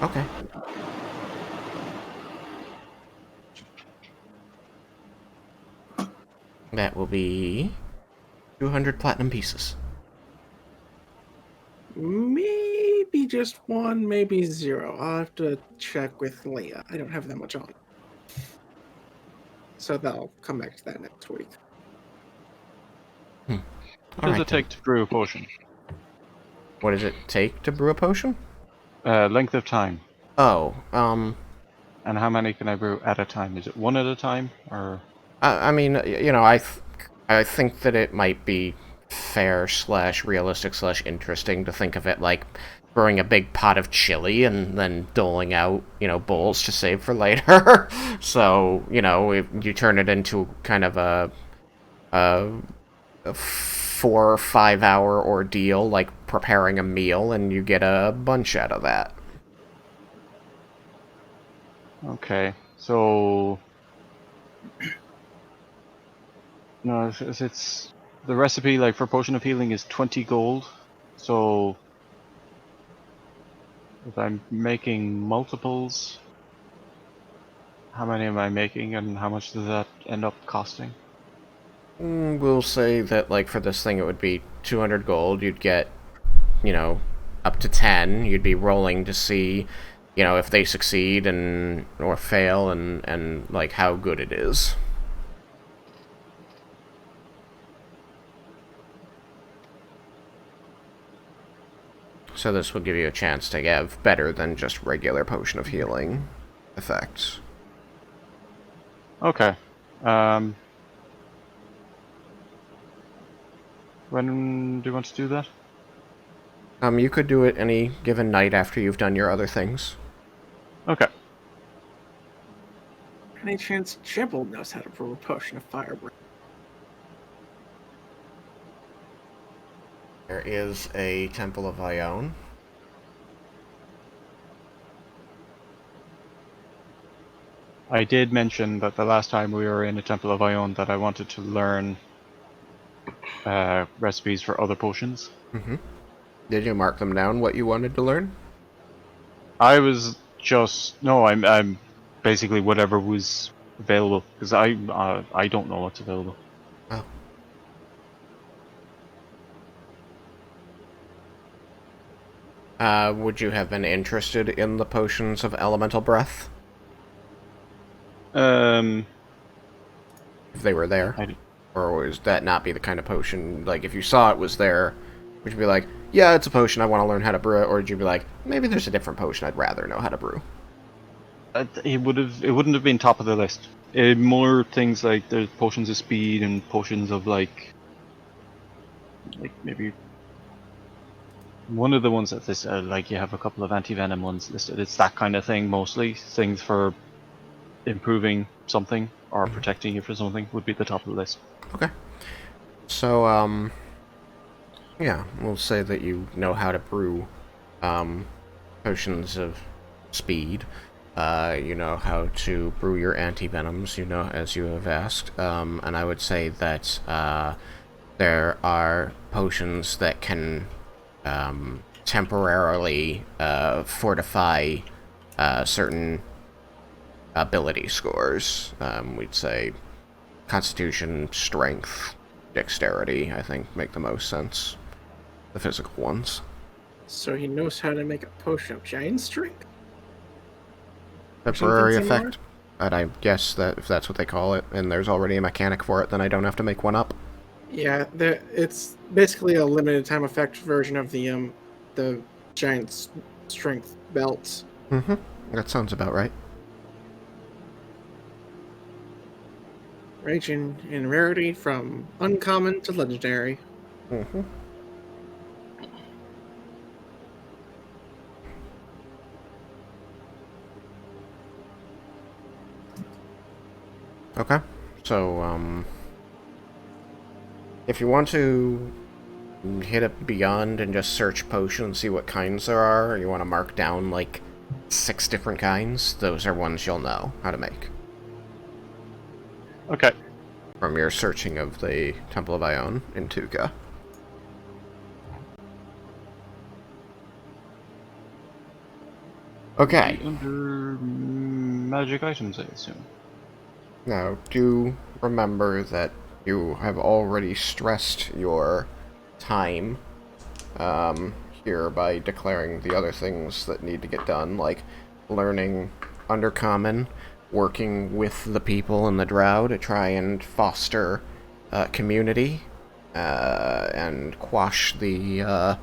Okay. That will be 200 platinum pieces. Maybe just 1, maybe 0. I'll have to check with Leah. I don't have that much on. So that'll come back to that next week. What does it take to brew a potion? What does it take to brew a potion? Length of time. Oh, And how many can I brew at a time? Is it one at a time, or? I mean, you know, I think that it might be fair / realistic / interesting to think of it like brewing a big pot of chili and then doling out, you know, bowls to save for later. So, you know, if you turn it into kind of a 4 or 5 hour ordeal, like preparing a meal, and you get a bunch out of that. Okay, so no, it's the recipe like for potion of healing is 20 gold. So if I'm making multiples, how many am I making, and how much does that end up costing? We'll say that, like, for this thing it would be 200 gold. You'd get, you know, up to 10. You'd be rolling to see, you know, if they succeed and or fail, and like how good it is. So this will give you a chance to have better than just regular potion of healing effects. Okay. When do you want to do that? You could do it any given night after you've done your other things. Okay. Any chance Jibble knows how to brew a potion of fire breath? There is a Temple of Ione. I did mention that the last time we were in a Temple of Ione that I wanted to learn recipes for other potions. Did you mark them down, what you wanted to learn? I was just I'm basically whatever was available, because I don't know what's available. Would you have been interested in the potions of elemental breath? Um, If they were there? Or would that not be the kind of potion, like, if you saw it was there, would you be like, yeah, it's a potion, I want to learn how to brew it, or would you be like, maybe there's a different potion I'd rather know how to brew? it wouldn't have been top of the list. More things like there's potions of speed and potions of like maybe one of the ones that this like you have a couple of anti-venom ones listed. It's that kind of thing mostly. Things for improving something or protecting you from something would be at the top of the list. Okay. So, yeah, we'll say that you know how to brew potions of speed. You know how to brew your anti-venoms, you know, as you have asked. And I would say that there are potions that can temporarily fortify certain ability scores. We'd say Constitution, Strength, Dexterity, I think, make the most sense. The physical ones. So he knows how to make a potion of giant strength? Temporary Something similar? effect. And I guess that if that's what they call it, and there's already a mechanic for it, then I don't have to make one up. Yeah, it's basically a limited time effect version of the giant strength belts. Mm-hmm. That sounds about right. Ranging in rarity from uncommon to legendary. Mm-hmm. Okay. So, if you want to hit it beyond and just search potion and see what kinds there are, or you want to mark down, like, 6 different kinds, those are ones you'll know how to make. Okay. From your searching of the Temple of Ione in Tuca. Okay. Under magic items, I assume. Now, do remember that you have already stressed your time here by declaring the other things that need to get done, like learning Undercommon, working with the people in the Drow to try and foster community and quash the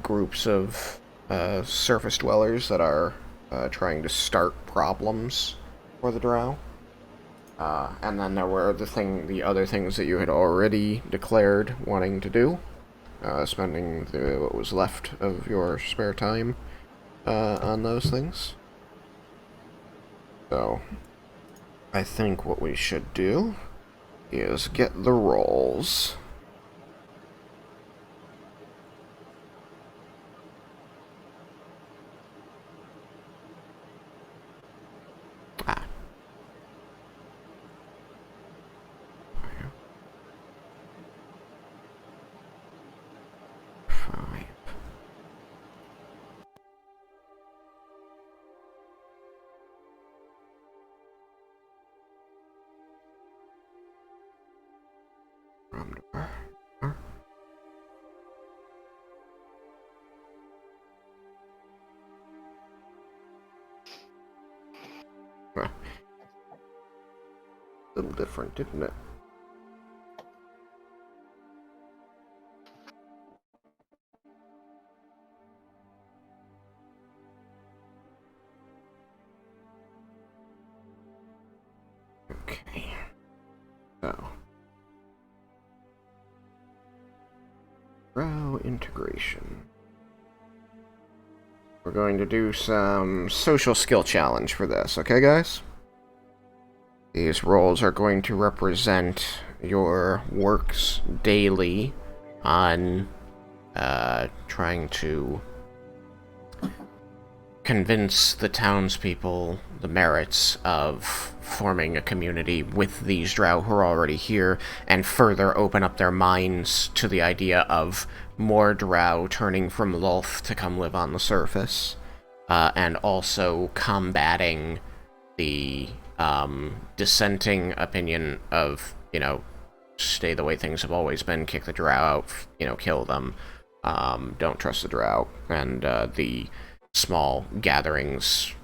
groups of surface dwellers that are trying to start problems for the Drow. And then there were the other things that you had already declared wanting to do, spending what was left of your spare time on those things. So, I think what we should do is get the rolls. Ah. Five. A little different, didn't it? Okay. So. Drow integration. We're going to do some social skill challenge for this, okay, guys? These roles are going to represent your works daily on trying to convince the townspeople the merits of forming a community with these Drow who are already here, and further open up their minds to the idea of more Drow turning from Lolth to come live on the surface, and also combating the dissenting opinion of, stay the way things have always been, kick the Drow out, kill them, don't trust the Drow, and the small gatherings,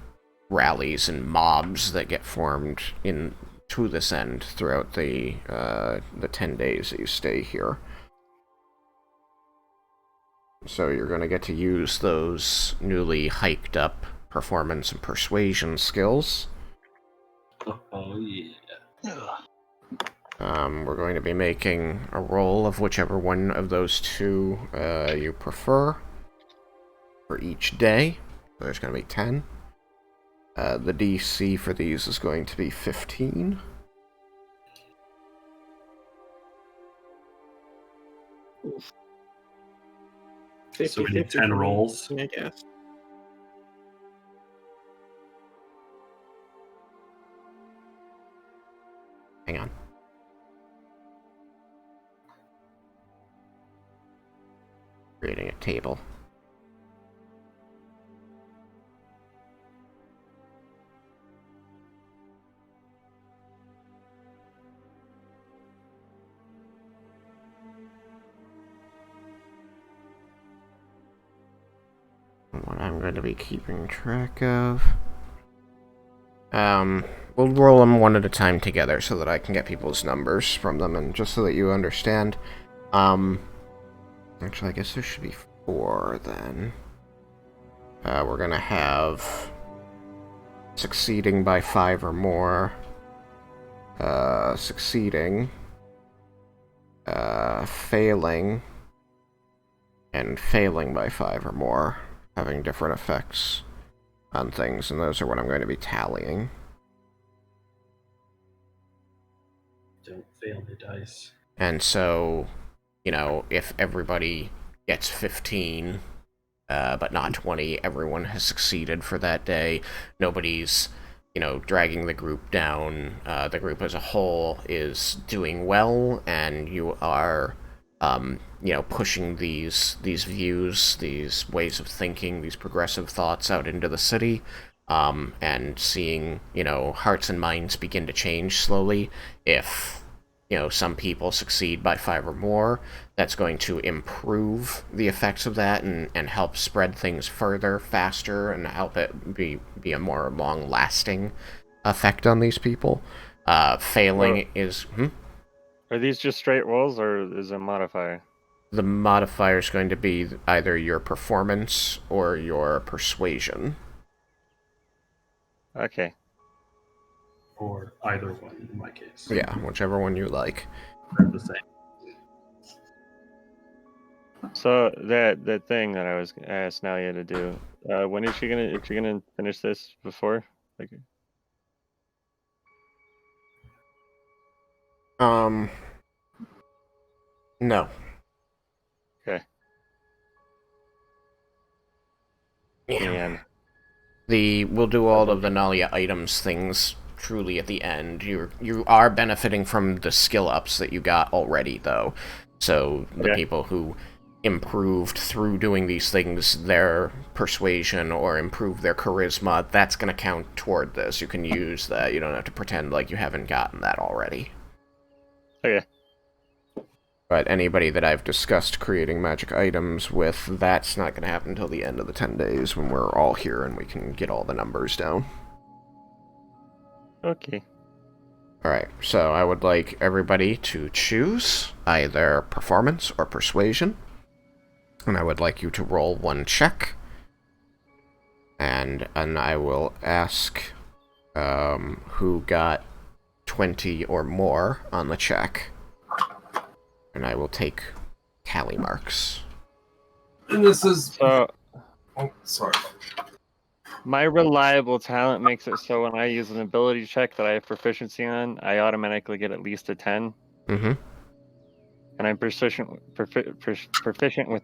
rallies, and mobs that get formed to this end throughout the 10 days that you stay here. So you're going to get to use those newly hiked up performance and persuasion skills. Oh yeah. We're going to be making a roll of whichever one of those two you prefer for each day. There's going to be 10. The DC for these is going to be 15. So we need 10 rolls. I guess. Hang on. Creating a table. What I'm going to be keeping track of. We'll roll them one at a time together so that I can get people's numbers from them, and just so that you understand. Actually, I guess there should be 4 then. We're gonna have succeeding by 5 or more, succeeding, failing, and failing by 5 or more, having different effects on things, and those are what I'm going to be tallying. Don't fail the dice. And so, you know, if everybody gets 15, but not 20, everyone has succeeded for that day. Nobody's, you know, dragging the group down. The group as a whole is doing well, and you are, you know, pushing these views, these ways of thinking, these progressive thoughts out into the city, and seeing, you know, hearts and minds begin to change slowly. If, you know, some people succeed by 5 or more, that's going to improve the effects of that and help spread things further, faster, and help it be a more long-lasting effect on these people. Failing is... Are these just straight rolls, or is it a modifier? The modifier is going to be either your performance or your persuasion. Okay. Or either one, in my case. Yeah, whichever one you like. They're the same. So that thing that I was asked Nalia to do, when is she gonna finish this before? Like, No. okay. Yeah. And We'll do all of the Nalia items things truly at the end. You are benefiting from the skill ups that you got already, though. So the people who improved through doing these things, their persuasion or improved their charisma, that's going to count toward this. You can use that. You don't have to pretend like you haven't gotten that already. Okay. But anybody that I've discussed creating magic items with, that's not going to happen until the end of the 10 days when we're all here and we can get all the numbers down. Okay. Alright, so I would like everybody to choose either performance or persuasion. And I would like you to roll 1 check. And I will ask who got 20 or more on the check. And I will take tally marks. And this is... So, oh, sorry. my reliable talent makes it so when I use an ability check that I have proficiency on, I automatically get at least a 10. Mm-hmm. And I'm proficient with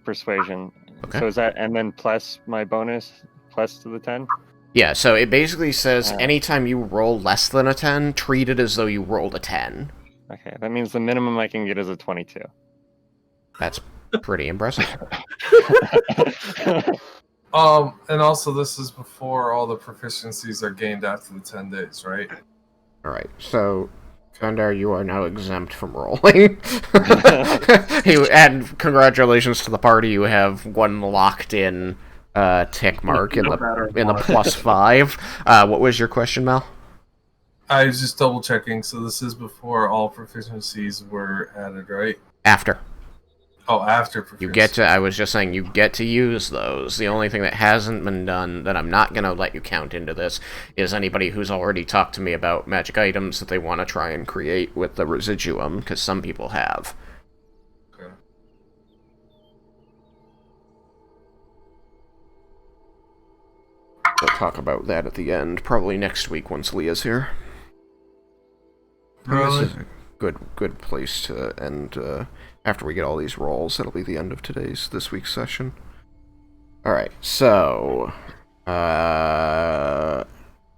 persuasion. Okay. So is that, and then plus my bonus, plus to the 10? Yeah, so it basically says anytime you roll less than a 10, treat it as though you rolled a 10. Okay, that means the minimum I can get is a 22. That's pretty impressive. And also this is before all the proficiencies are gained after the 10 days, right? Alright, so Gundar, you are now exempt from rolling. And congratulations to the party, you have one locked in tick mark in the +5. What was your question, Mel? I was just double checking, so this is before all proficiencies were added, right? After. Oh, after proficiency. You get to, I was just saying, you get to use those. The only thing that hasn't been done, that I'm not going to let you count into this, is anybody who's already talked to me about magic items that they want to try and create with the residuum, because some people have. Okay. We'll talk about that at the end, probably next week once Leah's here. Really? This is a good place to end. After we get all these rolls, that'll be the end of this week's session. Alright, so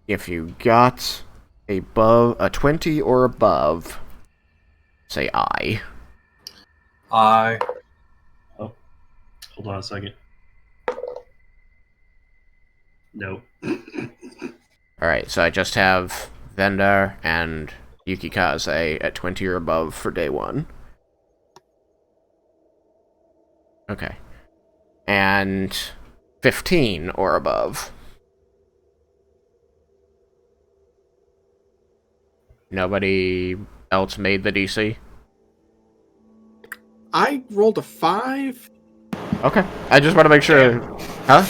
if you got a 20 or above, say I. I. Oh, hold on a second. Nope. Alright, so I just have Vendar and Yukikaze at 20 or above for day 1. Okay. And 15 or above. Nobody else made the DC? I rolled a 5. Okay. I just want to make sure. Huh?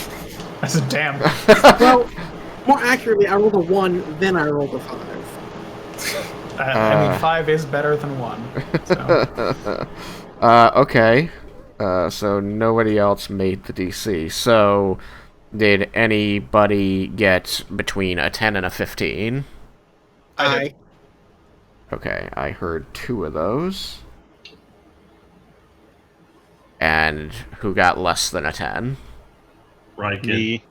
I said, damn. Well, more accurately, I rolled a 1, then I rolled a 5. I mean, 5 is better than 1. So. Okay. So nobody else made the DC. So, did anybody get between a 10 and a 15? I did. Okay, I heard 2 of those. And who got less than a 10? Raiken. Me.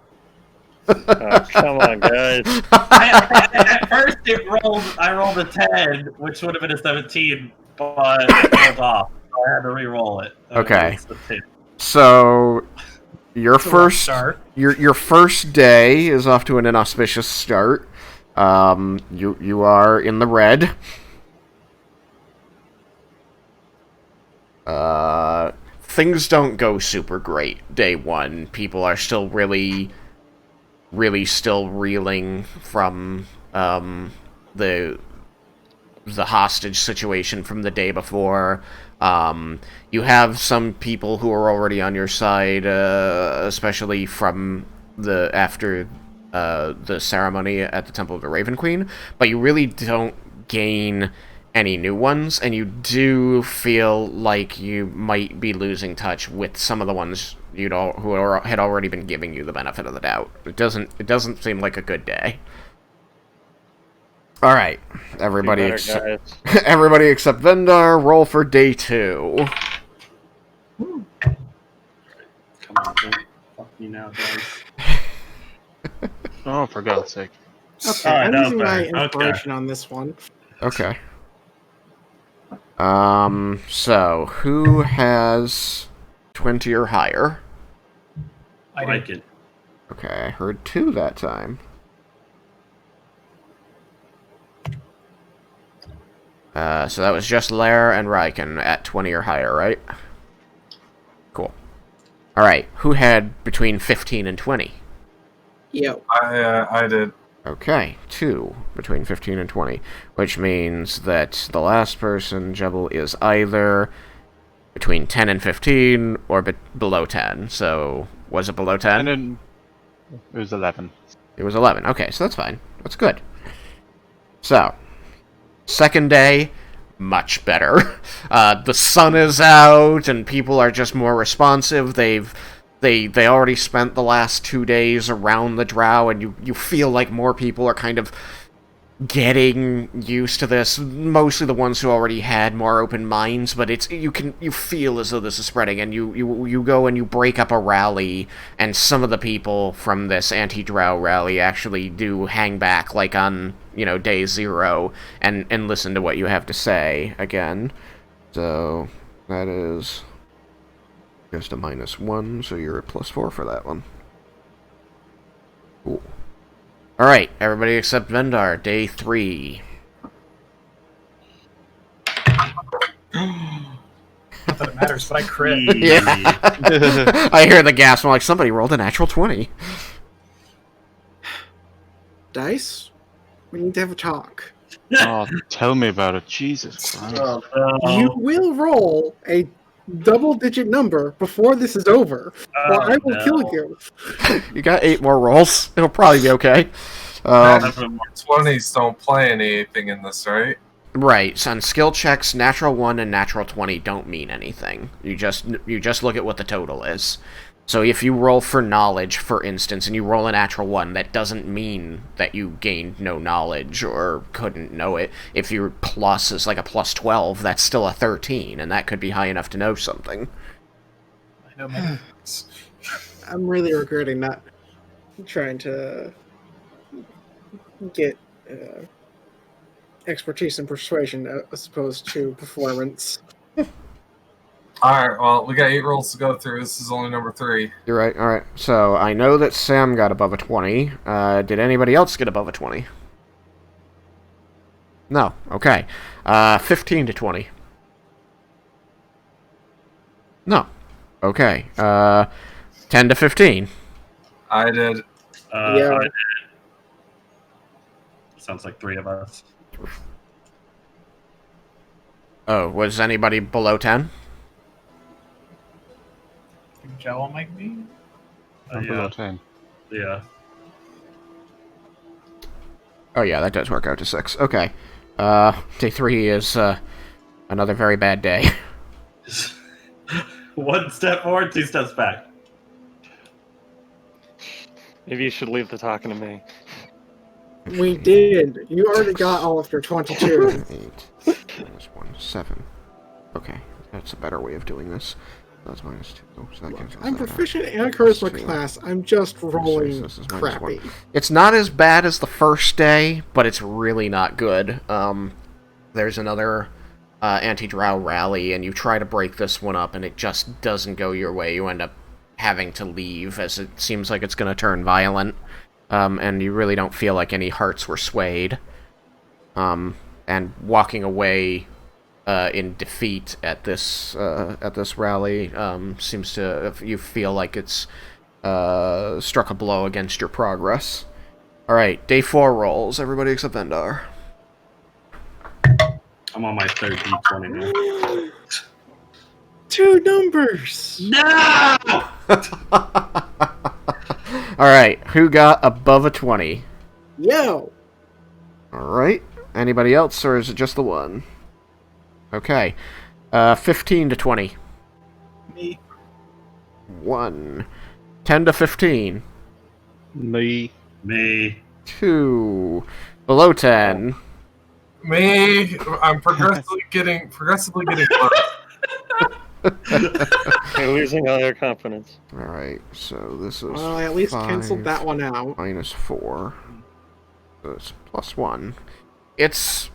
Come on, guys. At first, I rolled a 10, which would have been a 17, but it rolled off. So I had to re-roll it. Okay. It's a 2. So, your It's a rough first start. your first day is off to an inauspicious start. You are in the red. Things don't go super great day 1. People are still really still reeling from the hostage situation from the day before. You have some people who are already on your side, especially from after the ceremony at the Temple of the Raven Queen, but you really don't gain any new ones, and you do feel like you might be losing touch with some of the ones had already been giving you the benefit of the doubt. It doesn't seem like a good day. All right, everybody everybody except Vendar, roll for day 2. Come on, don't fuck me now, guys. Oh, for God's sake. Okay, Alright, I'm that was using my better. Okay. inspiration on this one. Okay. So who has 20 or higher? I did. Raiken. Okay, I heard 2 that time. So that was just Lair and Raiken at 20 or higher, right? Cool. Alright, who had between 15 and 20? Yo. I did. Okay, 2 between 15 and 20, which means that the last person, Jebel, is either between 10 and 15 or below 10. So, was it below 10? And then it was 11. It was 11. Okay, so that's fine. That's good. So, second day, much better. The sun is out, and people are just more responsive. They already spent the last 2 days around the Drow, and you feel like more people are kind of getting used to this. Mostly the ones who already had more open minds, but you feel as though this is spreading, and you go and you break up a rally, and some of the people from this anti-Drow rally actually do hang back, like on day 0, and listen to what you have to say again. So that is just a -1, so you're at +4 for that one. Cool. Alright, everybody except Vendar, day 3. Not that it matters, but I crit. Yeah. I hear the gasp. I'm like, somebody rolled a natural 20. Dice? We need to have a talk. Oh, tell me about it. Jesus Christ. Oh, no. You will roll a double-digit number before this is over, or I will kill you. You got 8 more rolls. It'll probably be okay. 20s don't play anything in this, right? Right. So on skill checks, natural 1 and natural 20 don't mean anything. You just look at what the total is. So if you roll for knowledge, for instance, and you roll a natural 1, that doesn't mean that you gained no knowledge or couldn't know it. If your plus is like a +12, that's still a 13, and that could be high enough to know something. I know many. I'm really regretting not trying to get expertise in persuasion as opposed to performance. Alright, well, we got 8 rolls to go through. This is only number 3. You're right. All right. So I know that Sam got above a 20. Did anybody else get above a 20? No. Okay. 15 to 20. No. Okay. 10 to 15. I did. Yeah. I did. Sounds like 3 of us. Oh, was anybody below 10? Jello might be. I'm below 10. Yeah. Oh yeah, that does work out to 6. Okay. Day 3 is another very bad day. One step forward, 2 steps back. Maybe you should leave the talking to me. We did. You already got all of your 22. 8 minus 1, 7. Okay, that's a better way of doing this. That's minus 2. So that gives us I'm that. proficient in a charisma 2. class. I'm just rolling This is minus crappy. 1. It's not as bad as the first day, but it's really not good. There's another anti-Drow rally, and you try to break this one up, and it just doesn't go your way. You end up having to leave, as it seems like it's going to turn violent, and you really don't feel like any hearts were swayed. And walking away in defeat at this rally seems to you feel like it's struck a blow against your progress. All right, day 4 rolls. Everybody except Vendar. I'm on my third D20 now. 2 numbers! No! Alright, who got above a 20? Yo! Alright, anybody else, or is it just the one? Okay, 15 to 20. Me. 1. 10 to 15. Me. 2. Below 10. Me, I'm progressively getting close. You're losing all your confidence. Alright, so this is Well, I at least 5 canceled that one out. minus 4. So it's plus 1. It's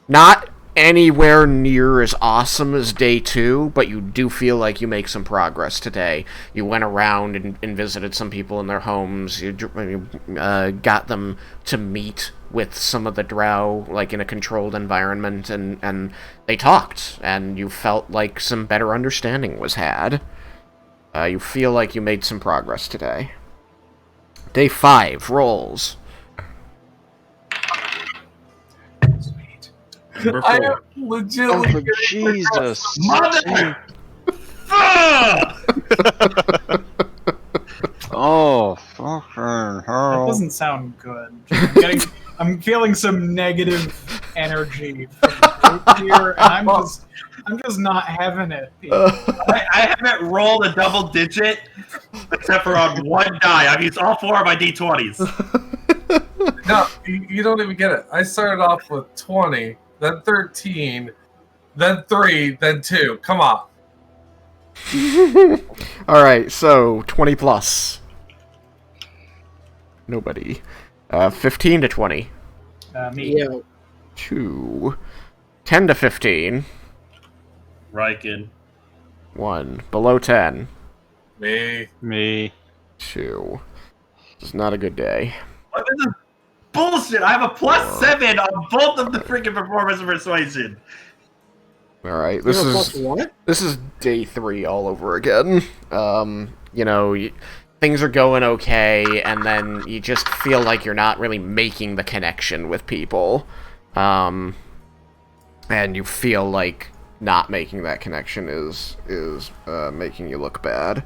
not anywhere near as awesome as day 2, but you do feel like you make some progress today. You went around and visited some people in their homes. You got them to meet with some of the Drow, like in a controlled environment, and they talked, and you felt like some better understanding was had. You feel like you made some progress today. Day 5 rolls. Number I 4. am legitimately getting Jesus. Mother! Fuck! Oh, fucking That hell. doesn't sound good. I'm feeling some negative energy from the group here, and I'm just not having it. People. I haven't rolled a double digit except for on one die. I've used all 4 of my D20s. No, you don't even get it. I started off with 20, then 13, then 3, then 2. Come on. Alright, so 20 plus. Nobody. 15 to 20. Me. Yo. 2. 10 to 15. Raiken. 1. Below 10. Me. 2. This is not a good day. What is this bullshit? I have a +7 on both of the freaking performance and persuasion. Alright, This plus what? this is day 3 all over again. You know, things are going okay, and then you just feel like you're not really making the connection with people. And you feel like not making that connection is making you look bad.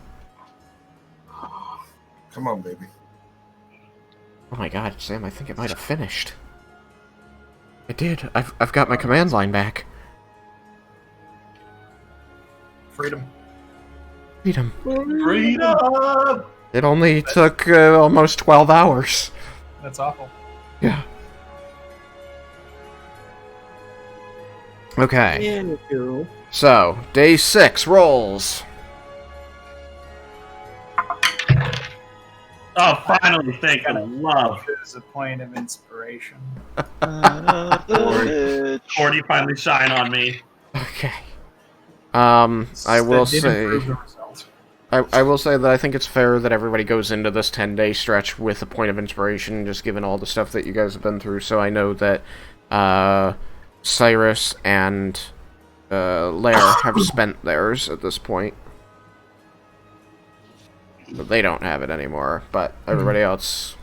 Come on, baby. Oh my god, Sam, I think it might have finished. It did. I've got my command line back. Freedom. Freedom. Freedom! It only took almost 12 hours. That's awful. Yeah. Okay. Anywho. So, day 6 rolls. Oh, finally, thank you, love. There's a point of inspiration. 40 finally shine on me. Okay. I will That did say... improve the result. I will say that I think it's fair that everybody goes into this 10-day stretch with a point of inspiration, just given all the stuff that you guys have been through. So I know that Cyrus and Lair have spent theirs at this point. But they don't have it anymore. But everybody else,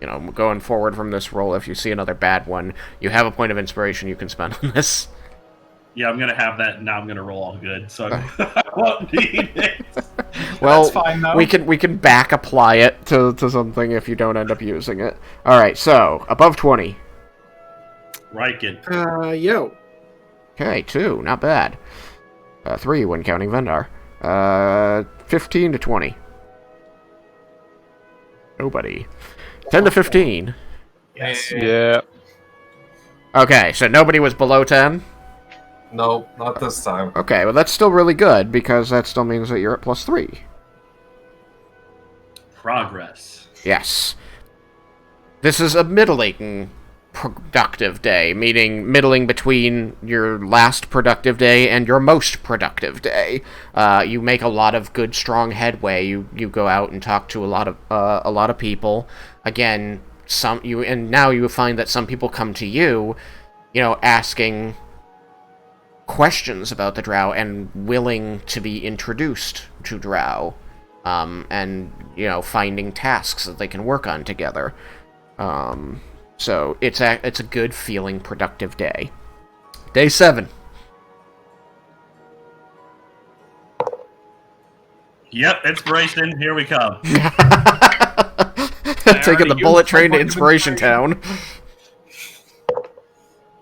you know, going forward from this roll, if you see another bad one, you have a point of inspiration you can spend on this. Yeah, I'm gonna have that, and now I'm gonna roll all good, so I won't need it. Well, That's fine, though. we can back apply it to something if you don't end up using it. All right, so above 20. Raiken. Yo. Okay, 2, not bad. 3 when counting Vendar. 15 to 20. Nobody. 10 to 15. Yes. Yeah. Okay, so nobody was below 10? Nope, not this time. Okay, well that's still really good, because that still means that you're at +3. Progress. Yes. This is a middling productive day, meaning middling between your last productive day and your most productive day. You make a lot of good, strong headway. You go out and talk to a lot of people. Again, now you find that some people come to you, asking questions about the Drow and willing to be introduced to Drow, and finding tasks that they can work on together. So it's a good feeling, productive day. Day 7. Yep, inspiration. Here we come. Taking the bullet train to Inspiration Town.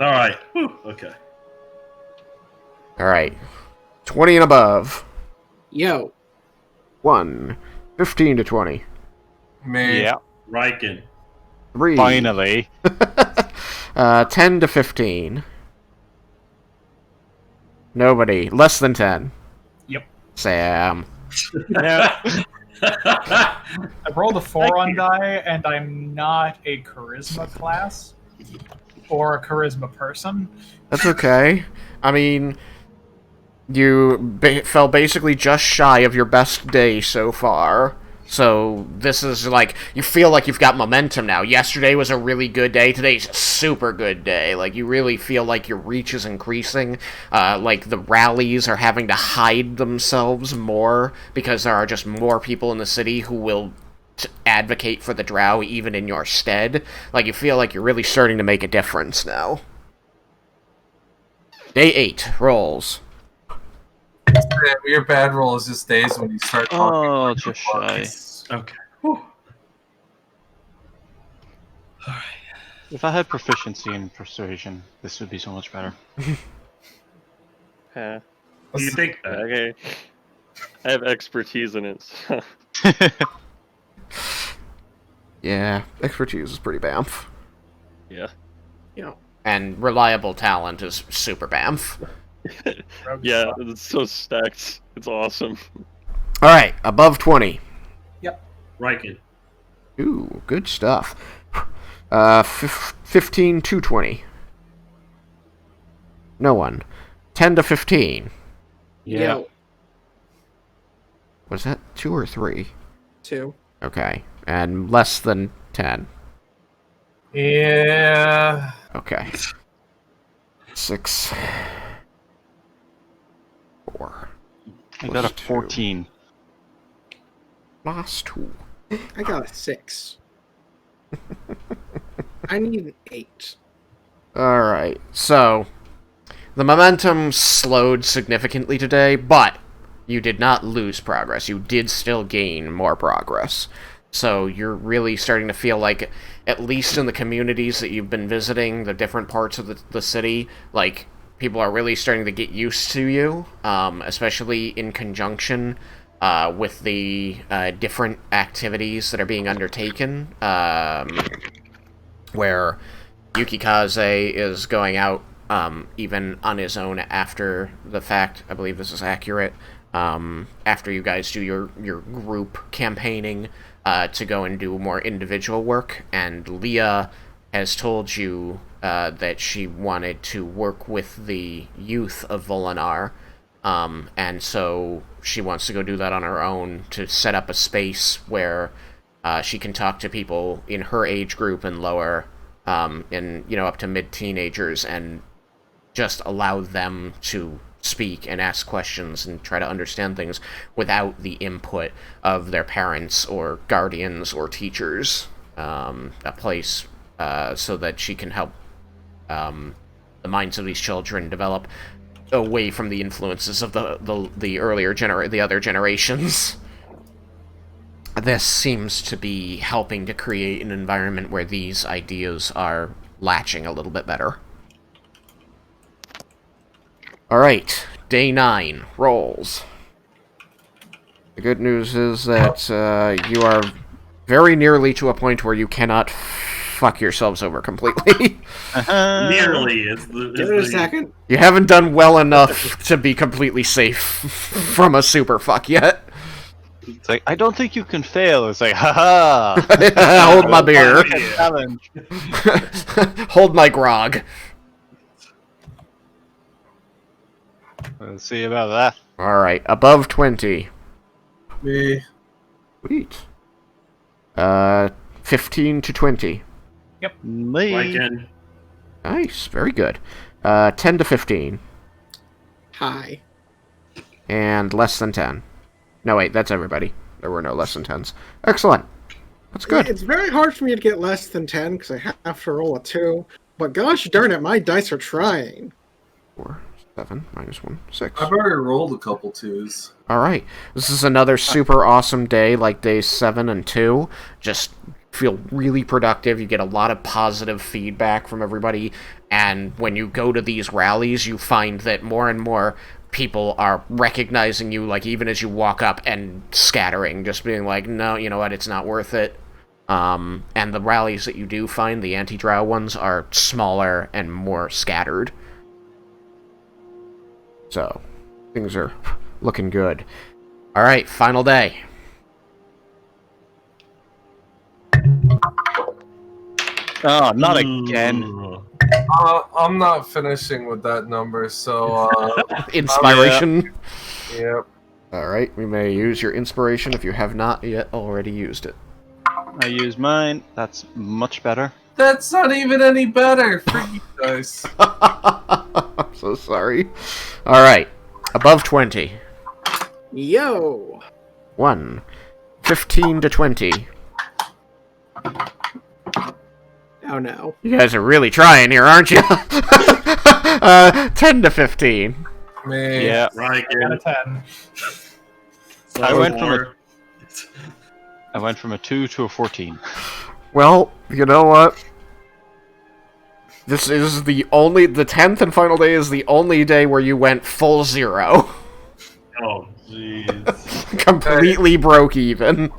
All right. Whew. Okay. Alright. 20 and above. Yo. 1. 15 to 20. Me. Yeah. Raiken. 3. Finally. 10 to 15. Nobody. Less than 10. Yep. Sam. Yeah. I rolled a 4 on die, and I'm not a charisma class or a charisma person. That's okay. I mean, you fell basically just shy of your best day so far. So this is like, you feel like you've got momentum now. Yesterday was a really good day. Today's a super good day. Like, you really feel like your reach is increasing. Like, the rallies are having to hide themselves more because there are just more people in the city who will advocate for the Drow even in your stead. Like, you feel like you're really starting to make a difference now. Day 8. Rolls. Your bad roll is just days when you start talking. Oh, just shy. Okay. Whew. If I had proficiency in persuasion, this would be so much better. Yeah. Do you think that? Okay. I have expertise in it. So. Yeah, expertise is pretty bamf. Yeah. And reliable talent is super bamf. Yeah, it's so stacked. It's awesome. Alright, above 20. Raiken. Ooh, good stuff. 15 to 20. No one. 10 to 15. Yo. Was that 2 or 3? 2. Okay. And less than 10. Yeah. Okay. 6. 4. I got a Plus 2. 14. Last 2. I got a 6. I need an 8. Alright, so the momentum slowed significantly today, but you did not lose progress. You did still gain more progress. So you're really starting to feel like, at least in the communities that you've been visiting, the different parts of the city, like, people are really starting to get used to you, especially in conjunction with the different activities that are being undertaken, where Yukikaze is going out even on his own after the fact. I believe this is accurate. After you guys do your group campaigning to go and do more individual work, and Leah has told you that she wanted to work with the youth of Volinar, and so she wants to go do that on her own to set up a space where she can talk to people in her age group and lower, in up to mid-teenagers, and just allow them to speak and ask questions and try to understand things without the input of their parents or guardians or teachers. A place so that she can help the minds of these children develop away from the influences of the other generations. this seems to be helping to create an environment where these ideas are latching a little bit better. Alright, day 9, rolls. The good news is that you are very nearly to a point where you cannot fuck yourselves over completely. Nearly is Give it a second. You haven't done well enough to be completely safe from a super fuck yet. It's like, I don't think you can fail. It's like, haha. Hold my beer. Challenge. Hold my grog. Let's see about that. Alright, above 20. Me. Sweet. 15 to 20. Me. Raiken. Nice, very good. 10 to 15. Hi. And less than 10. No, wait, that's everybody. There were no less than 10s. Excellent. That's good. It's very hard for me to get less than 10 because I have to roll a 2. But gosh darn it, my dice are trying. 4, 7, minus 1, 6. I've already rolled a couple 2s. Alright. This is another super awesome day, like days 7 and 2. Just feel really productive. You get a lot of positive feedback from everybody. And when you go to these rallies, you find that more and more people are recognizing you, like, even as you walk up and scattering, just being like, no, you know what, it's not worth it. And the rallies that you do find, the anti-drow ones, are smaller and more scattered. So, things are looking good. Alright, final day. Oh, not again. Ooh. I'm not finishing with that number, so Inspiration. yep. Alright, we may use your inspiration if you have not yet already used it. I use mine. That's much better. That's not even any better. Freaky dice. I'm so sorry. Alright, above 20. Yo! 1. 15 to 20. Oh no. You guys are really trying here, aren't you? 10 to 15. Me. Yeah. Raiken. 10. So I went from four. I went from a 2 to a 14. Well, you know what? This is the 10th and final day is the only day where you went full 0. Oh, jeez. Completely broke even.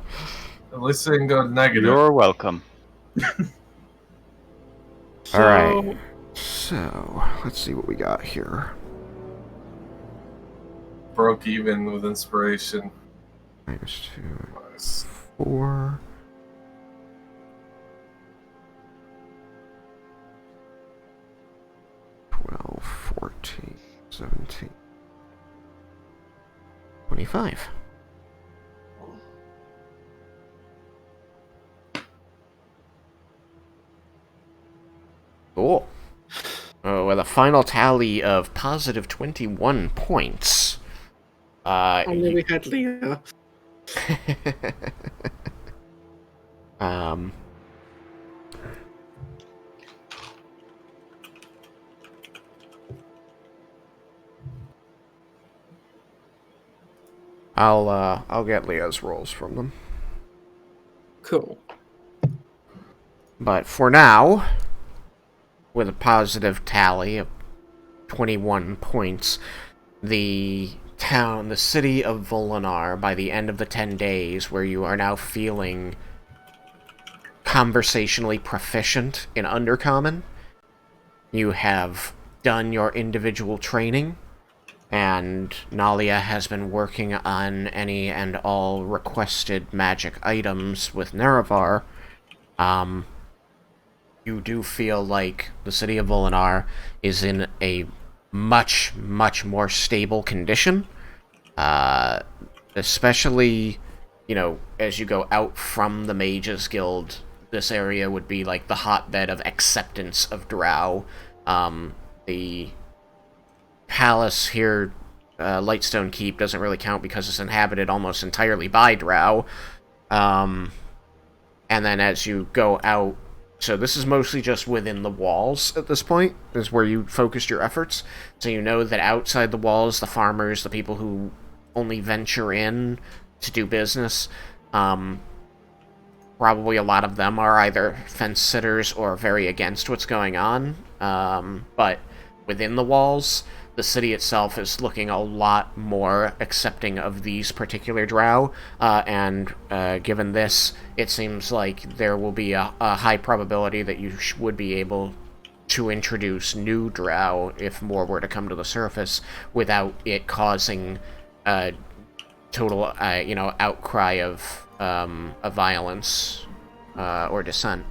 At least it didn't go negative. You're welcome. Alright. So, let's see what we got here. Broke even with inspiration. Minus 2, Nice. 4. $12, 14, 17, 25. Cool. With a final tally of positive 21 points. Only we had Leah. um. I'll get Leah's rolls from them. Cool. But for now, with a positive tally of 21 points, the city of Volinar, by the end of the 10 days, where you are now feeling conversationally proficient in Undercommon, you have done your individual training, and Nalia has been working on any and all requested magic items with Nerevar. You do feel like the city of Volinar is in a much, much more stable condition. Especially, you know, as you go out from the Mages Guild, this area would be like the hotbed of acceptance of Drow. The palace here, Lightstone Keep, doesn't really count because it's inhabited almost entirely by Drow. And then as you go out, so this is mostly just within the walls at this point, is where you focused your efforts. So you know that outside the walls, the farmers, the people who only venture in to do business, probably a lot of them are either fence sitters or very against what's going on. But within the walls, the city itself is looking a lot more accepting of these particular drow, and given this, it seems like there will be a high probability that you would be able to introduce new drow if more were to come to the surface without it causing a total, outcry of violence or dissent.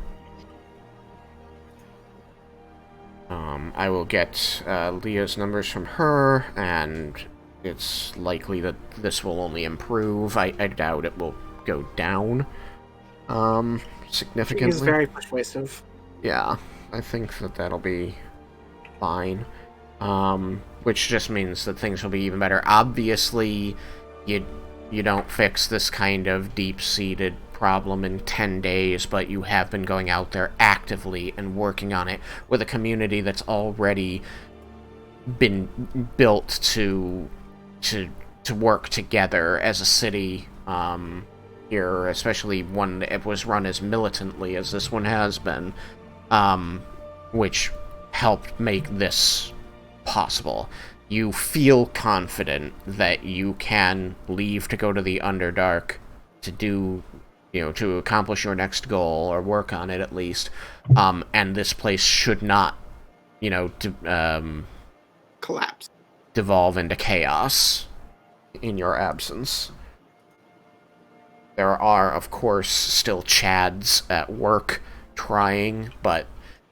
I will get Leah's numbers from her, and it's likely that this will only improve. I doubt it will go down significantly. He's very persuasive. Yeah, I think that that'll be fine. Which just means that things will be even better. Obviously, you don't fix this kind of deep-seated problem in 10 days, but you have been going out there actively and working on it with a community that's already been built to work together as a city here, especially one that was run as militantly as this one has been, which helped make this possible. You feel confident that you can leave to go to the Underdark to do, to accomplish your next goal, or work on it at least, and this place should not, Collapse. devolve into chaos in your absence. There are, of course, still Chads at work trying, but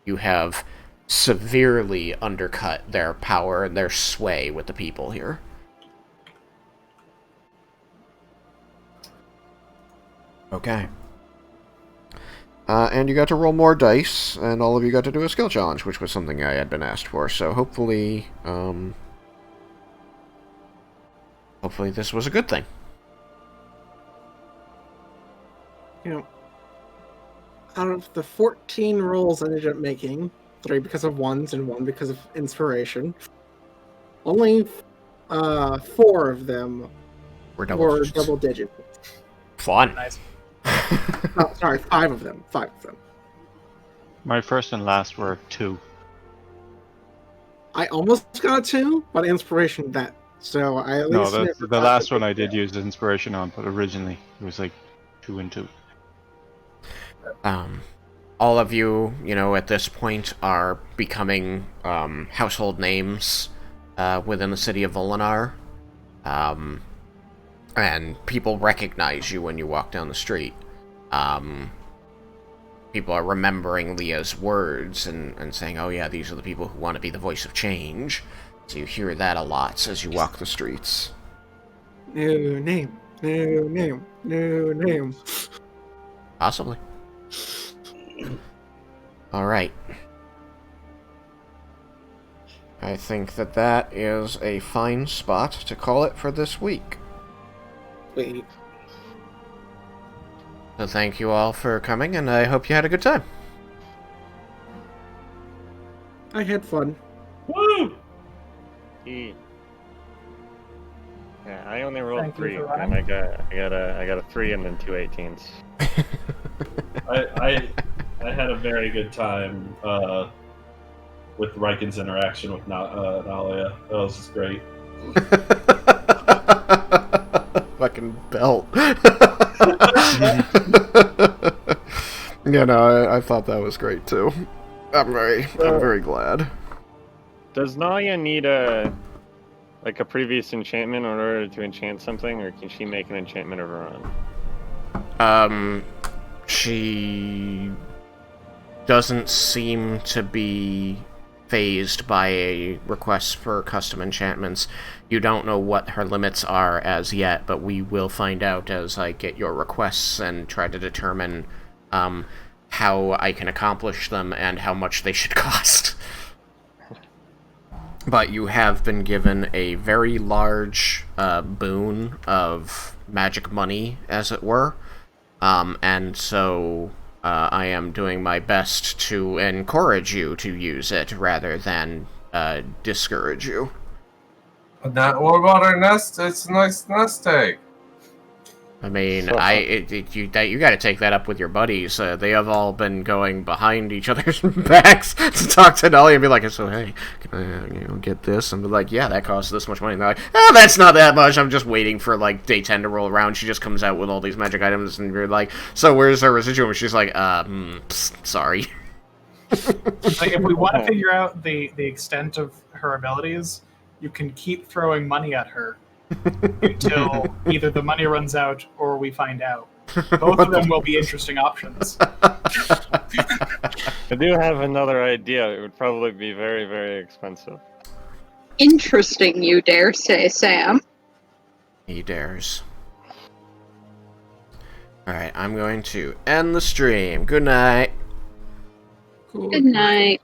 you have severely undercut their power and their sway with the people here. Okay. And you got to roll more dice, and all of you got to do a skill challenge, which was something I had been asked for, so hopefully this was a good thing. Out of the 14 rolls I ended up making, 3 because of ones and 1 because of inspiration, only 4 of them We're double digit. Fun. Nice. Oh, sorry, 5 of them. 5 of them. My first and last were 2. I almost got a 2, but inspiration that. So I at least. No, the last one I did use inspiration on, but originally it was like 2 and 2. All of you, at this point are becoming household names within the city of Volinar. And people recognize you when you walk down the street. People are remembering Leah's words and saying, oh yeah, these are the people who want to be the voice of change. So you hear that a lot as you walk the streets. New name. New name. New name. Possibly. Alright. I think that is a fine spot to call it for this week. Wait. So thank you all for coming, and I hope you had a good time. I had fun. Woo! Yeah, I only rolled Thank you 3, for and running. I got a 3 and then 2 18s. I had a very good time with Raiken's interaction with Nalia. That was just great. Fucking belt. I thought that was great too. I'm very glad. Does Nalia need a previous enchantment in order to enchant something, or can she make an enchantment of her own? She doesn't seem to be phased by a request for custom enchantments. You don't know what her limits are as yet, but we will find out as I get your requests and try to determine how I can accomplish them and how much they should cost. But you have been given a very large boon of magic money, as it were, and so I am doing my best to encourage you to use it rather than discourage you. What about our nest? It's a nice nest egg. I mean, So- you got to take that up with your buddies. They have all been going behind each other's backs to talk to Nalia and be like, "So hey, can I get this?" And be like, "Yeah, that costs this much money." And they're like, "Oh, that's not that much. I'm just waiting for like day 10 to roll around." She just comes out with all these magic items, and you're like, "So where's her residuum?" And she's like, sorry." Like, if we want to figure out the extent of her abilities, you can keep throwing money at her until either the money runs out or we find out. Both of them will be interesting options. I do have another idea. It would probably be very, very expensive. Interesting, you dare say, Sam. He dares. Alright, I'm going to end the stream. Good night. Good night.